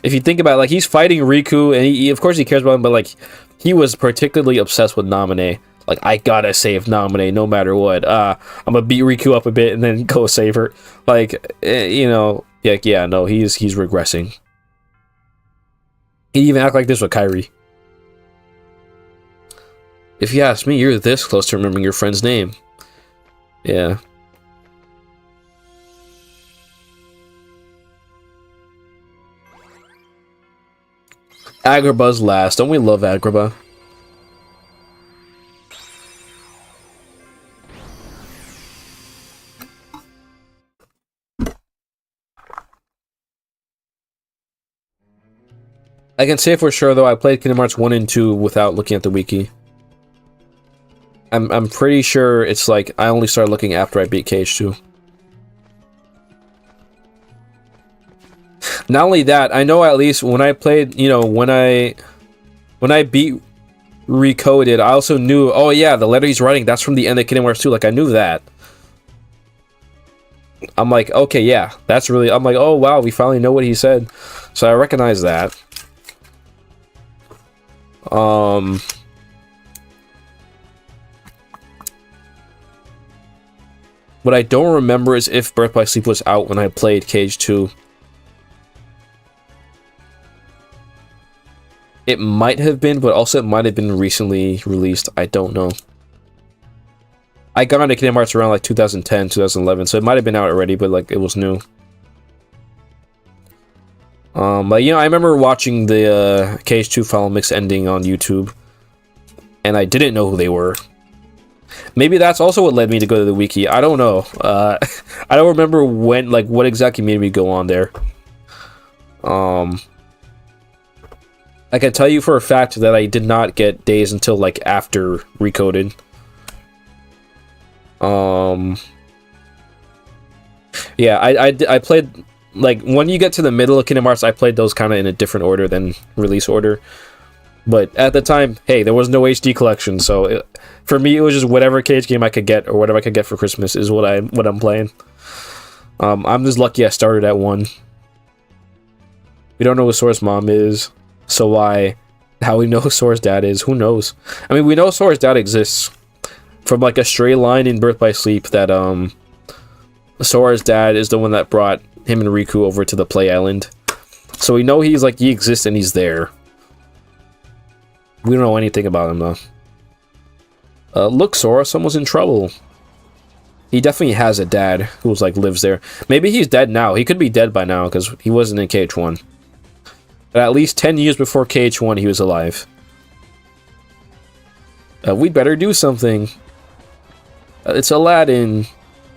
If you think about it, like, he's fighting Riku, and he of course he cares about him, but, like, he was particularly obsessed with Naminé. Like, I gotta save Naminé no matter what. I'm gonna beat Riku up a bit and then go save her. Like, yeah, no, he's regressing. He'd even act like this with Kairi. If you ask me, you're this close to remembering your friend's name. Yeah. Agrabah's last. Don't we love Agrabah? I can say for sure, though, I played Kingdom Hearts 1 and 2 without looking at the wiki. I'm pretty sure it's like I only started looking after I beat KH2. Not only that, I know at least when I played, when I beat Recoded, I also knew, oh yeah, the letter he's writing, that's from the end of Kingdom Hearts 2. Like, I knew that. I'm like, okay, yeah, that's really, I'm like, oh wow, we finally know what he said. So I recognize that. What I don't remember is if Birth by Sleep was out when I played KH2. It might have been, but also it might have been recently released. I don't know. I got into Kingdom Hearts around like 2010, 2011, so it might have been out already, but like it was new. But I remember watching the KH2 Final Mix ending on YouTube, and I didn't know who they were. Maybe that's also what led me to go to the wiki. I don't know. I don't remember when, like, what exactly made me go on there. I can tell you for a fact that I did not get days until, like, after Recoded. Yeah, I played, like, when you get to the middle of Kingdom Hearts, I played those kind of in a different order than release order. But at the time, hey, there was no HD collection, so for me, it was just whatever cage game I could get, or whatever I could get for Christmas is what I'm playing. I'm just lucky I started at 1. We don't know who Sora's mom is, so how we know who Sora's dad is, who knows? I mean, we know Sora's dad exists from, like, a stray line in Birth by Sleep that, Sora's dad is the one that brought him and Riku over to the Play Island. So we know he exists and he's there. We don't know anything about him, though. Look, Sora, someone's in trouble. He definitely has a dad who's, like, lives there. Maybe he's dead now. He could be dead by now, because he wasn't in KH1. But at least 10 years before KH1, he was alive. We'd better do something. It's Aladdin.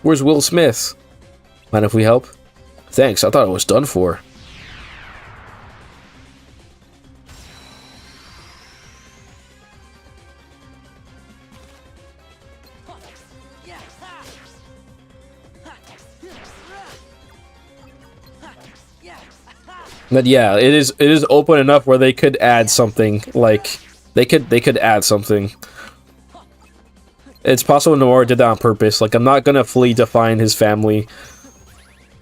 Where's Will Smith? Mind if we help? Thanks, I thought it was done for. But yeah, it is open enough where they could add something, like they could add something. It's possible Noir did that on purpose. Like, I'm not gonna fully define his family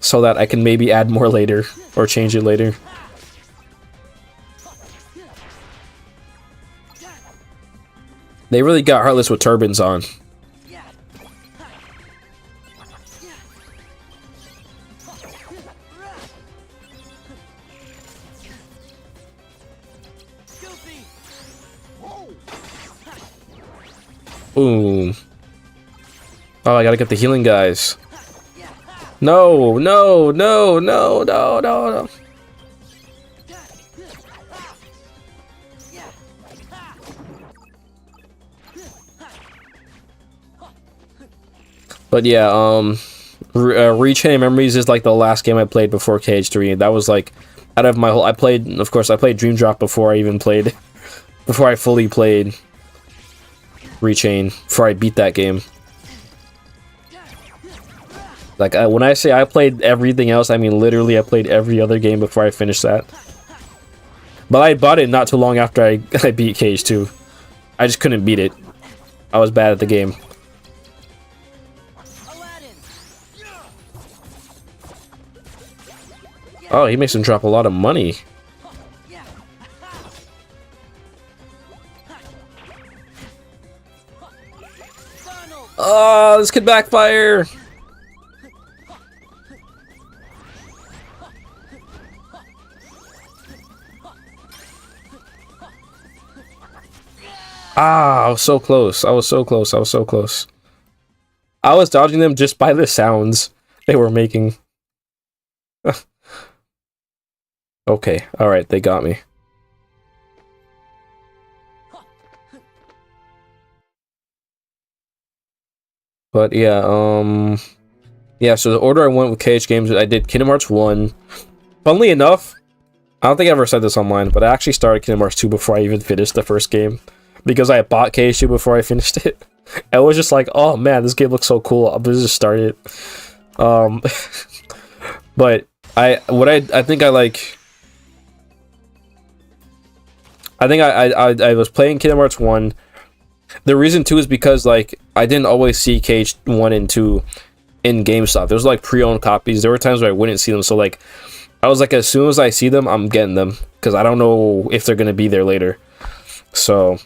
so that I can maybe add more later or change it later. They really got Heartless with turbans on. Boom. Oh, I gotta get the healing guys. No, no, no, no, no, no, no. But yeah, Rechain Memories is like the last game I played before KH3. That was like, out of my whole, of course I played Dream Drop before I even played, before I fully played Rechain, before I beat that game. Like, when I say I played everything else, I mean literally I played every other game before I finished that. But I bought it not too long after I beat KH2. I just couldn't beat it. I was bad at the game. Oh, he makes him drop a lot of money. Oh, this could backfire. Ah, I was so close. I was so close. I was so close. I was dodging them just by the sounds they were making. Okay, alright, they got me. But yeah, yeah, so the order I went with KH games, I did Kingdom Hearts 1. Funnily enough, I don't think I ever said this online, but I actually started Kingdom Hearts 2 before I even finished the first game. Because I bought KH2 before I finished it. I was just like, oh man, this game looks so cool. I'm gonna just start it. But I was playing Kingdom Hearts 1. The reason too is because, like, I didn't always see KH1 and 2 in GameStop. There was like pre-owned copies. There were times where I wouldn't see them, so like I was like, as soon as I see them, I'm getting them, because I don't know if they're gonna be there later. So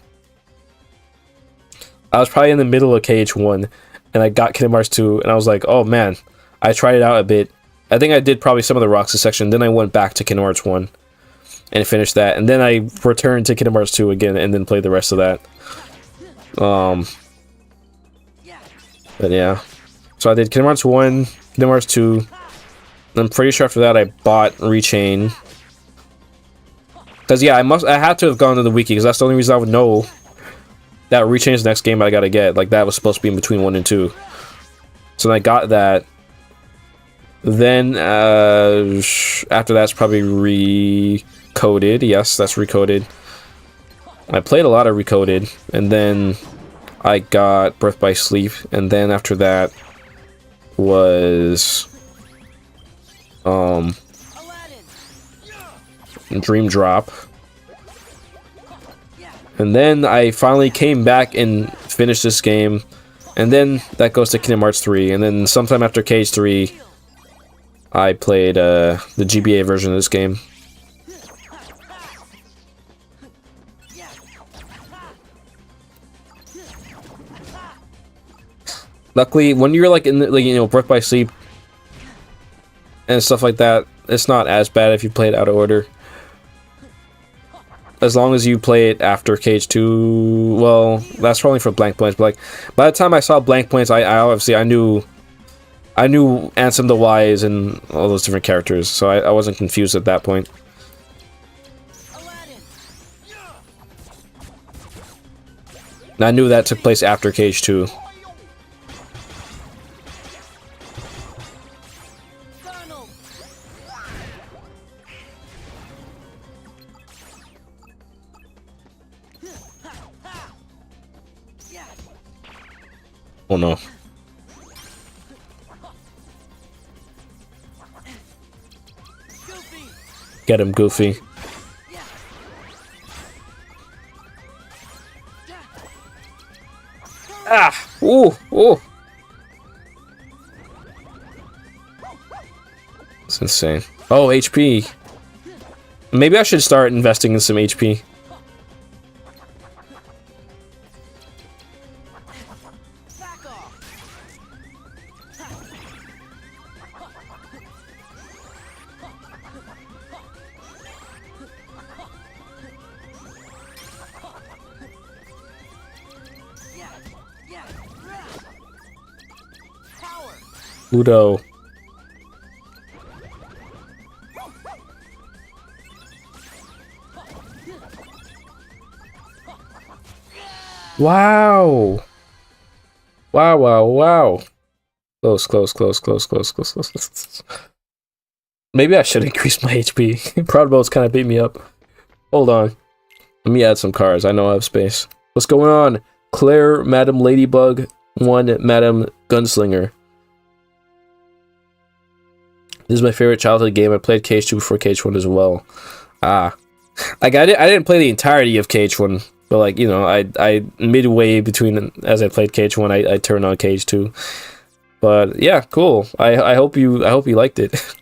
I was probably in the middle of KH1 and I got Kingdom Hearts 2 and I was like, oh man, I tried it out a bit. I think I did probably some of the Roxas section, then I went back to Kingdom Hearts 1 and finished that, and then I returned to Kingdom Hearts 2 again and then played the rest of that. But yeah. So I did Kingdom Hearts 1, Kingdom Hearts 2. I'm pretty sure after that I bought Rechain. Because yeah, I had to have gone to the wiki, because that's the only reason I would know that Rechain is the next game I gotta get. Like, that was supposed to be in between 1 and 2. So I got that. Then, after that's probably Recoded. Yes, that's Recoded. I played a lot of Recoded. And then I got Birth by Sleep. And then after that was... Dream Drop. And then I finally came back and finished this game. And then that goes to Kingdom Hearts 3. And then sometime after Cage 3, I played the GBA version of this game. Luckily, when you're like in the, like, you know, Birth by Sleep and stuff like that, it's not as bad if you play it out of order. As long as you play it after Cage 2, well, that's probably for Blank Points, but like, by the time I saw Blank Points, I obviously, I knew Ansem the Wise and all those different characters, so I wasn't confused at that point. And I knew that took place after Cage 2. Oh no. Get him, Goofy. Ah! Ooh! Ooh! It's insane. Oh, HP. Maybe I should start investing in some HP. Udo. Wow. Wow, wow, wow. Close, close, close, close, close, close, close, close. Maybe I should increase my HP. Proud Boats kind of beat me up. Hold on. Let me add some cards. I know I have space. What's going on? Claire, Madam Ladybug, 1, Madam Gunslinger. This is my favorite childhood game. I played Cage 2 before Cage 1 as well. Ah. Like, I didn't play the entirety of Cage 1, but, like, you know, I midway between, as I played Cage 1, I turned on Cage 2. But, yeah, cool. I hope you liked it.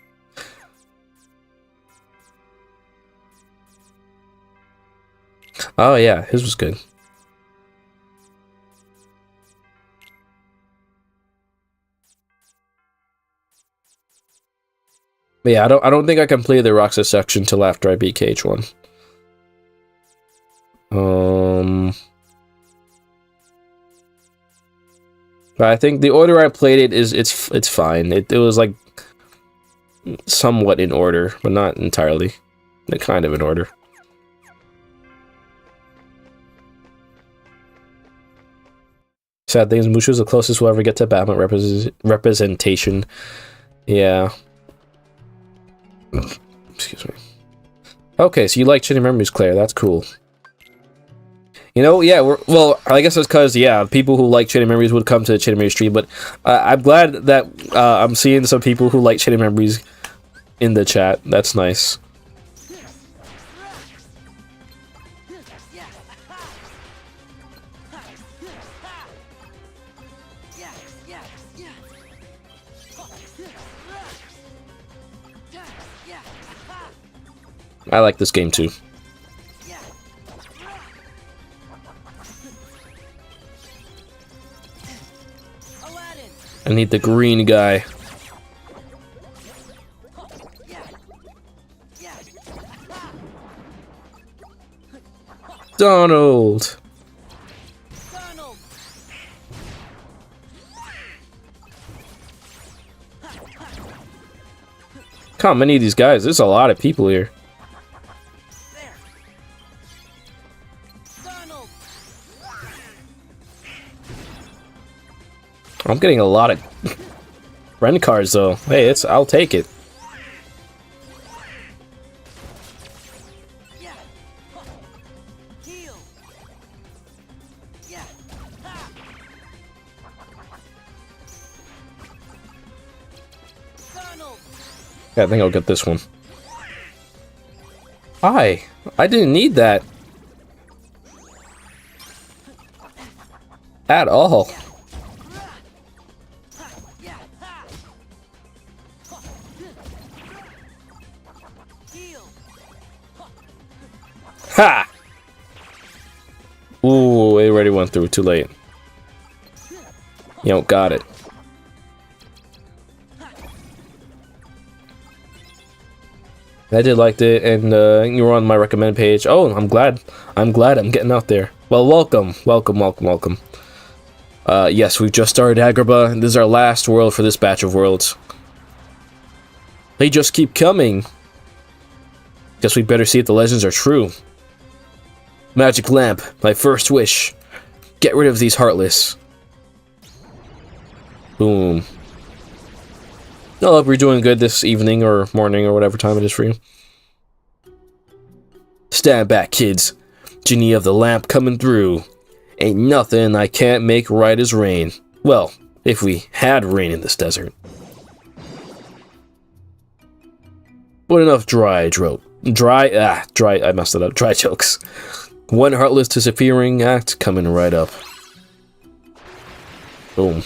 Oh, yeah, his was good. But yeah, I don't think I can play the Roxas section till after I beat Cage 1. But I think the order I played it it's fine. It was like somewhat in order, but not entirely. Kind of in order. Sad thing is, Mushu's the closest we'll ever get to Batman representation. Yeah. Excuse me. Okay, so you like Chain of Memories, Claire. That's cool. You know, yeah, well, I guess it's because, yeah, people who like Chain of Memories would come to the Chain of Memories stream, but I'm glad that I'm seeing some people who like Chain of Memories in the chat. That's nice. I like this game too. I need the green guy. Donald. How many of these guys? There's a lot of people here. I'm getting a lot of friend cards though. Hey, I'll take it. Yeah, I think I'll get this one. Hi, I didn't need that. At all. Ha! Ooh, it already went through. Too late. You don't got it. I did like it, and you were on my recommend page. Oh, I'm glad. I'm getting out there. Well, welcome. Yes, we've just started Agrabah. This is our last world for this batch of worlds. They just keep coming. Guess we better see if the legends are true. Magic lamp, my first wish. Get rid of these heartless. Boom. I hope you're doing good this evening or morning or whatever time it is for you. Stand back, kids. Genie of the lamp coming through. Ain't nothing I can't make right as rain. Well, if we had rain in this desert. But enough I messed it up. Dry jokes. One heartless disappearing act coming right up. Boom.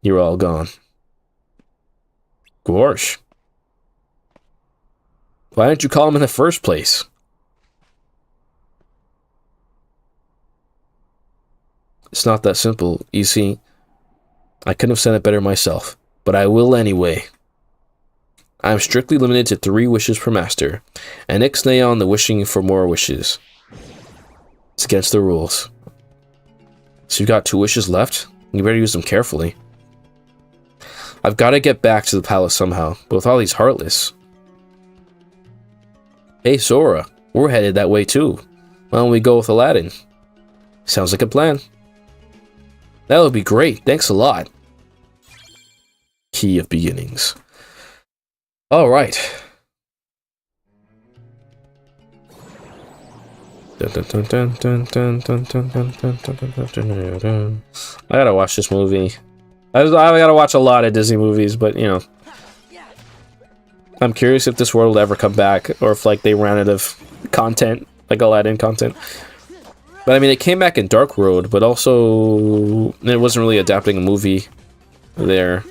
You're all gone. Gosh. Why didn't you call him in the first place? It's not that simple. You see, I couldn't have said it better myself, but I will anyway. I'm strictly limited to 3 wishes per master, and ixnay on the wishing for more wishes. It's against the rules. So you've got 2 wishes left? You better use them carefully. I've got to get back to the palace somehow, but with all these heartless. Hey Sora, we're headed that way too. Why don't we go with Aladdin? Sounds like a plan. That would be great, thanks a lot. Key of Beginnings. Alright. I gotta watch this movie. I gotta watch a lot of Disney movies, but you know. I'm curious if this world will ever come back, or if like they ran out of content, like Aladdin content. But I mean, it came back in Dark Road, but also it wasn't really adapting a movie there.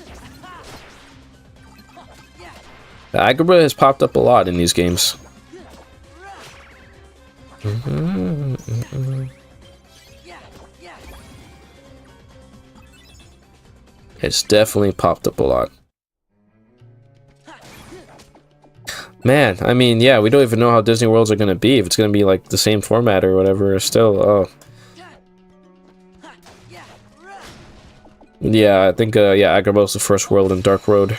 Agrabah has popped up a lot in these games. It's definitely popped up a lot. Man, I mean, yeah, we don't even know how Disney Worlds are going to be. If it's going to be like the same format or whatever, still, oh. Yeah, I think, yeah, Agrabah's the first world in Dark Road.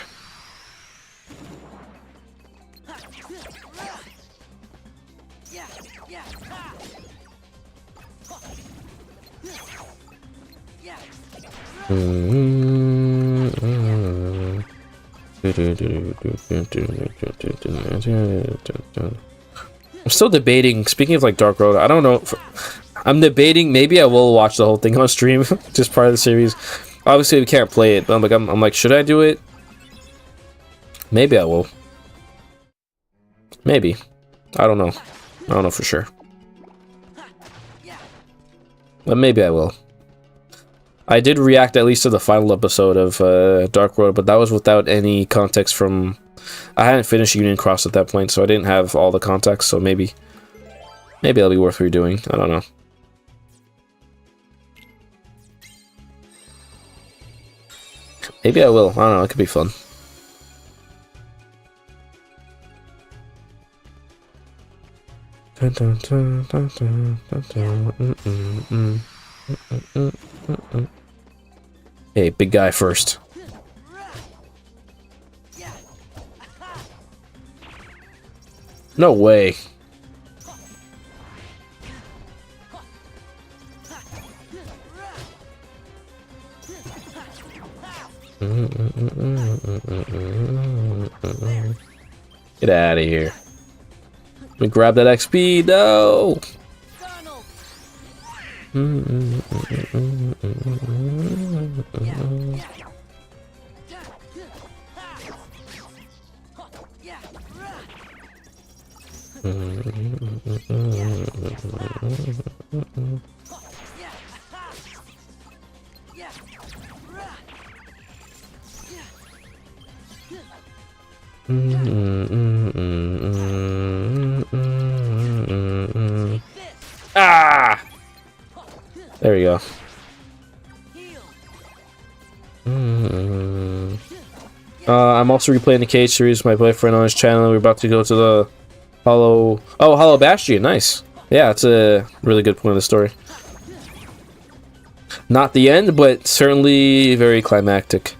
I'm still debating, speaking of like Dark Road, I don't know, I'm debating, maybe I will watch the whole thing on stream, just part of the series. Obviously we can't play it, but I'm like, should I do it? Maybe I will. Maybe. I don't know. I don't know for sure. But maybe I will. I did react at least to the final episode of Dark Road, but that was without any context from... I hadn't finished Union Cross at that point, so I didn't have all the context, so maybe that'll be worth redoing. I don't know. Maybe I will. I don't know, it could be fun. Hey, big guy first. No way. Get out of here. Let me grab that XP. No. Ah! There we go. I'm also replaying the Cage series with my boyfriend on his channel. We're about to go to the Hollow Bastion. Nice. Yeah, it's a really good point of the story. Not the end, but certainly very climactic.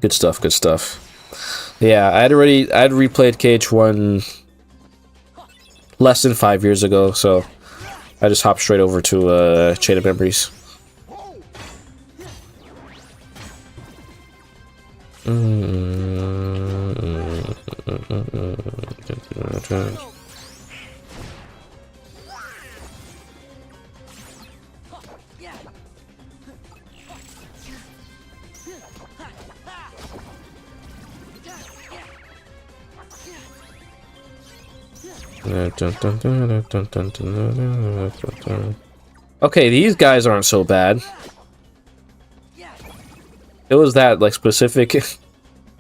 Good stuff, good stuff. Yeah, I'd replayed KH1 less than 5 years ago, so I just hopped straight over to Chain of Memories. Okay, these guys aren't so bad. It was that, like, specific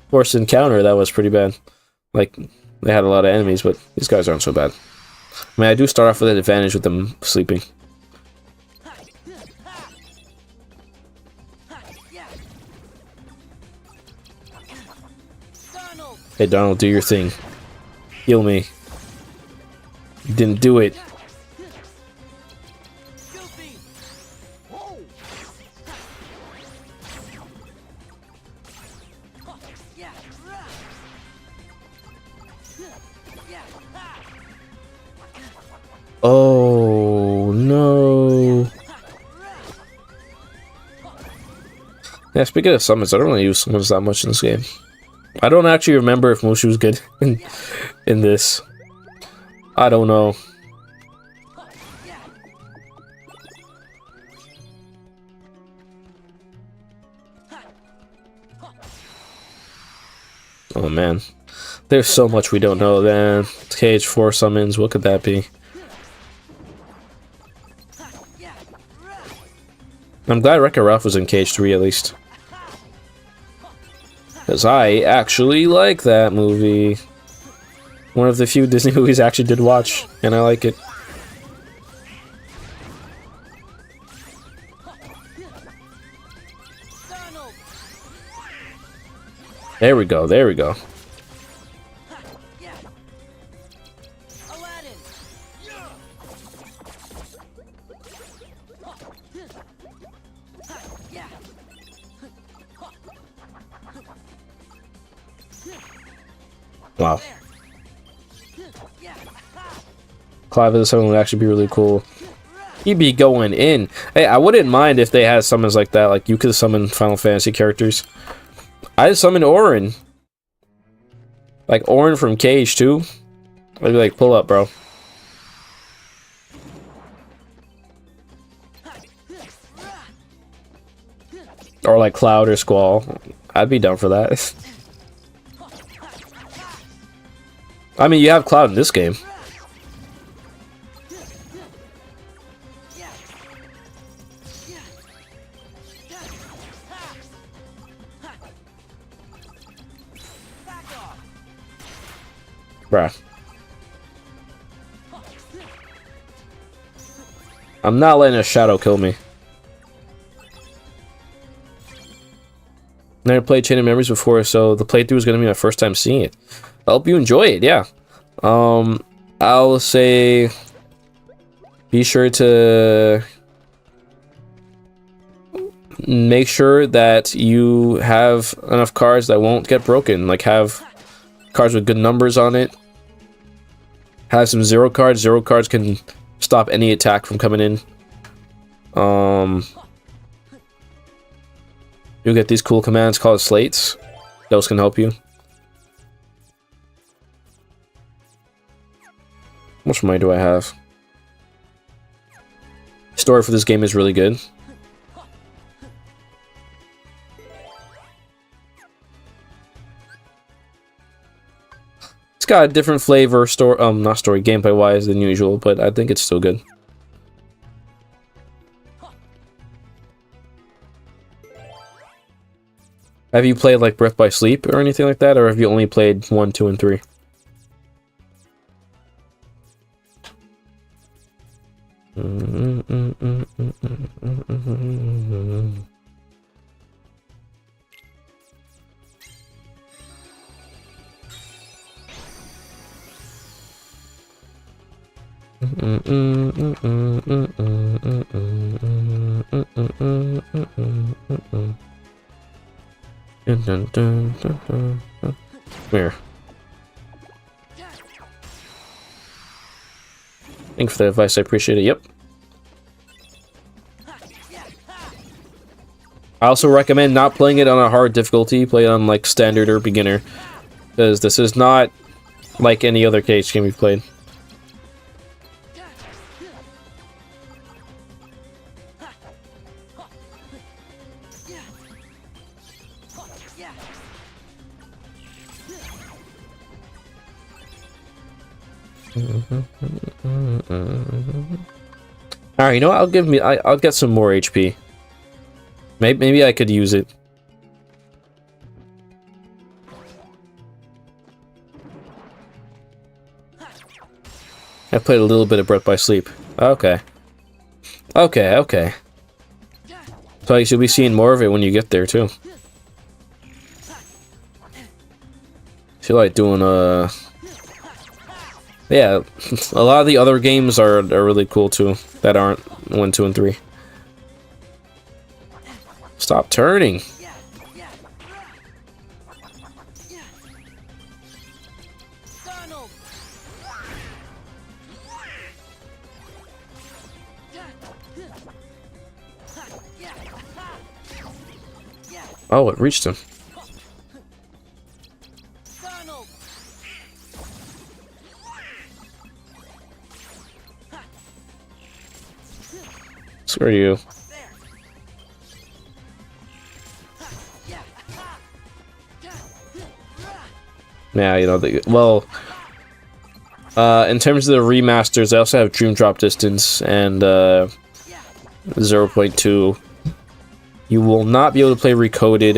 forced encounter that was pretty bad. Like, they had a lot of enemies, but these guys aren't so bad. I mean, I do start off with an advantage with them sleeping. Hey, Donald, do your thing. Heal me. You didn't do it. Oh no. Yeah, speaking of summons, I don't really use summons that much in this game. I don't actually remember if Mushu was good in this. I don't know. Oh man. There's so much we don't know then. Cage 4 summons, what could that be? I'm glad Wreck-It Ralph was in Cage 3 at least. Because I actually like that movie. One of the few Disney movies I actually did watch, and I like it. There we go, there we go. Wow. Clive as a summon would actually be really cool. He'd be going in. Hey, I wouldn't mind if they had summons like that. Like, you could summon Final Fantasy characters. I'd summon Auron. Like, Auron from Cage 2. I'd be like, pull up, bro. Or like Cloud or Squall. I'd be down for that. I mean, you have Cloud in this game. Bruh. I'm not letting a shadow kill me. Never played Chain of Memories before, so the playthrough is going to be my first time seeing it. I hope you enjoy it, yeah. I'll say be sure to make sure that you have enough cards that won't get broken. Like, have cards with good numbers on it. Have some zero cards. Zero cards can stop any attack from coming in. You get these cool commands called slates. Those can help you. How much money do I have? Story for this game is really good. It's got a different flavor, not story, gameplay wise than usual, but I think it's still good. Have you played like Breath by Sleep or anything like that, or have you only played 1, 2, and 3? Here. Thanks for the advice, I appreciate it. Yep. I also recommend not playing it on a hard difficulty. Play it on like standard or beginner, because this is not like any other cage game we've played. Alright, you know what? I'll get some more HP. Maybe I could use it. I played a little bit of Breath by Sleep. Okay. Okay. So you should be seeing more of it when you get there too. I feel like doing yeah, a lot of the other games are really cool too, that aren't 1, 2, and 3. Stop turning. Oh, it reached him. Screw you. Yeah, you know, in terms of the remasters, I also have Dream Drop Distance and 0.2. You will not be able to play Recoded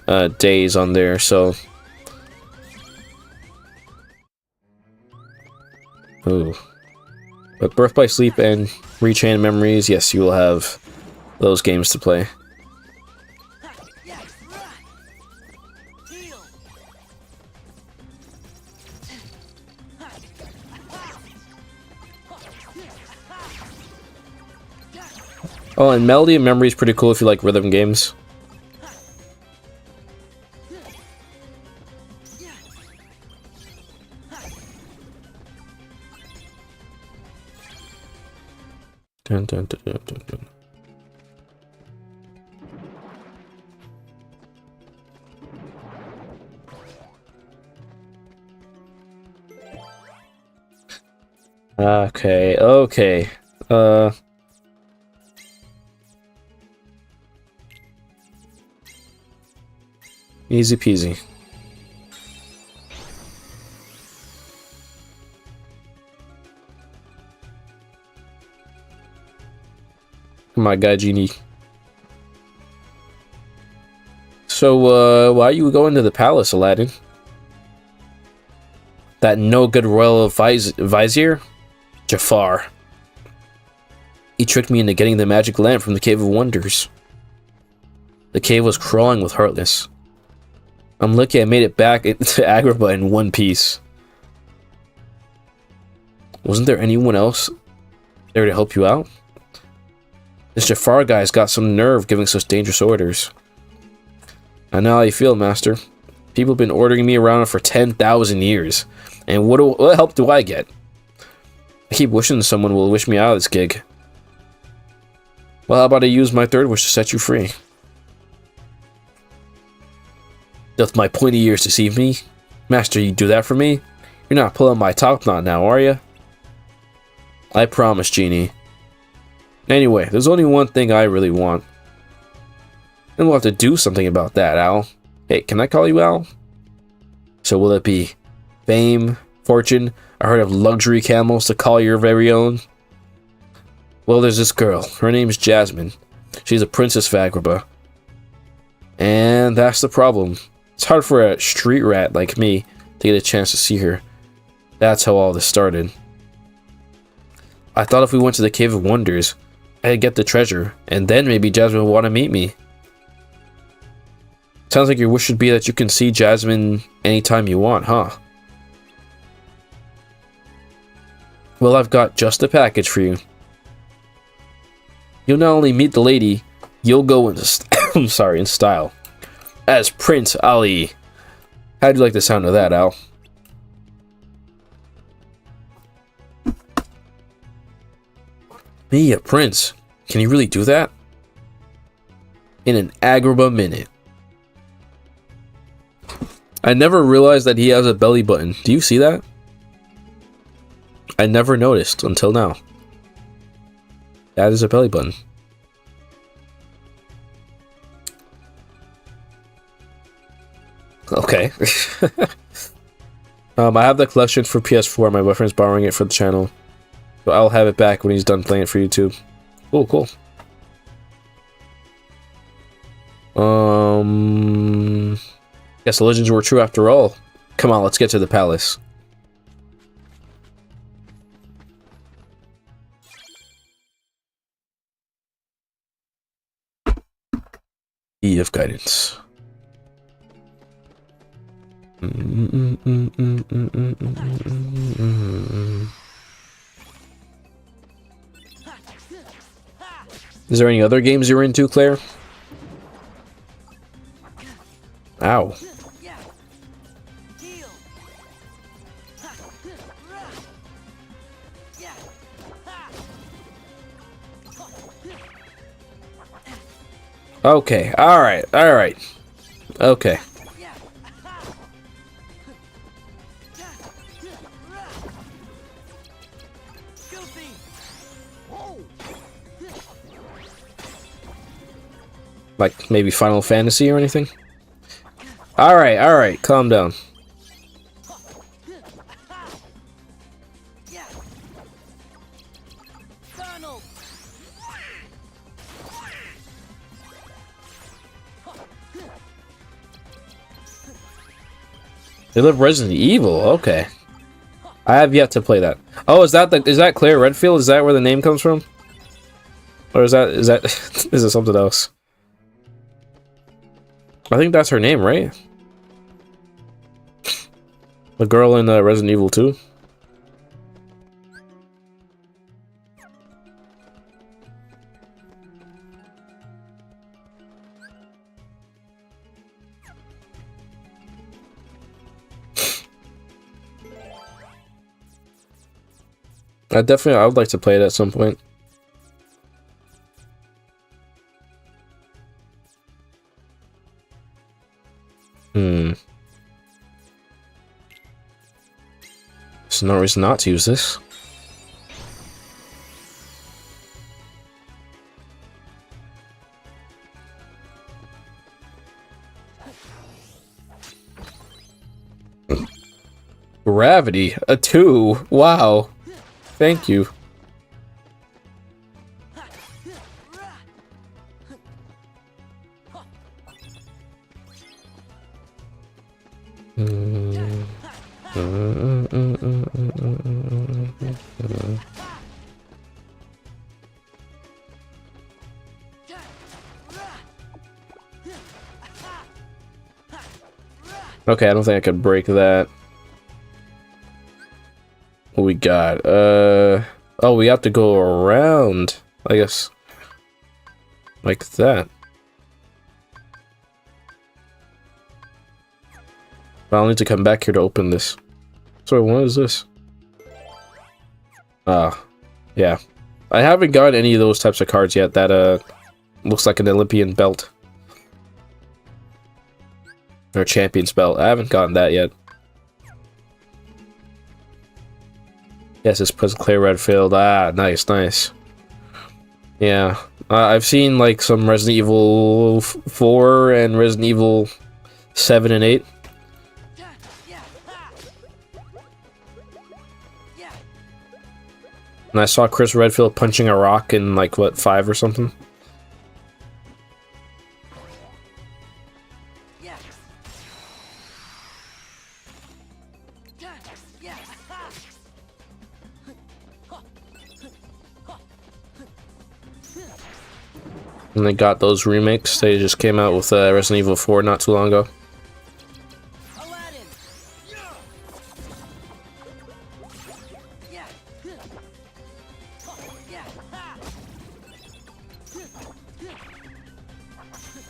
and Days on there, so... Ooh. But Birth by Sleep and Rechain Memories, yes, you will have those games to play. Oh, and Melody and Memory is pretty cool if you like rhythm games. Dun, dun, dun, dun, dun, dun. Okay. Easy peasy. My guy, Genie. So, why are you going to the palace, Aladdin? That no good royal vizier? Jafar. He tricked me into getting the magic lamp from the Cave of Wonders. The cave was crawling with Heartless. I'm lucky I made it back to Agrabah in one piece. Wasn't there anyone else there to help you out? This Jafar guy's got some nerve giving such dangerous orders. I know how you feel, Master. People have been ordering me around for 10,000 years. And what help do I get? I keep wishing someone will wish me out of this gig. Well, how about I use my third wish to set you free? Doth my pointy ears deceive me? Master, you do that for me? You're not pulling my top knot now, are you? I promise, Genie. Anyway, there's only one thing I really want. And we'll have to do something about that, Al. Hey, can I call you Al? So will it be fame, fortune, a herd of luxury camels to call your very own? Well, there's this girl. Her name's Jasmine. She's a Princess of Agrabah. And that's the problem. It's hard for a street rat like me to get a chance to see her. That's how all this started. I thought if we went to the Cave of Wonders, I'd get the treasure, and then maybe Jasmine would want to meet me. Sounds like your wish should be that you can see Jasmine anytime you want, huh? Well, I've got just a package for you. You'll not only meet the lady, you'll go in in style. As Prince Ali. How'd you like the sound of that, Al? Me, a prince? Can you really do that? In an Agrabah minute. I never realized that he has a belly button. Do you see that? I never noticed until now. That is a belly button. Okay. I have the collection for PS4. My boyfriend's borrowing it for the channel. So I'll have it back when he's done playing it for YouTube. Oh, cool. Guess the legends were true after all. Come on, let's get to the palace. E of guidance. Is there any other games you're into, Claire? Ow. Okay, alright. Okay. Like, maybe Final Fantasy or anything? Alright, calm down. They love Resident Evil, okay. I have yet to play that. Oh, is that Claire Redfield? Is that where the name comes from? Or is that is it something else? I think that's her name, right? The girl in Resident Evil 2. I would like to play it at some point. There's no reason not to use this. Gravity, a 2. Wow. Thank you. Okay, I don't think I could break that. What we got? Oh, we have to go around, I guess. Like that. I'll need to come back here to open this. Sorry, what is this? Ah, yeah. I haven't got any of those types of cards yet that looks like an Olympian belt. Or champion's belt. I haven't gotten that yet. Yes, it's Claire Redfield. Ah, nice, nice. Yeah. I've seen like some Resident Evil 4 and Resident Evil 7 and 8. And I saw Chris Redfield punching a rock in like, what, 5 or something? And they got those remakes. They just came out with Resident Evil 4 not too long ago.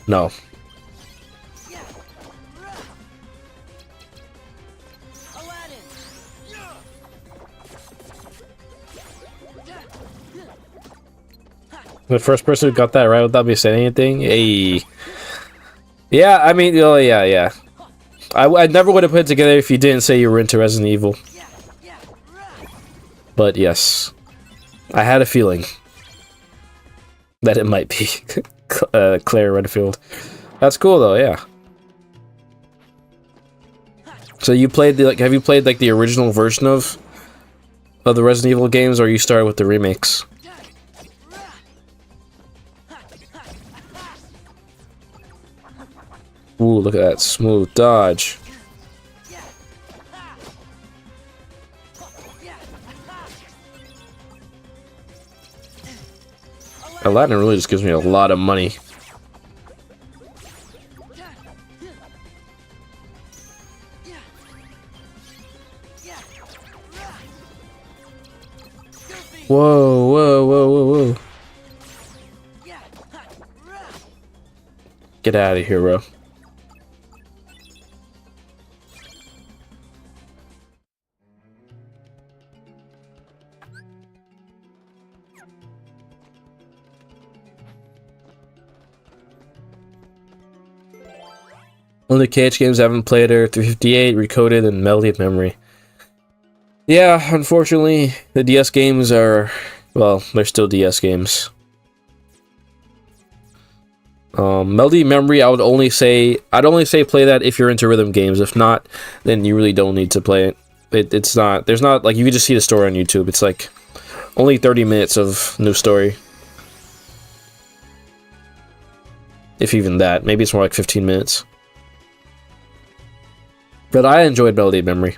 No. The first person who got that right without me saying anything? Hey. Yeah, I mean, oh, yeah. I never would have put it together if you didn't say you were into Resident Evil. But yes. I had a feeling that it might be Claire Redfield. That's cool though, yeah. So you played the, like, have you played like the original version of the Resident Evil games, or you started with the remakes? Ooh, look at that smooth dodge. Aladdin really just gives me a lot of money. Whoa, whoa, whoa, whoa, whoa. Get out of here, bro. One of the KH games I haven't played are 358, Recoded, and Melody of Memory. Yeah, unfortunately, the DS games are, well, they're still DS games. Melody of Memory, I'd only say play that if you're into rhythm games. If not, then you really don't need to play it. It's not, there's not, like, you can just see the story on YouTube. It's like only 30 minutes of new story. If even that. Maybe it's more like 15 minutes. But I enjoyed Melody of Memory.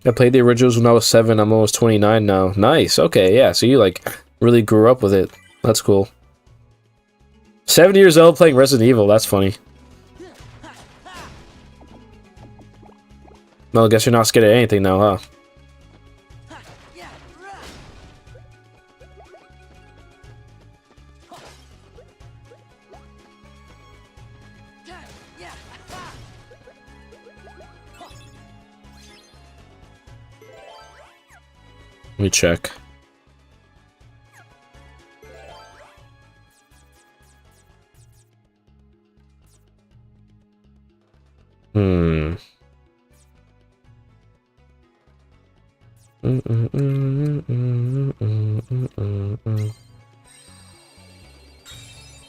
I played the originals when I was 7. I'm almost 29 now. Nice. Okay, yeah. So you like really grew up with it. That's cool. 7 years old playing Resident Evil. That's funny. Well, I guess you're not scared of anything now, huh? Let me check.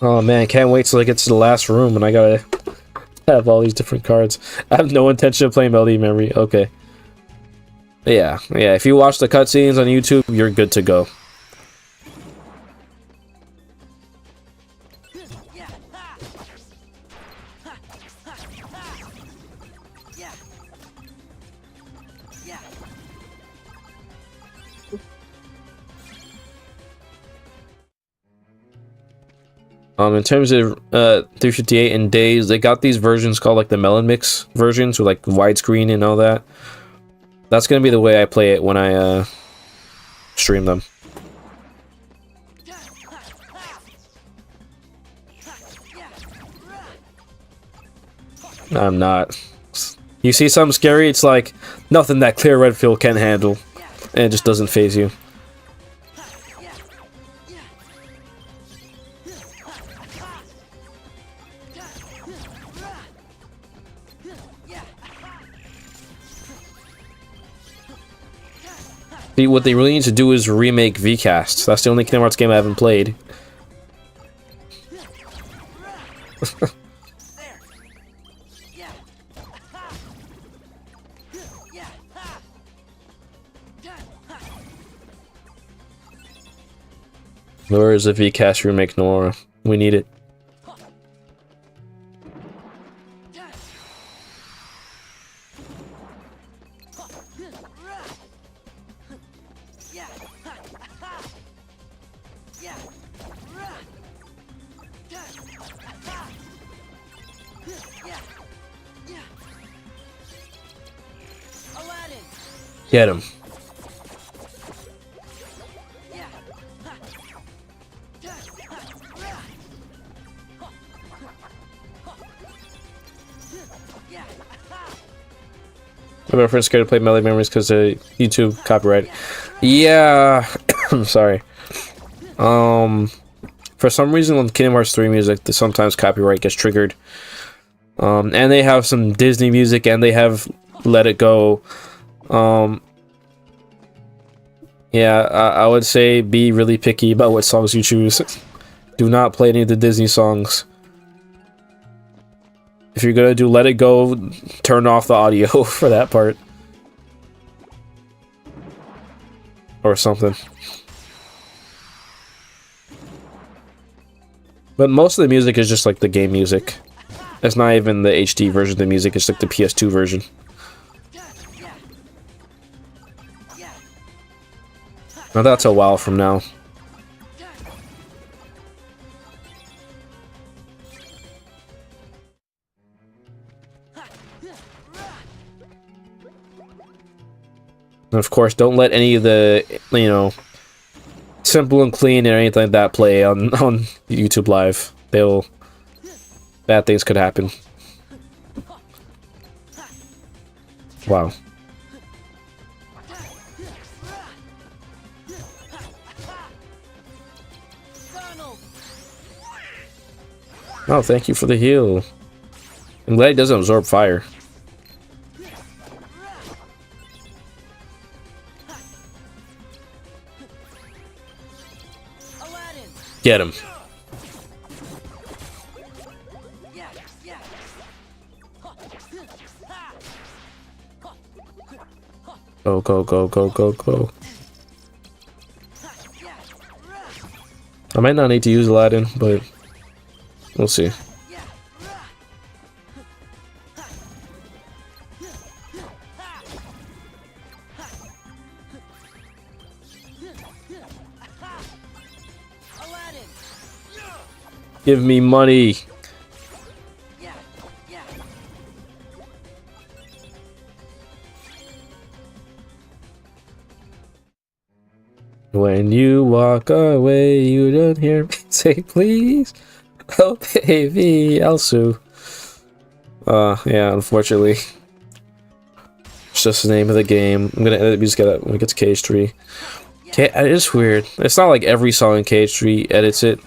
Oh man, can't wait till I get to the last room and I gotta have all these different cards. I have no intention of playing Melody of Memory. Okay. Yeah, if you watch the cutscenes on YouTube, you're good to go. In terms of 358 and Days, they got these versions called like the Melon Mix versions with like widescreen and all that. That's gonna be the way I play it when I stream them. I'm not. You see something scary, it's like nothing that clear Redfield can handle. And it just doesn't phase you. See, what they really need to do is remake VCast. That's the only Kingdom Hearts game I haven't played. Where is the VCast remake, Nora? We need it. Get him. My friend's scared to play Melee Memories because of YouTube copyright. Yeah, I'm sorry. For some reason on Kingdom Hearts 3 music, sometimes copyright gets triggered. And they have some Disney music, and they have Let It Go. Yeah, I would say be really picky about what songs you choose. Do not play any of the Disney songs. If you're gonna do Let It Go, turn off the audio for that part. Or something. But most of the music is just like the game music. It's not even the HD version of the music, it's like the PS2 version. Now that's a while from now. And of course, don't let any of the, you know, Simple and Clean or anything like that play on YouTube Live. Bad things could happen. Wow. Oh, thank you for the heal. I'm glad it doesn't absorb fire. Get him. Go, go, go, go, go, go. I might not need to use Aladdin, but we'll see. Give me money. When you walk away, you don't hear me say please. Oh baby, Elsu. Yeah, unfortunately. It's just the name of the game. I'm gonna edit music when it gets to KH3. It is weird. It's not like every song in KH3 edits it.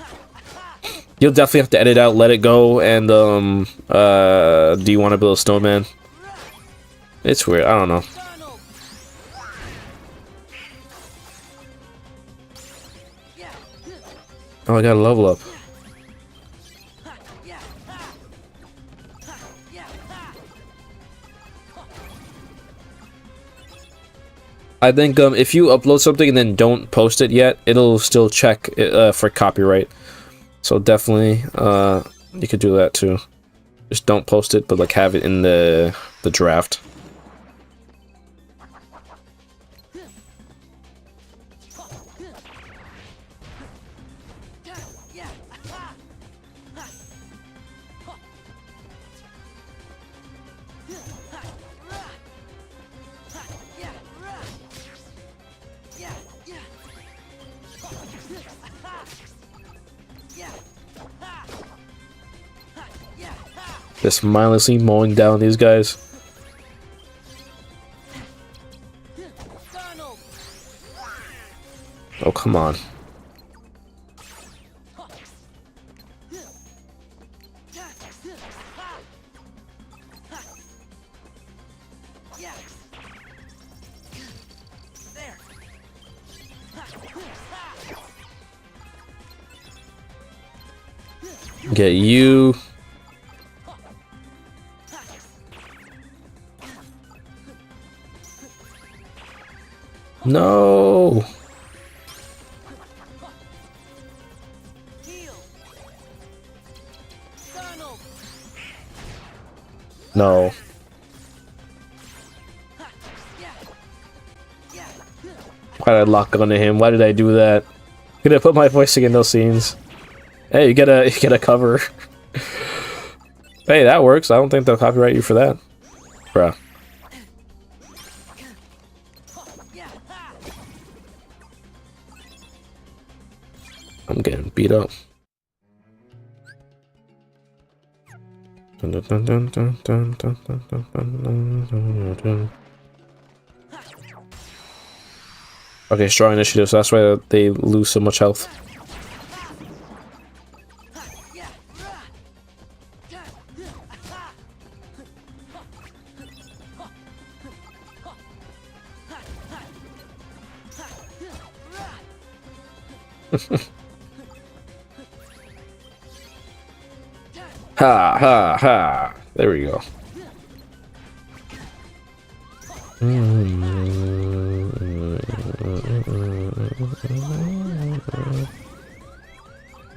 You'll definitely have to edit out Let It Go and Do You Want to Build a Snowman? It's weird, I don't know. Oh, I got a level up. I think if you upload something and then don't post it yet, it'll still check for copyright. So definitely, you could do that too. Just don't post it, but like have it in the draft. Just mindlessly mowing down these guys. Oh, come on. Get you. No. No. Why did I lock onto him? Why did I do that? Could I put my voice in those scenes? Hey, you get a cover. Hey, that works. I don't think they'll copyright you for that. Bruh. I'm getting beat up. Okay, strong initiative, so that's why they lose so much health. Ha ha ha. There we go.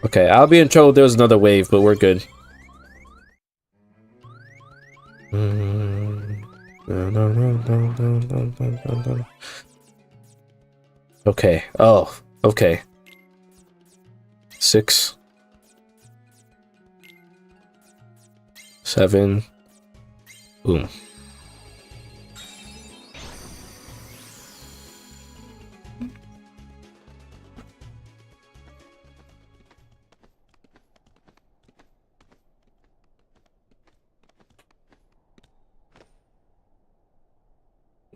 Okay, I'll be in trouble if there's another wave, but we're good. Okay. Oh, okay. 6, 7. Boom.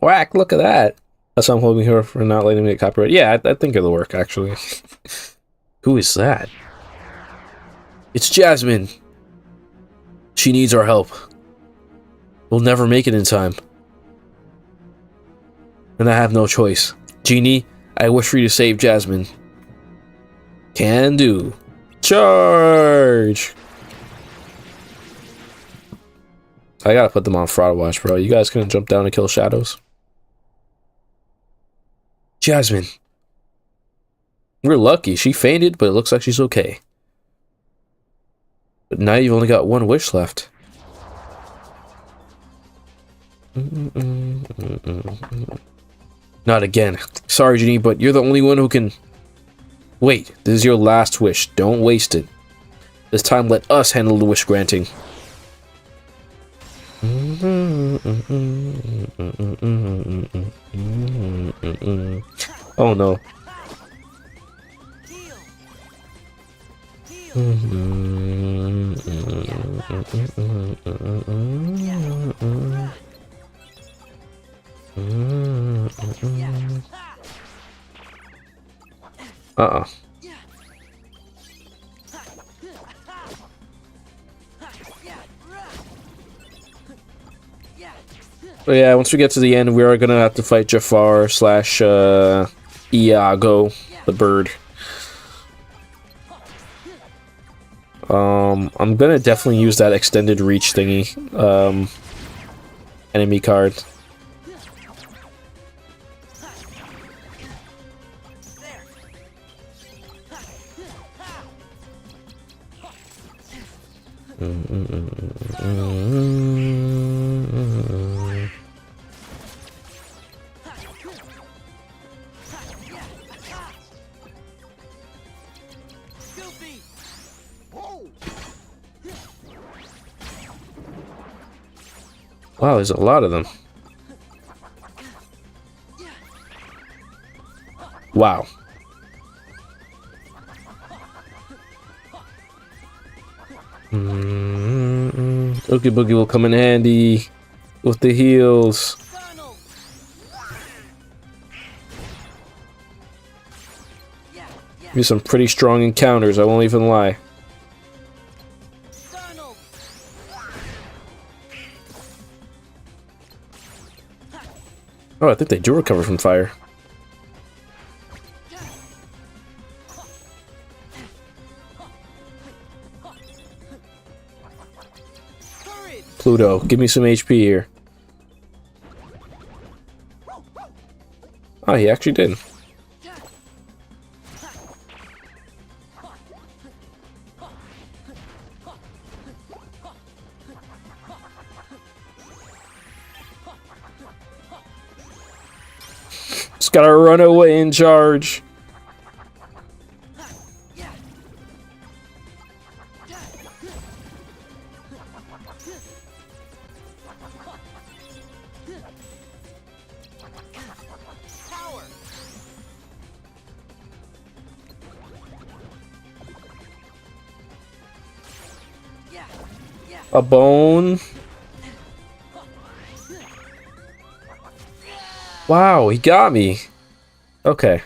Whack, look at that. That's why I'm holding her for not letting me get copyright. Yeah, I think it'll work, actually. Who is that? It's Jasmine. She needs our help. We'll never make it in time. And I have no choice. Genie, I wish for you to save Jasmine. Can do. Charge! I gotta put them on fraud watch, bro. You guys gonna jump down and kill shadows? Jasmine. We're lucky. She fainted, but it looks like she's okay. But now you've only got one wish left. Not again. Sorry, Genie, but you're the only one who can... Wait, this is your last wish. Don't waste it. This time, let us handle the wish granting. Oh no. Uh-uh. But yeah, once we get to the end, we are gonna have to fight Jafar slash Iago, the bird. I'm gonna definitely use that extended reach thingy, enemy card. Wow, there's a lot of them. Wow. Oogie Boogie will come in handy with the heals. Be some pretty strong encounters, I won't even lie. Oh, I think they do recover from fire. Pluto, give me some HP here. Oh, he actually did. Just gotta run away and charge. A bone. Wow, he got me. Okay.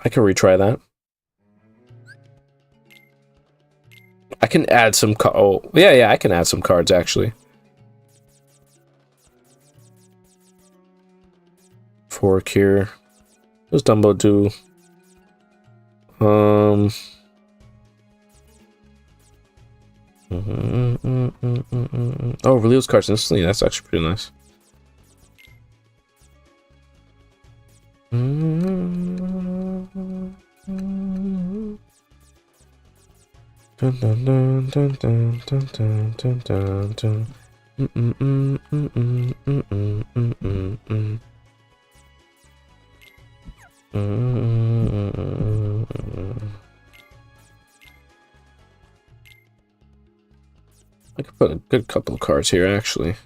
I can retry that. I can add some oh, yeah, I can add some cards actually. Fork here. What does Dumbo do? Oh, reveals cards instantly. That's actually pretty nice. I could put a good couple of cards here, actually.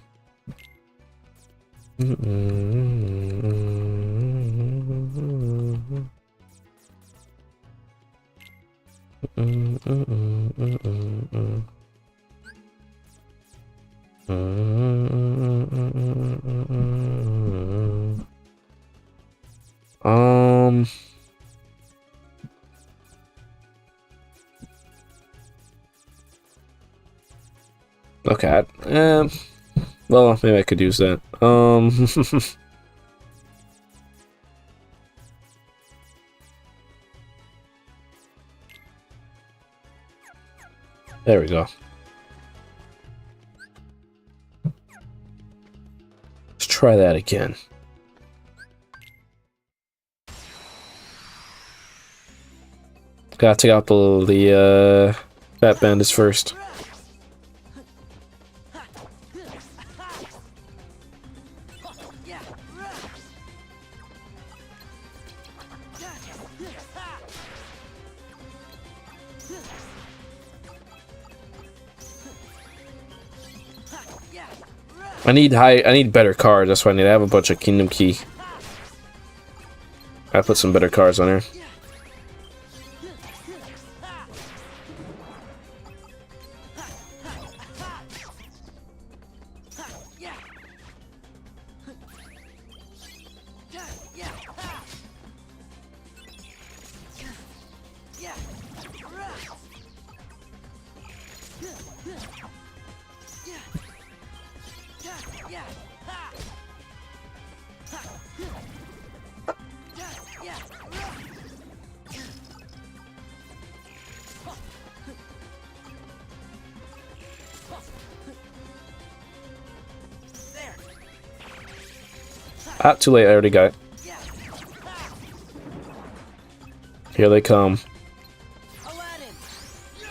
Okay. Well, maybe I could use that. There we go. Let's try that again. Gotta take out the Fat Bandits first. I need better cards. That's why I need to have a bunch of Kingdom Key. I put some better cards on here. Ah, too late, I already got it. Here they come.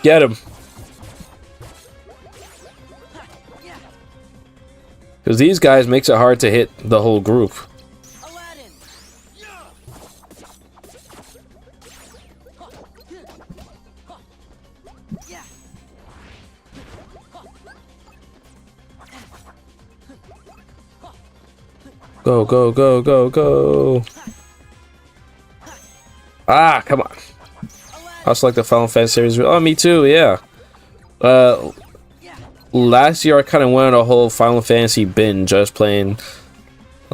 Get him! Because these guys makes it hard to hit the whole group. Go, go, go, go, go! Ah, come on. I also like the Final Fantasy series. Oh, me too, yeah. Last year I kind of went on a whole Final Fantasy binge. I was playing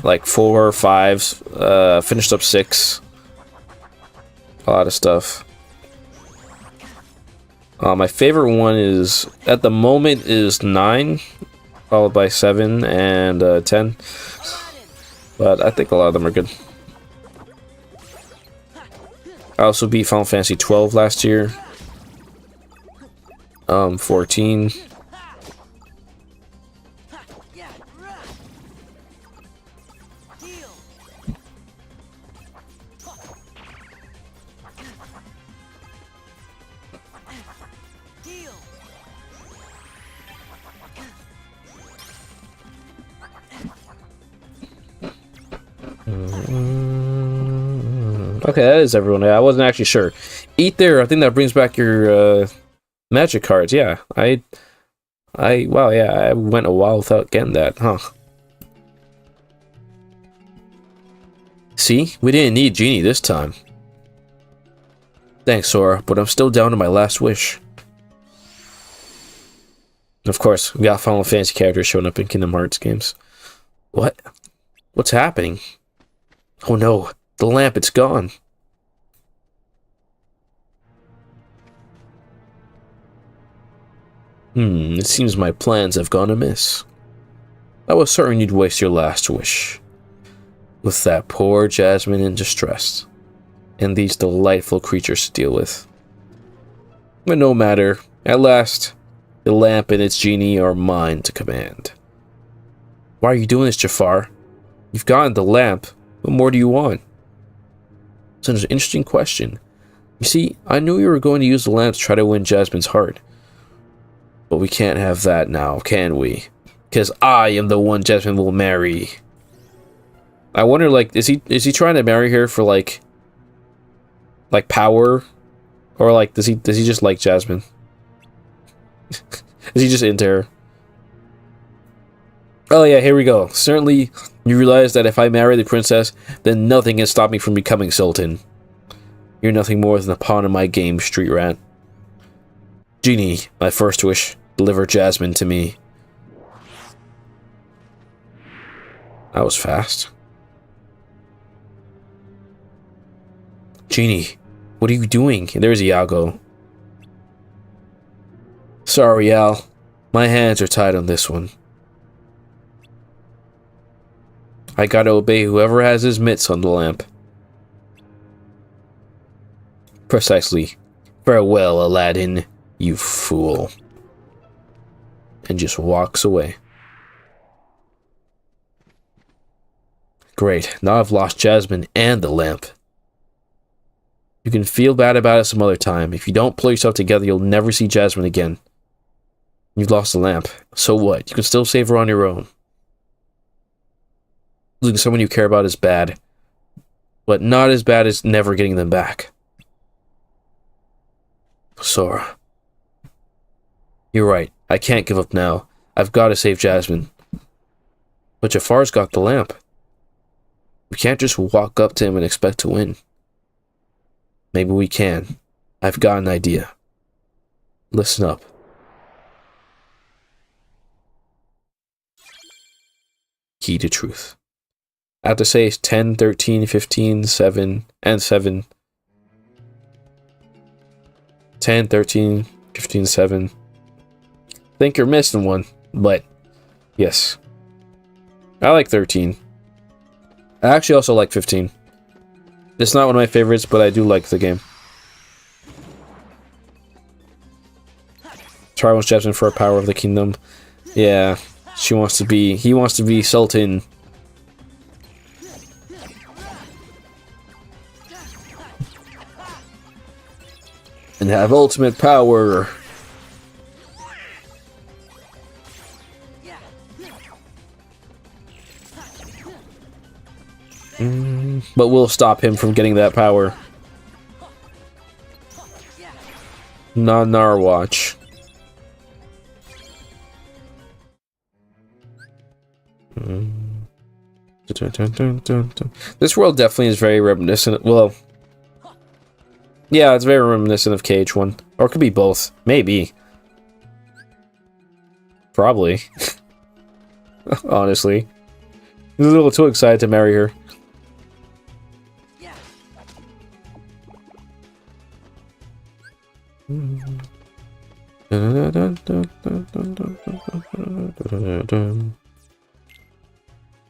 like 4 or 5s, finished up 6. A lot of stuff. My favorite one is, at the moment, is 9, followed by 7 and 10. But I think a lot of them are good. I also beat Final Fantasy 12 last year. 14. Okay, that is everyone. I wasn't actually sure. Eat there. I think that brings back your magic cards. Yeah, wow, yeah, I went a while without getting that, huh? See, we didn't need Genie this time. Thanks, Sora, but I'm still down to my last wish. Of course, we got Final Fantasy characters showing up in Kingdom Hearts games. What? What's happening? Oh no, the lamp, it's gone. It seems my plans have gone amiss. I was certain you'd waste your last wish. With that poor Jasmine in distress, and these delightful creatures to deal with. But no matter, at last, the lamp and its genie are mine to command. Why are you doing this, Jafar? You've gotten the lamp. What more do you want? It's an interesting question. You see, I knew you were going to use the lamp to try to win Jasmine's heart. But we can't have that now, can we? Because I am the one Jasmine will marry. I wonder, like, is he trying to marry her for like power, or like does he just like Jasmine? Is he just into her? Oh yeah, here we go. Certainly, you realize that if I marry the princess, then nothing can stop me from becoming Sultan. You're nothing more than a pawn in my game, street rat. Genie, my first wish, deliver Jasmine to me. That was fast. Genie, what are you doing? There's Iago. Sorry, Al. My hands are tied on this one. I gotta obey whoever has his mitts on the lamp. Precisely. Farewell, Aladdin, you fool. And just walks away. Great, now I've lost Jasmine and the lamp. You can feel bad about it some other time. If you don't pull yourself together, you'll never see Jasmine again. You've lost the lamp. So what? You can still save her on your own. Losing someone you care about is bad. But not as bad as never getting them back. Sora. You're right. I can't give up now. I've got to save Jasmine. But Jafar's got the lamp. We can't just walk up to him and expect to win. Maybe we can. I've got an idea. Listen up. Key to truth. I have to say 10, 13, 15, 7, and 7. 10, 13, 15, 7. I think you're missing one, but yes. I like 13. I actually also like 15. It's not one of my favorites, but I do like the game. Try wants Jasmine for a power of the kingdom. Yeah, he wants to be Sultan. And have ultimate power. But we'll stop him from getting that power. Not on our watch. This world definitely is very reminiscent. Well, yeah, it's very reminiscent of KH1. Or it could be both. Maybe. Probably. Honestly. He's a little too excited to marry her.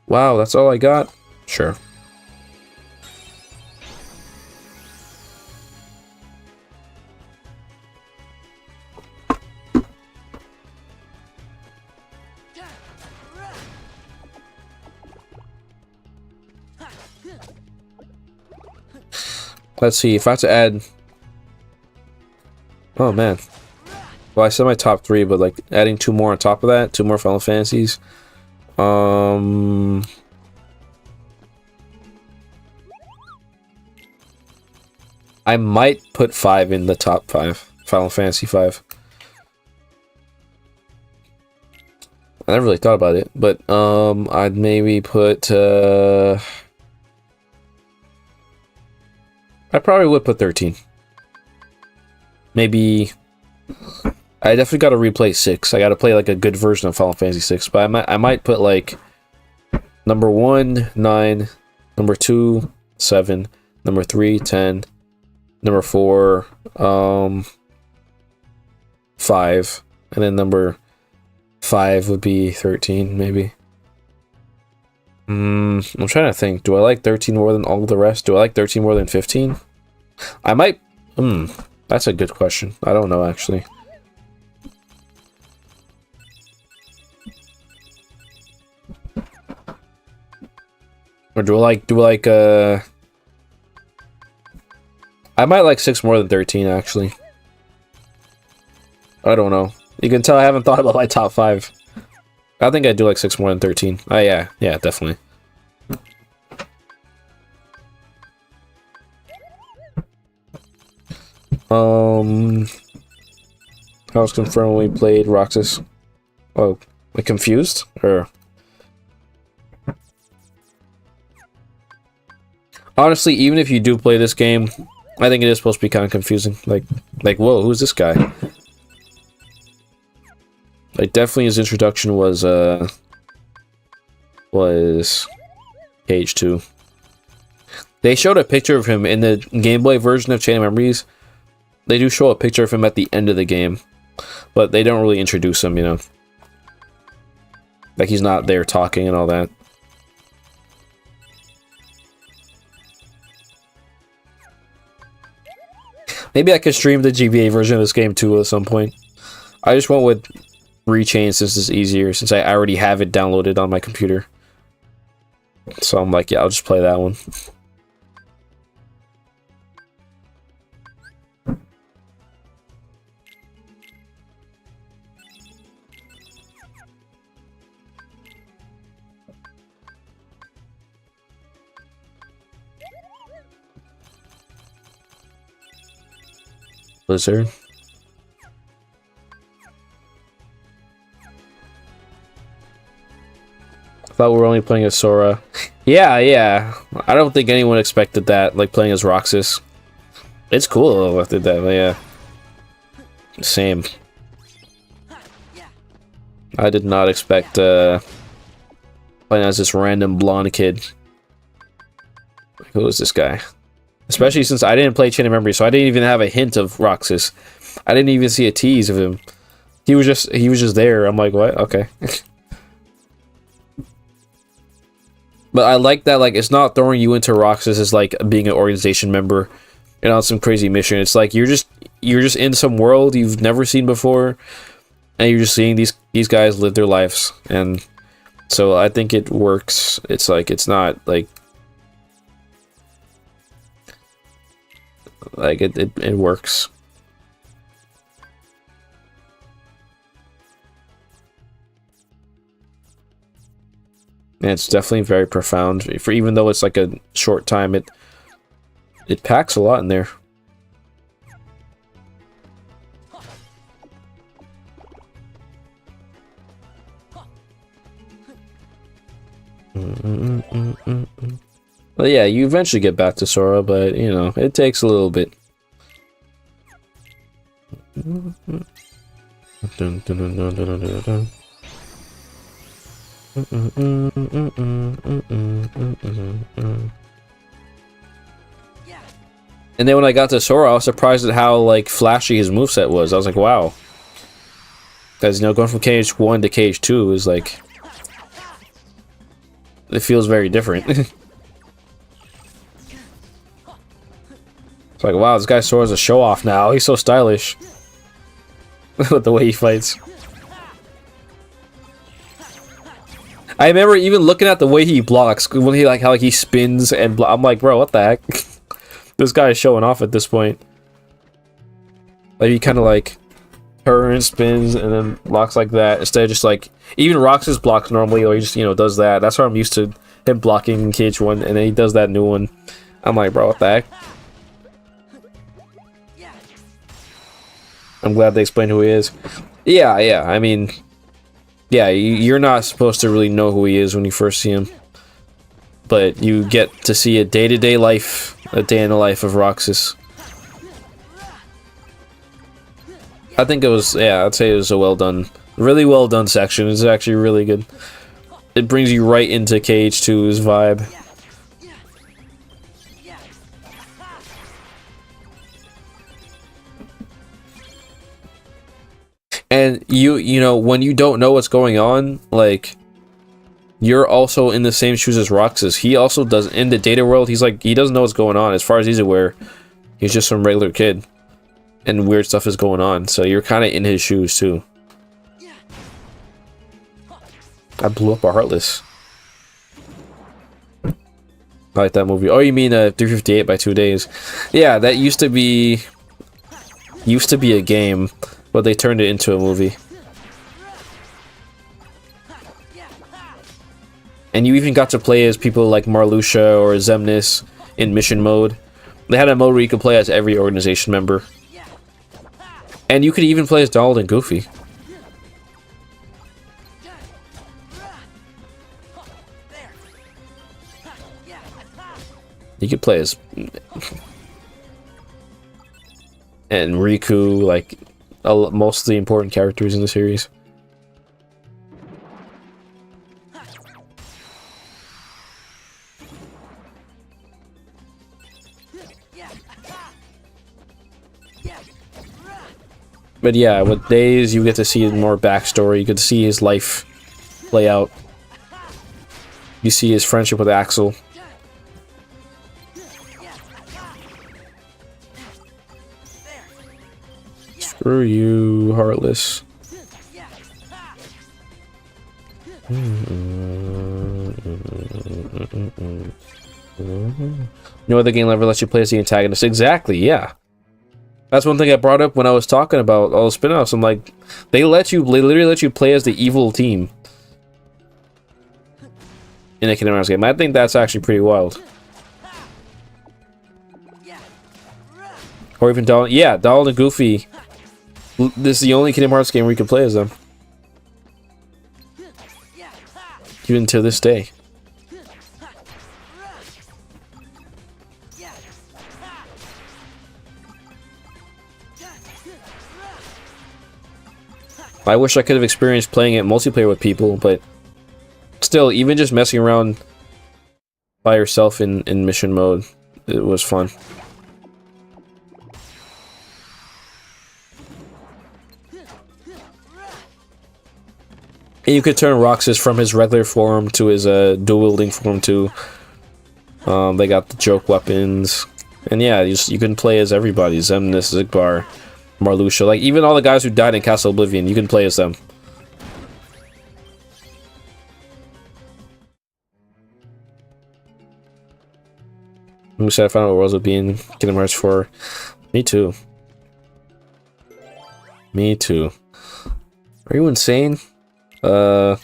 Wow, that's all I got? Sure. Let's see, if I have to add... Oh, man. Well, I said my top 3, but, like, adding 2 more on top of that, 2 more Final Fantasies. I might put 5 in the top 5. Final Fantasy 5. I never really thought about it, but, I'd maybe put, I probably would put 13. Maybe... I definitely got to replay 6. I got to play like a good version of Final Fantasy 6. But I might put like number 1, 9, number 2, 7, number 3, 10, number 4, 5, and then number 5 would be 13, maybe. I'm trying to think. Do I like 13 more than all the rest? Do I like 13 more than 15? I might... that's a good question. I don't know, actually. Or do I like, I might like 6 more than 13, actually. I don't know. You can tell I haven't thought about my top 5. I think I do like 6 more than 13. Oh, yeah, definitely. I was confirmed when we played Roxas. Oh, like confused? Or... Honestly, even if you do play this game, I think it is supposed to be kind of confusing. Like, whoa, who's this guy? Like, definitely his introduction was Page 2. They showed a picture of him in the Game Boy version of Chain of Memories. They do show a picture of him at the end of the game, but they don't really introduce him, you know. Like, he's not there talking and all that. Maybe I could stream the GBA version of this game too at some point. I just went with Rechain since it's easier, since I already have it downloaded on my computer. So I'm like, yeah, I'll just play that one. Blizzard. I thought we were only playing as Sora. Yeah. I don't think anyone expected that, like playing as Roxas. It's cool if they did that, but yeah. Same. I did not expect playing as this random blonde kid. Like, who is this guy? Especially since I didn't play Chain of Memories, so I didn't even have a hint of Roxas. I didn't even see a tease of him. He was just there. I'm like, what? Okay. But I like that, like, it's not throwing you into Roxas as like being an organization member and on some crazy mission. It's like you're just in some world you've never seen before, and you're just seeing these guys live their lives. And so I think it works. It's like, it's not like it works. And it's definitely very profound. For even though it's like a short time, it packs a lot in there. Well, yeah, you eventually get back to Sora, but, you know, it takes a little bit. And then when I got to Sora, I was surprised at how like flashy his moveset was. I was like, wow. Because, you know, going from KH1 to KH2 is like... It feels very different. It's like, wow, this guy Sora's a show-off now. He's so stylish. With the way he fights. I remember even looking at the way he blocks. When he, like, how like, he spins and... I'm like, bro, what the heck? This guy is showing off at this point. Like, he kind of, like... turns, spins, and then blocks like that, instead of just like even Roxas blocks normally, or he just, you know, does that. That's why I'm used to him blocking in KH1, and then he does that new one. I'm like, bro, what the heck? I'm glad they explained who he is. Yeah, I mean, yeah, you're not supposed to really know who he is when you first see him, but you get to see a day-to-day life, a day in the life of Roxas. I think it was, yeah, I'd say it was a really well done section. It's actually really good. It brings you right into KH2's vibe. And you know, when you don't know what's going on, like, you're also in the same shoes as Roxas. He also does, in the data world, he's like, he doesn't know what's going on. As far as he's aware, he's just some regular kid. And weird stuff is going on, so you're kind of in his shoes too. I blew up a Heartless. I like that movie. Oh, you mean 358 by 2 days? Yeah, that used to be a game, but they turned it into a movie. And you even got to play as people like Marluxia or Xemnas in mission mode. They had a mode where you could play as every organization member. And you could even play as Donald and Goofy. You could play as... and Riku, like, most of the important characters in the series. But yeah, with Days, you get to see more backstory. You get to see his life play out. You see his friendship with Axel. Screw you, Heartless. No other game ever lets you play as the antagonist. Exactly, yeah. That's one thing I brought up when I was talking about all the spin-offs. I'm like, they literally let you play as the evil team in a Kingdom Hearts game. I think that's actually pretty wild. Or even Donald. Yeah, Donald and Goofy. This is the only Kingdom Hearts game where you can play as them. Even to this day. I wish I could have experienced playing it multiplayer with people, but still, even just messing around by yourself in mission mode, it was fun. And you could turn Roxas from his regular form to his dual-wielding form too. They got the joke weapons. And yeah, you can play as everybody. Xemnas, Zigbar, Marluxia, like even all the guys who died in Castle Oblivion, you can play as them. I'm excited to find out what worlds will be in Kingdom Hearts 4. Me too. Me too. Are you insane? Okay.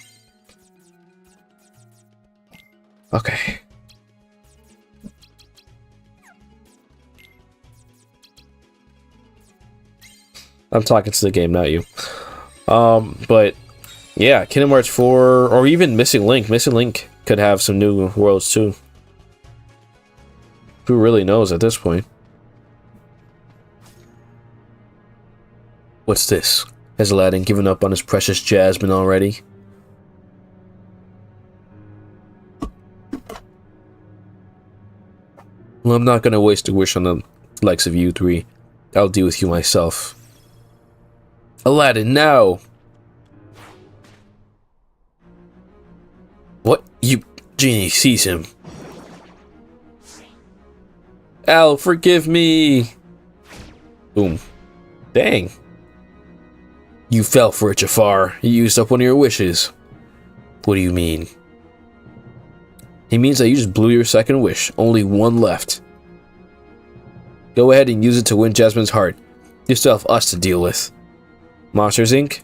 I'm talking to the game, not you. But yeah, Kingdom Hearts 4, or even Missing Link. Missing Link could have some new worlds too. Who really knows at this point? What's this? Has Aladdin given up on his precious Jasmine already? Well, I'm not gonna waste a wish on the likes of you three. I'll deal with you myself. Aladdin, now! What? You... Genie sees him. Al, forgive me! Boom. Dang. You fell for it, Jafar. You used up one of your wishes. What do you mean? He means that you just blew your second wish. Only one left. Go ahead and use it to win Jasmine's heart. You still have us to deal with. Monsters Inc.?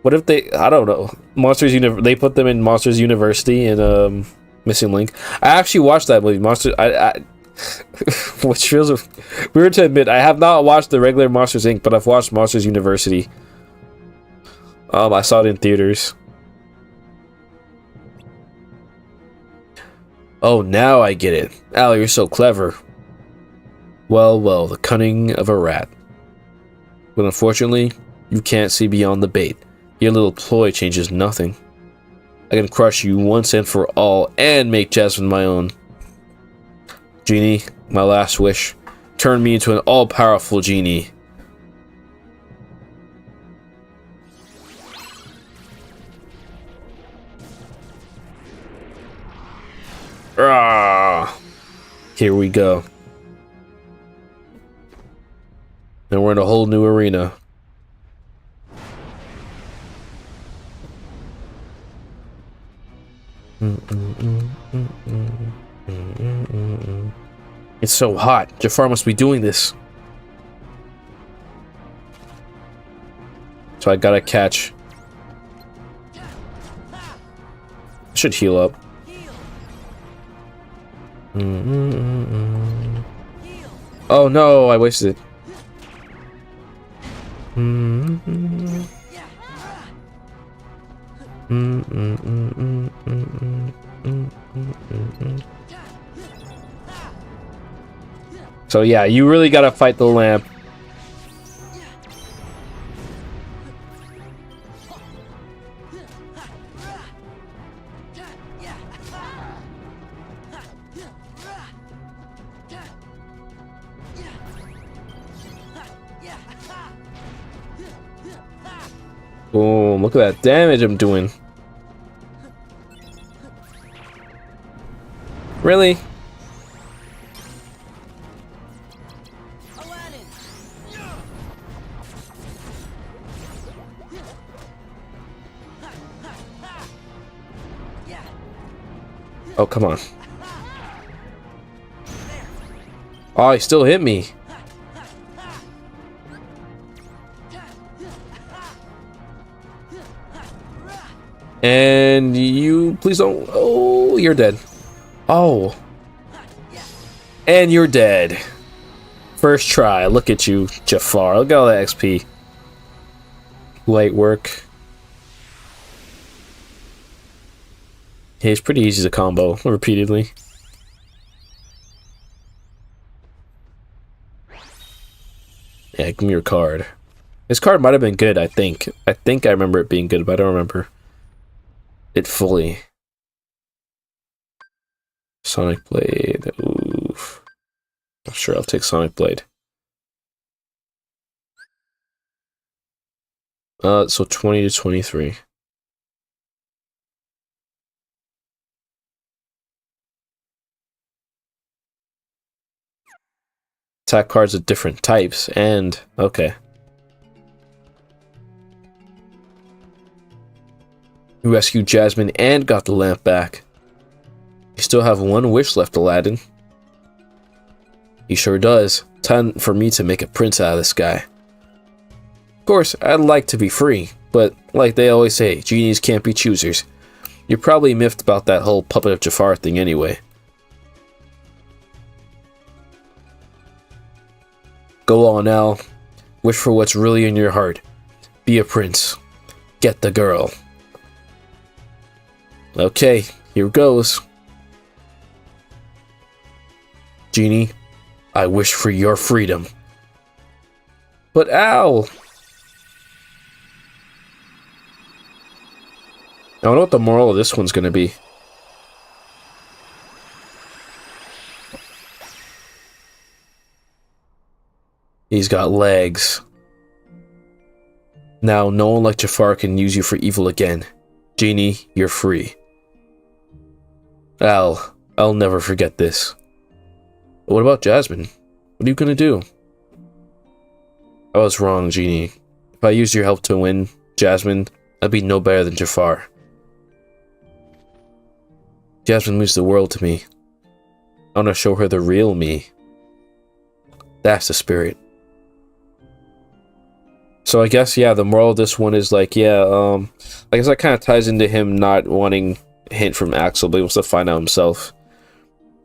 What if they... I don't know. They put them in Monsters University in Missing Link. I actually watched that movie. Which feels weird to admit. I have not watched the regular Monsters Inc., but I've watched Monsters University. I saw it in theaters. Oh, now I get it. Al, you're so clever. Well, well, the cunning of a rat. But unfortunately, you can't see beyond the bait. Your little ploy changes nothing. I can crush you once and for all and make Jasmine my own. Genie, my last wish. Turn me into an all-powerful genie. Ah, here we go. And we're in a whole new arena. It's so hot. Jafar must be doing this. So I gotta catch. Should heal up. Oh no, I wasted it. So yeah, you really gotta fight the lamp. Boom, look at that damage I'm doing. Really? Oh, come on. Oh, he still hit me. And you, please don't. Oh, you're dead. Oh. And you're dead. First try. Look at you, Jafar. Look at all that XP. Light work. Yeah, it's pretty easy to combo repeatedly. Yeah, give me your card. This card might have been good, I think. I remember it being good, but I don't remember it fully. Sonic Blade. Oof. Sure, I'll take Sonic Blade. So 20 to 23. Attack cards of different types, and okay. You rescued Jasmine and got the lamp back. You still have one wish left, Aladdin. He sure does. Time for me to make a prince out of this guy. Of course, I'd like to be free, but like they always say, genies can't be choosers. You're probably miffed about that whole puppet of Jafar thing anyway. Go on, Al. Wish for what's really in your heart. Be a prince. Get the girl. Okay, here goes. Genie, I wish for your freedom. But Al! I wonder what the moral of this one's gonna be. He's got legs. Now, no one like Jafar can use you for evil again. Genie, you're free. I'll never forget this. But what about Jasmine? What are you gonna do? I was wrong, Genie. If I used your help to win Jasmine, I'd be no better than Jafar. Jasmine means the world to me. I want to show her the real me. That's the spirit. So I guess, yeah, the moral of this one is like, yeah, I guess that kind of ties into him not wanting a hint from Axel, but he wants to find out himself.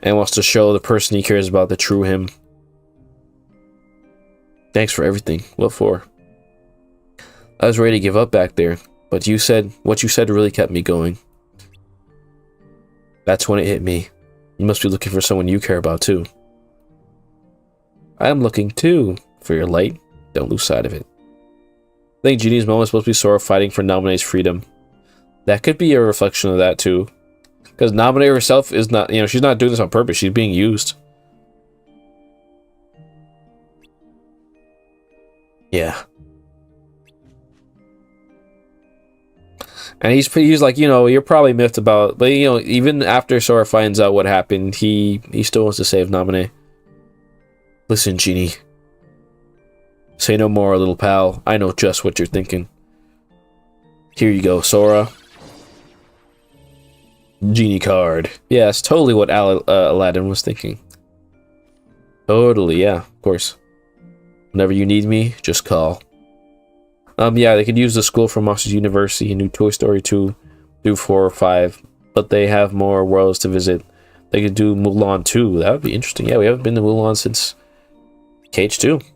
And wants to show the person he cares about the true him. Thanks for everything. What for? I was ready to give up back there, but what you said really kept me going. That's when it hit me. You must be looking for someone you care about too. I am looking too for your light. Don't lose sight of it. I think Genie's moment is supposed to be Sora fighting for Naminé's freedom. That could be a reflection of that too. Because Naminé herself is not, she's not doing this on purpose. She's being used. Yeah. And he's like, you're probably miffed about, but even after Sora finds out what happened, he still wants to save Naminé. Listen, Genie. Say no more, little pal. I know just what you're thinking. Here you go, Sora. Genie card. Yeah, it's totally what Aladdin was thinking. Totally, yeah, of course. Whenever you need me, just call. Yeah, they could use the school for Monsters University and do Toy Story 2 through 4 or 5, but they have more worlds to visit. They could do Mulan 2. That would be interesting. Yeah, we haven't been to Mulan since KH2. Is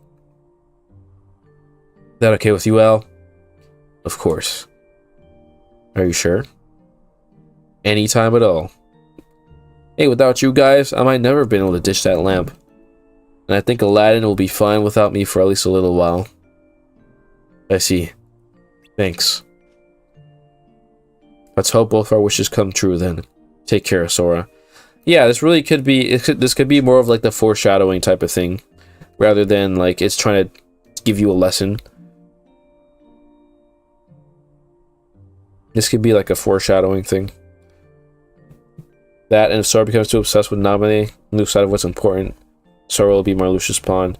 that okay with you, Al? Of course. Are you sure? Anytime at all. Hey, without you guys, I might never have been able to ditch that lamp. And I think Aladdin will be fine without me for at least a little while. I see. Thanks. Let's hope both our wishes come true then. Take care, Sora. Yeah, this really could be... This could be more of like the foreshadowing type of thing. Rather than like it's trying to give you a lesson. This could be like a foreshadowing thing. That, and if Sora becomes too obsessed with Naminé, lose sight of what's important, Sora will be Marluxia's pawn.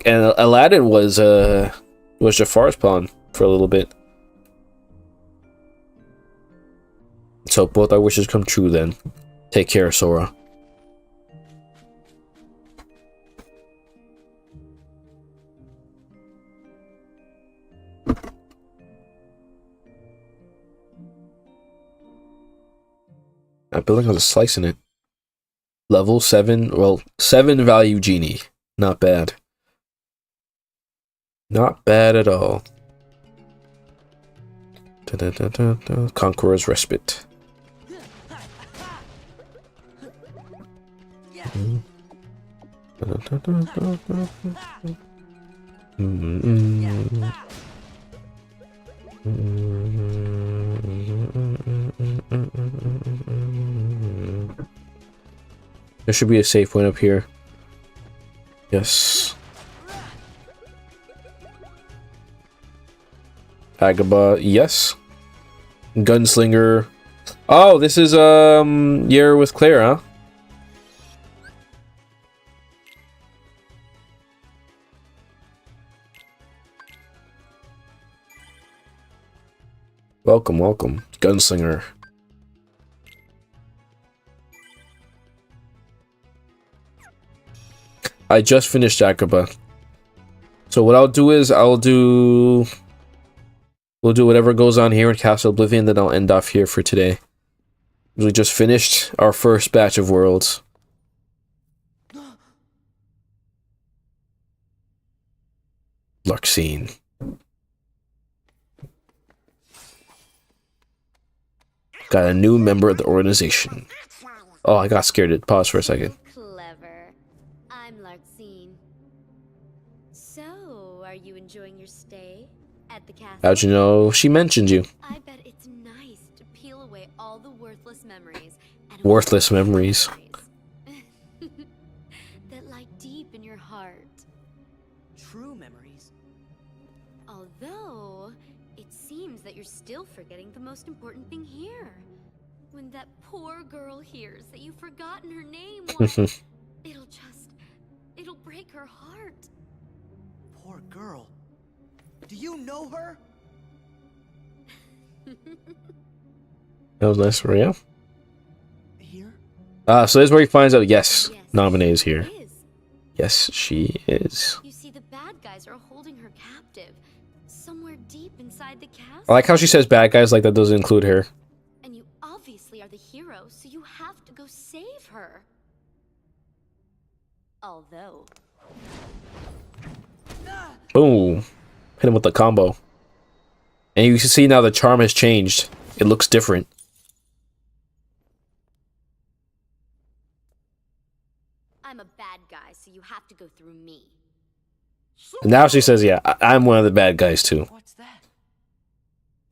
And Aladdin was Jafar's pawn for a little bit. So both our wishes come true then. Take care, Sora. That building has a slice in it. Level 7, well, 7 value Genie. Not bad. Not bad at all. Conqueror's Respite. There should be a safe point up here. Yes. Agrabah, yes. Gunslinger. Oh, this is year with Claire, huh? Welcome, welcome. Gunslinger. I just finished Agrabah. So what I'll do is we'll do whatever goes on here in Castle Oblivion, then I'll end off here for today. We just finished our first batch of worlds. Larxene. Got a new member of the organization. Oh, I got scared. Pause for a second. Clever. I'm Larxene. So, are you enjoying your stay at the castle? How'd you know she mentioned you? I bet it's nice to peel away all the worthless memories. And Worthless memories. that lie deep in your heart. still forgetting the most important thing here. When that poor girl hears that you've forgotten her name, why, it'll break her heart. Poor girl. Do you know her? That was nice, Maria. Here? So this is where he finds out, yes, Yes, Naminé is she here. is. Yes, she is. You see, the bad guys are holding her captive, somewhere deep inside the castle. I like how she says bad guys like that doesn't include her. And you obviously are the hero, so you have to go save her. Although... Boom. Hit him with the combo. And you can see now the charm has changed. It looks different. I'm a bad guy, so you have to go through me. And now she says, yeah, I'm one of the bad guys too. What's that?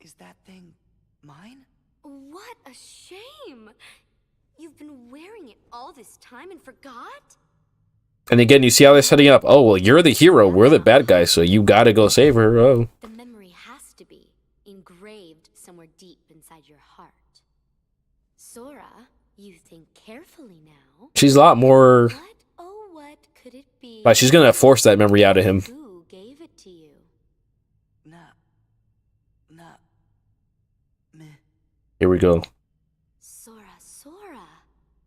Is that thing mine? What a shame! You've been wearing it all this time and forgot? And again, you see how they're setting up. Oh, well, you're the hero. We're the bad guys, so you gotta go save her. Oh. The memory has to be engraved somewhere deep inside your heart. Sora, you think carefully now. She's a lot more... What? Oh, what could it be? Like, she's gonna force that memory out of him. Who gave it to you? Meh. Here we go. Sora,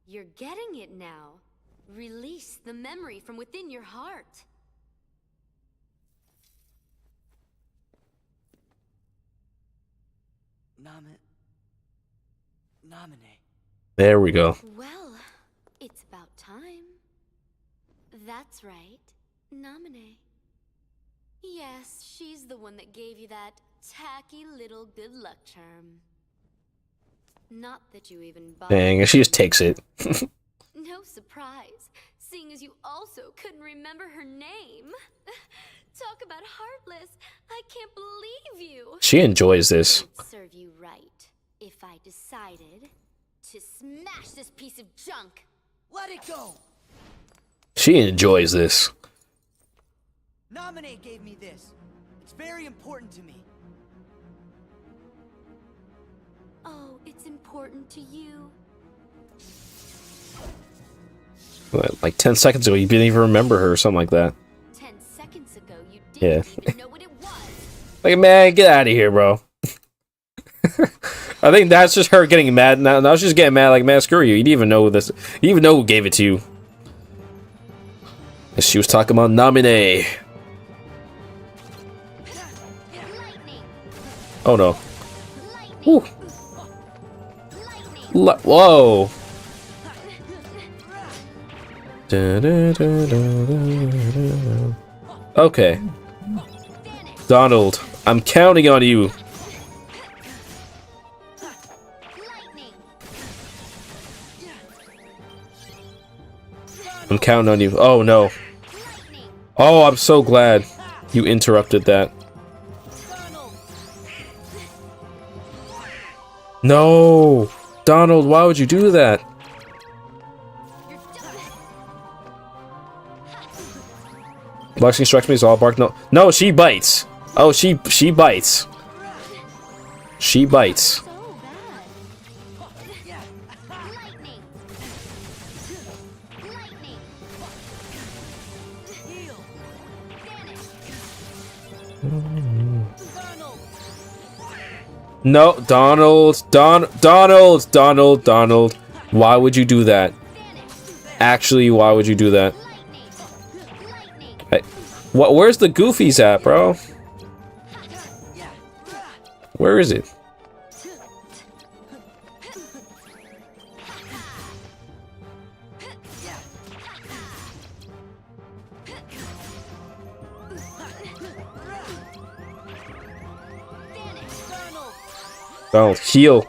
you're getting it now. Release the memory from within your heart. Naminé. There we go. Well, it's about time. That's right, Naminé. Yes, she's the one that gave you that tacky little good luck charm. Not that you even bothered. Dang, she just takes it. No surprise, seeing as you also couldn't remember her name. Talk about heartless. I can't believe you. She enjoys this. It would serve you right if I decided to smash this piece of junk. Let it go! She enjoys this. Naminé gave me this. It's very important to me. Oh, it's important to you. What, like 10 seconds ago, you didn't even remember her or something like that. 10 seconds ago, you didn't Yeah. even know what it was. Like, man, get out of here, bro. I think that's just her getting mad. Now she's getting mad, like, man, screw you. You didn't even know this. You didn't even know who gave it to you. And she was talking about Naminé. Lightning! Oh, no. Lightning! Woo. Lightning! Whoa. Okay. Donald, I'm counting on you. Lightning! I'm counting on you. Oh, no. Lightning! Oh, I'm so glad you interrupted that. No! Donald, why would you do that? You're done! Lexi strikes me as all bark. No, no, she bites. Oh, she bites. She bites. So bad. Lightning! Lightning! Heal! Vanish! No, Donald. Donald. Why would you do that? Vanish! Actually, why would you do that? Lightning! Lightning! Hey, what? Where's the Goofies at, bro? Where is it? Donald, heal.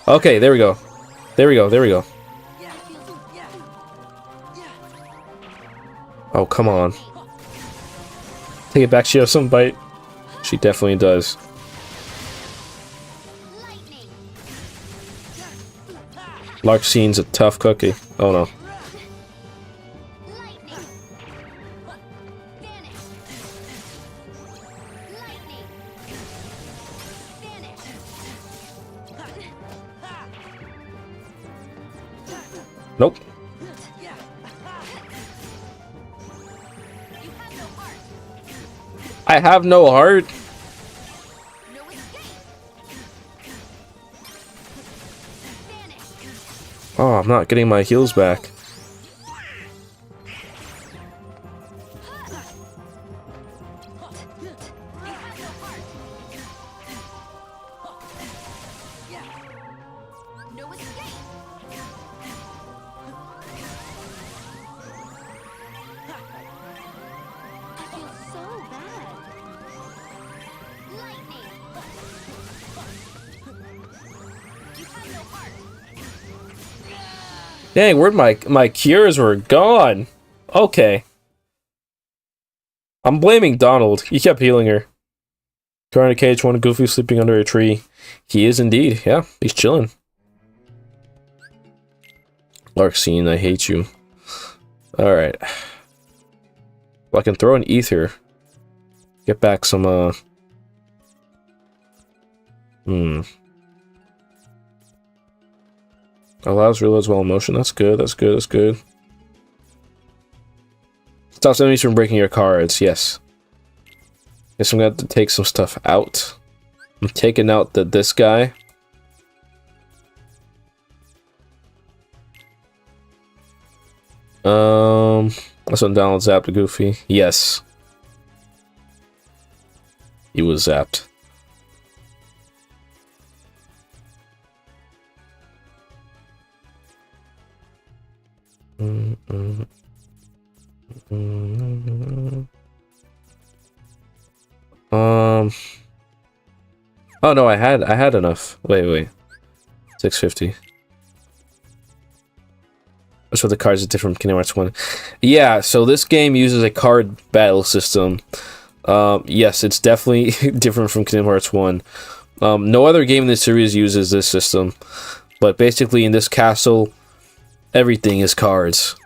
Okay, there we go. There we go. Oh, come on. Take it back. She has some bite. She definitely does. Lightning! Larxine's a tough cookie. Oh no. Lightning! Vanish! Lightning! Vanish! Nope. I have no heart. Oh, I'm not getting my heals back. Dang, where'd my cures were gone? Okay. I'm blaming Donald. He kept healing her. Car in a cage, one Goofy sleeping under a tree. He is indeed. Yeah, he's chilling. Larxene, I hate you. Alright. Well, I can throw an ether. Get back some, Allows reloads while in motion. That's good, that's good, that's good. Stops enemies from breaking your cards. Yes. Guess I'm gonna have to take some stuff out. I'm taking out this guy. That's when Donald zapped a Goofy. Yes. He was zapped. Oh no, I had enough. Wait. 650. So the cards are different from Kingdom Hearts 1. Yeah, so this game uses a card battle system. Yes, it's definitely different from Kingdom Hearts 1. No other game in the series uses this system. But basically in this castle, everything is cards.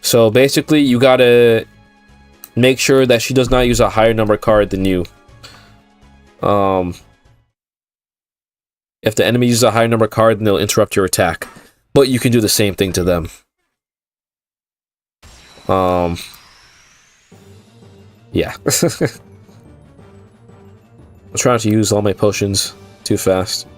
So basically you gotta make sure that she does not use a higher number card than you. If the enemy uses a higher number card, then they'll interrupt your attack. But you can do the same thing to them. Yeah. I'm trying to use all my potions too fast.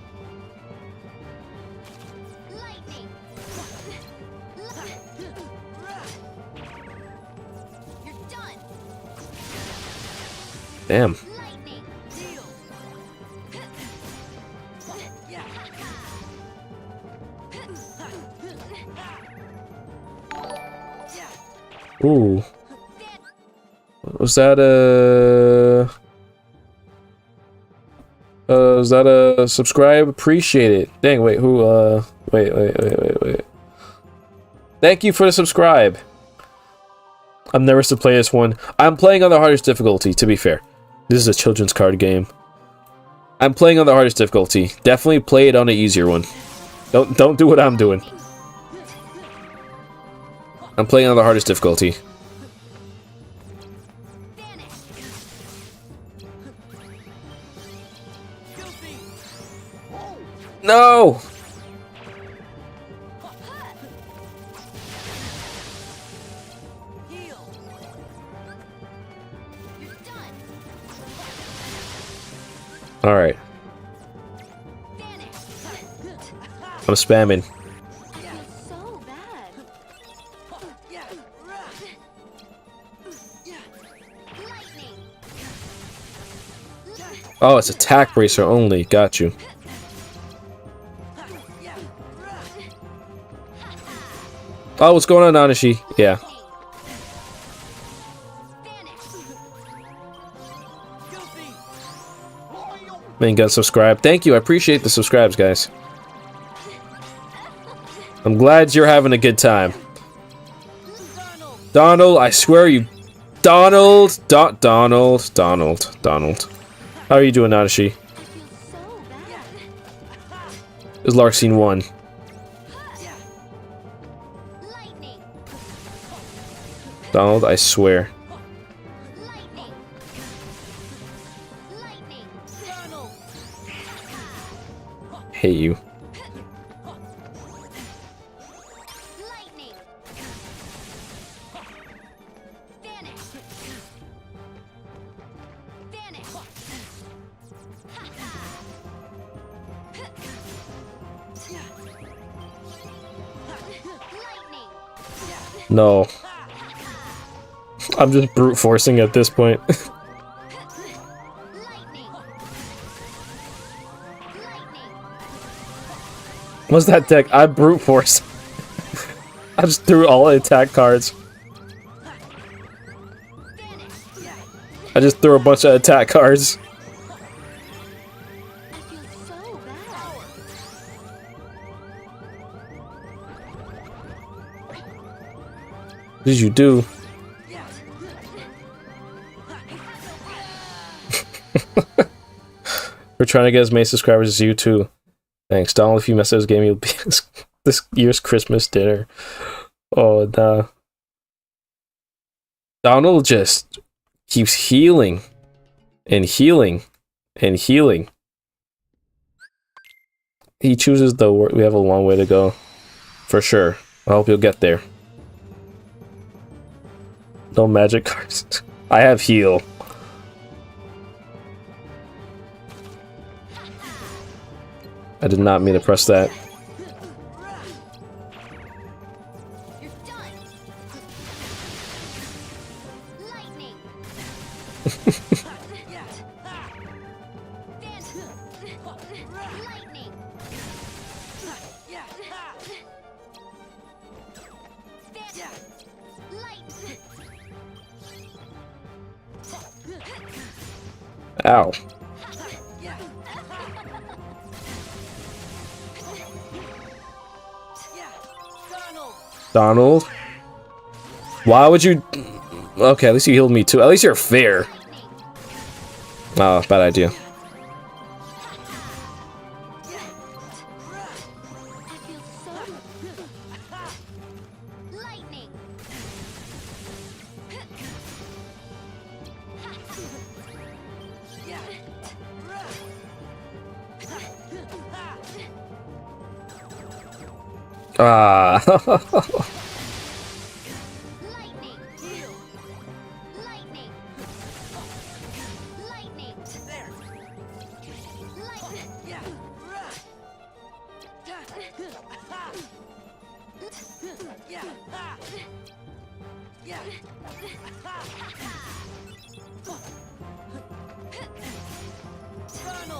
Damn. Ooh. Was that a subscribe? Appreciate it. Dang, wait, who, wait. Thank you for the subscribe. I'm nervous to play this one. I'm playing on the hardest difficulty, to be fair. This is a children's card game. I'm playing on the hardest difficulty. Definitely play it on the easier one. Don't do what I'm doing. I'm playing on the hardest difficulty. No! Alright. I'm spamming. Oh, it's attack bracer only. Got you. Oh, what's going on, Anishi? Yeah. Man, got subscribe. Thank you. I appreciate the subscribes, guys. I'm glad you're having a good time. Donald, I swear you... Donald! Donald. How are you doing, Anishi? Is Larxene 1. Donald, I swear. Hate you. No. I'm just brute forcing at this point. What's that deck? I brute force. I just threw all the attack cards. I just threw a bunch of attack cards. What did you do? We're trying to get as many subscribers as you too. Thanks, Donald. If you mess up this game, you'll be this year's Christmas dinner. Oh, nah. Donald just keeps healing and healing and healing. He chooses the word. We have a long way to go. For sure. I hope you'll get there. No magic cards. I have heal. I did not mean to press that. Ow. Donald? Why would you... Okay, at least you healed me too. At least you're fair. Oh, bad idea. Ah.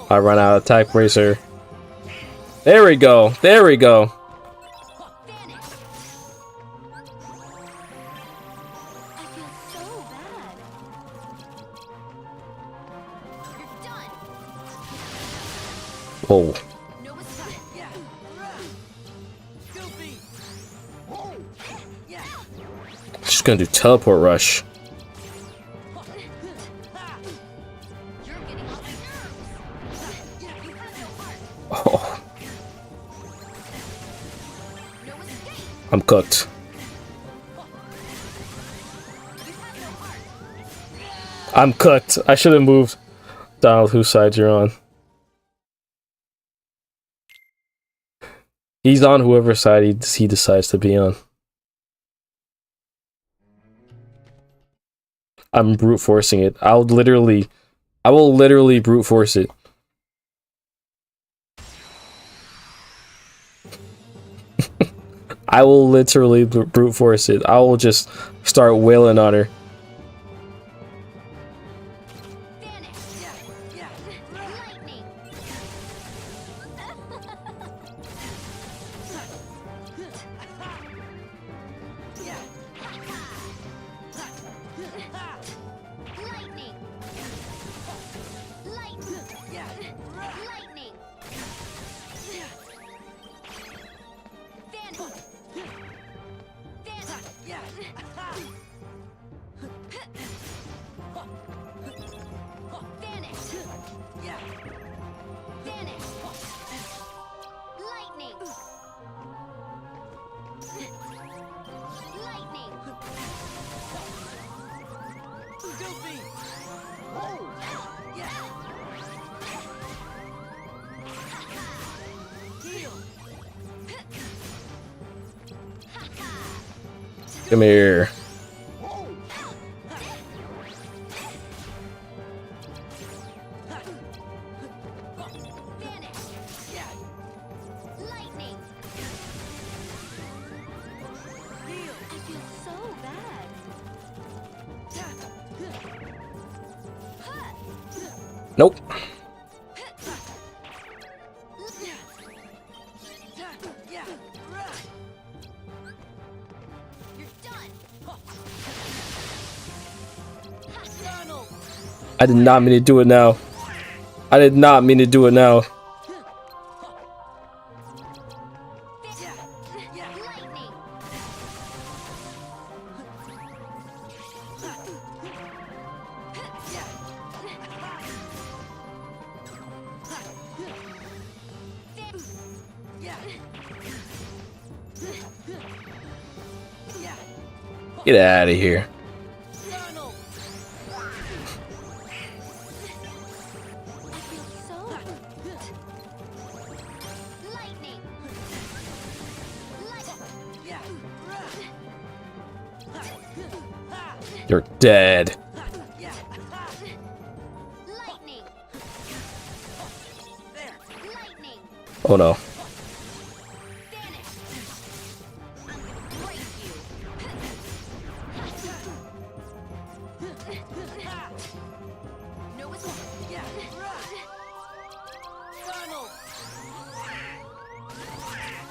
I run out of attack bracer. There we go. There we go. Oh. She's gonna do teleport rush. Oh. I'm cooked. I'm cooked. I should have moved. Donald, whose side you're on? He's on whoever side he decides to be on. I'm brute forcing it. I will literally brute force it. I will literally brute force it. I will just start wailing on her. Come here. Nope. I did not mean to do it now. I did not mean to do it now. Get out of here. You're dead. Oh no.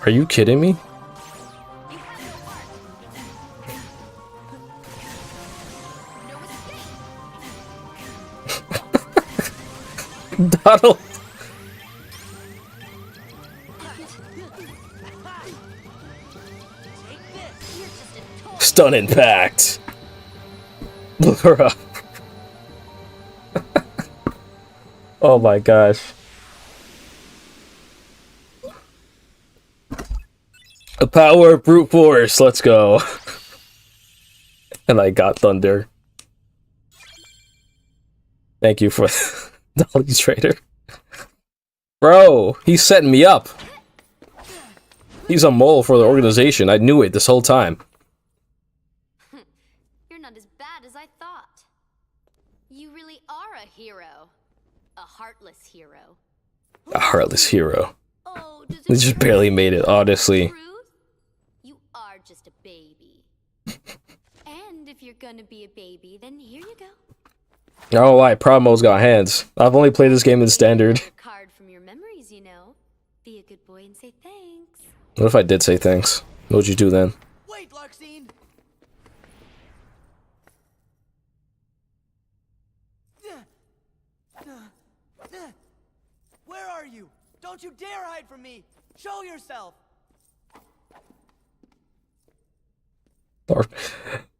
Are you kidding me? Donald. Stun impact. Look her up. Oh my gosh. The power of brute force. Let's go. And I got thunder. Thank you for Dolly Trader. Bro, he's setting me up. He's a mole for the organization. I knew it this whole time. You're not as bad as I thought. You really are a hero. A heartless hero. A heartless hero. Oh, does He just barely made it, honestly. You are just a baby. And if you're gonna be a baby, then here you go. Oh, why? Promo's got hands. I've only played this game in standard. Card from your memories, you know. Be a good boy and say thanks. What if I did say thanks? What would you do then? Wait, Larxene! Where are you? Don't you dare hide from me! Show yourself!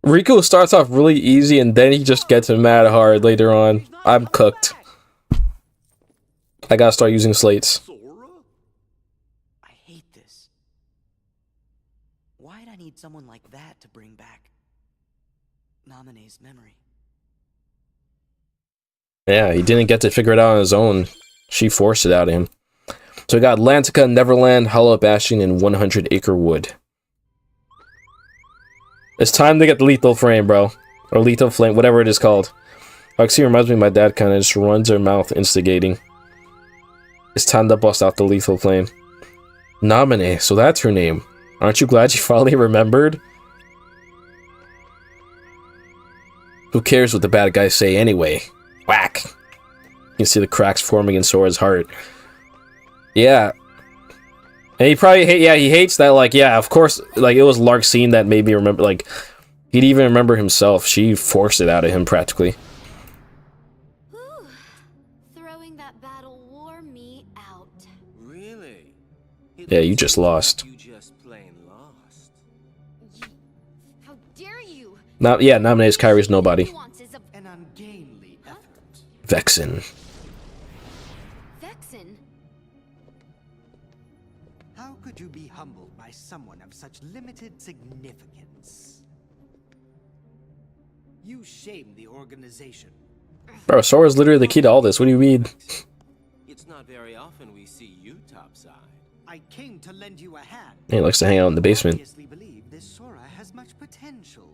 Riku starts off really easy and then he just gets mad hard later on. I'm cooked. I gotta start using slates. Sora? I hate this. Why'd I need someone like that to bring back Naminé's memory? Yeah, he didn't get to figure it out on his own. She forced it out of him. So we got Atlantica, Neverland, Hollow Bastion, and 100 Acre Wood. It's time to get the lethal frame, bro. Or lethal flame, whatever it is called. Roxy reminds me of my dad, kind of just runs her mouth instigating. It's time to bust out the lethal flame. Naminé, so that's her name. Aren't you glad you finally remembered? Who cares what the bad guys say anyway? Whack! You can see the cracks forming in Sora's heart. Yeah. And he probably he hates that, like, yeah, of course, like, it was Larxene that made me remember, like, he'd even remember himself. She forced it out of him, practically. Whew. Throwing that battle wore me out. Really? Yeah, you just lost. You just plain lost. How dare you? Yeah, Naminé's Kyrie's nobody. Nuances of An ungainly effort. Vexen. Vexen. How could you be humbled by someone of such limited significance? You shame the organization. Bro, Sora's literally the key to all this. What do you mean? It's not very often we see you topside. I came to lend you a hand. He likes to hang out in the basement. Obviously believe this Sora has much potential,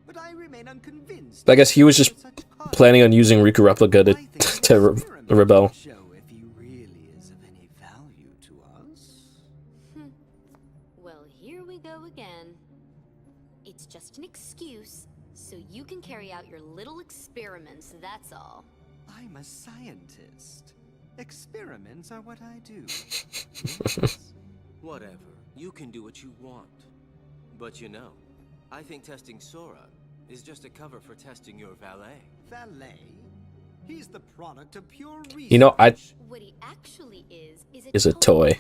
but I remain unconvinced. I guess he was just planning on using Riku Replica to rebel. Show if he really is of any value to us. Well, here we go again. It's just an excuse, so you can carry out your little experiments, that's all. I'm a scientist. Experiments are what I do. Yes. Whatever. You can do what you want. But you know, I think testing Sora is just a cover for testing your valet. Valet? He's the product of pure research. You know, What he actually is a toy.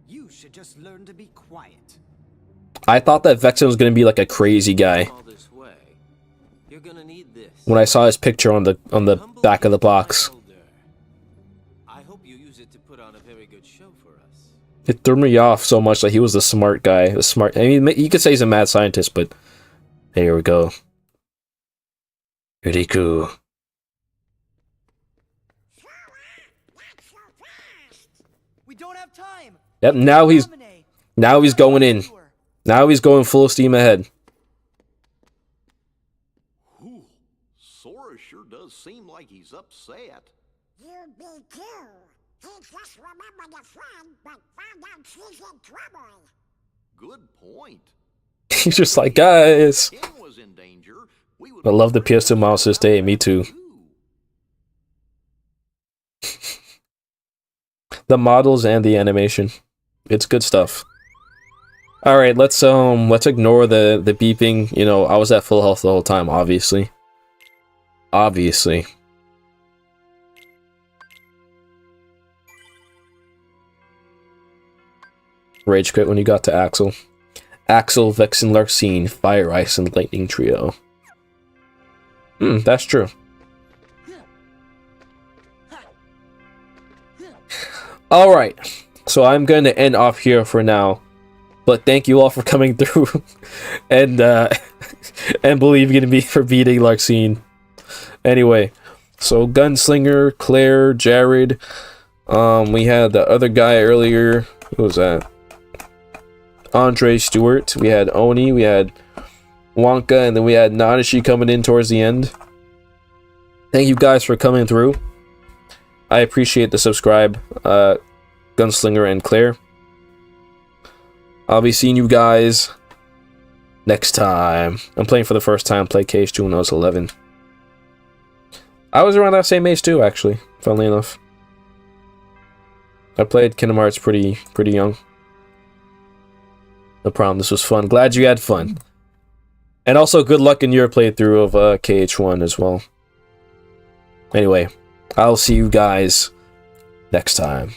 You should just learn to be quiet. I thought that Vexen was gonna be like a crazy guy All this way, you're gonna need this. when I saw his picture on the back of the box. I hope you use it to put on a very good show for us. It threw me off so much that he was the smart guy. The smart. I mean, you could say he's a mad scientist, but here we go. Riku. We don't have time. Yep. Now he's going in. Now he's going full steam ahead. Whew. Sora sure does seem like he's upset. You be too. He just remembered a friend, but found out she's in trouble. Good point. He's just like, guys. King was in danger. We would I love the PS2 models to this day. Me too. The models and the animation. It's good stuff. Alright, let's ignore the beeping. You know, I was at full health the whole time, obviously. Obviously. Rage quit when you got to Axel. Axel, Vexen, Larxene, Fire, Ice, and Lightning Trio. That's true. Alright, so I'm going to end off here for now. But thank you all for coming through and and believing in me for beating Larxene. Anyway, so Gunslinger, Claire, Jared, we had the other guy earlier. Who was that? Andre Stewart. We had Oni, we had Wonka, and then we had Nanashi coming in towards the end. Thank you guys for coming through. I appreciate the subscribe, Gunslinger and Claire. I'll be seeing you guys next time. I'm playing for the first time, played KH2 when I was 11. I was around that same age too, actually, funnily enough. I played Kingdom Hearts pretty young. No problem, this was fun. Glad you had fun. And also, good luck in your playthrough of KH1 as well. Anyway, I'll see you guys next time.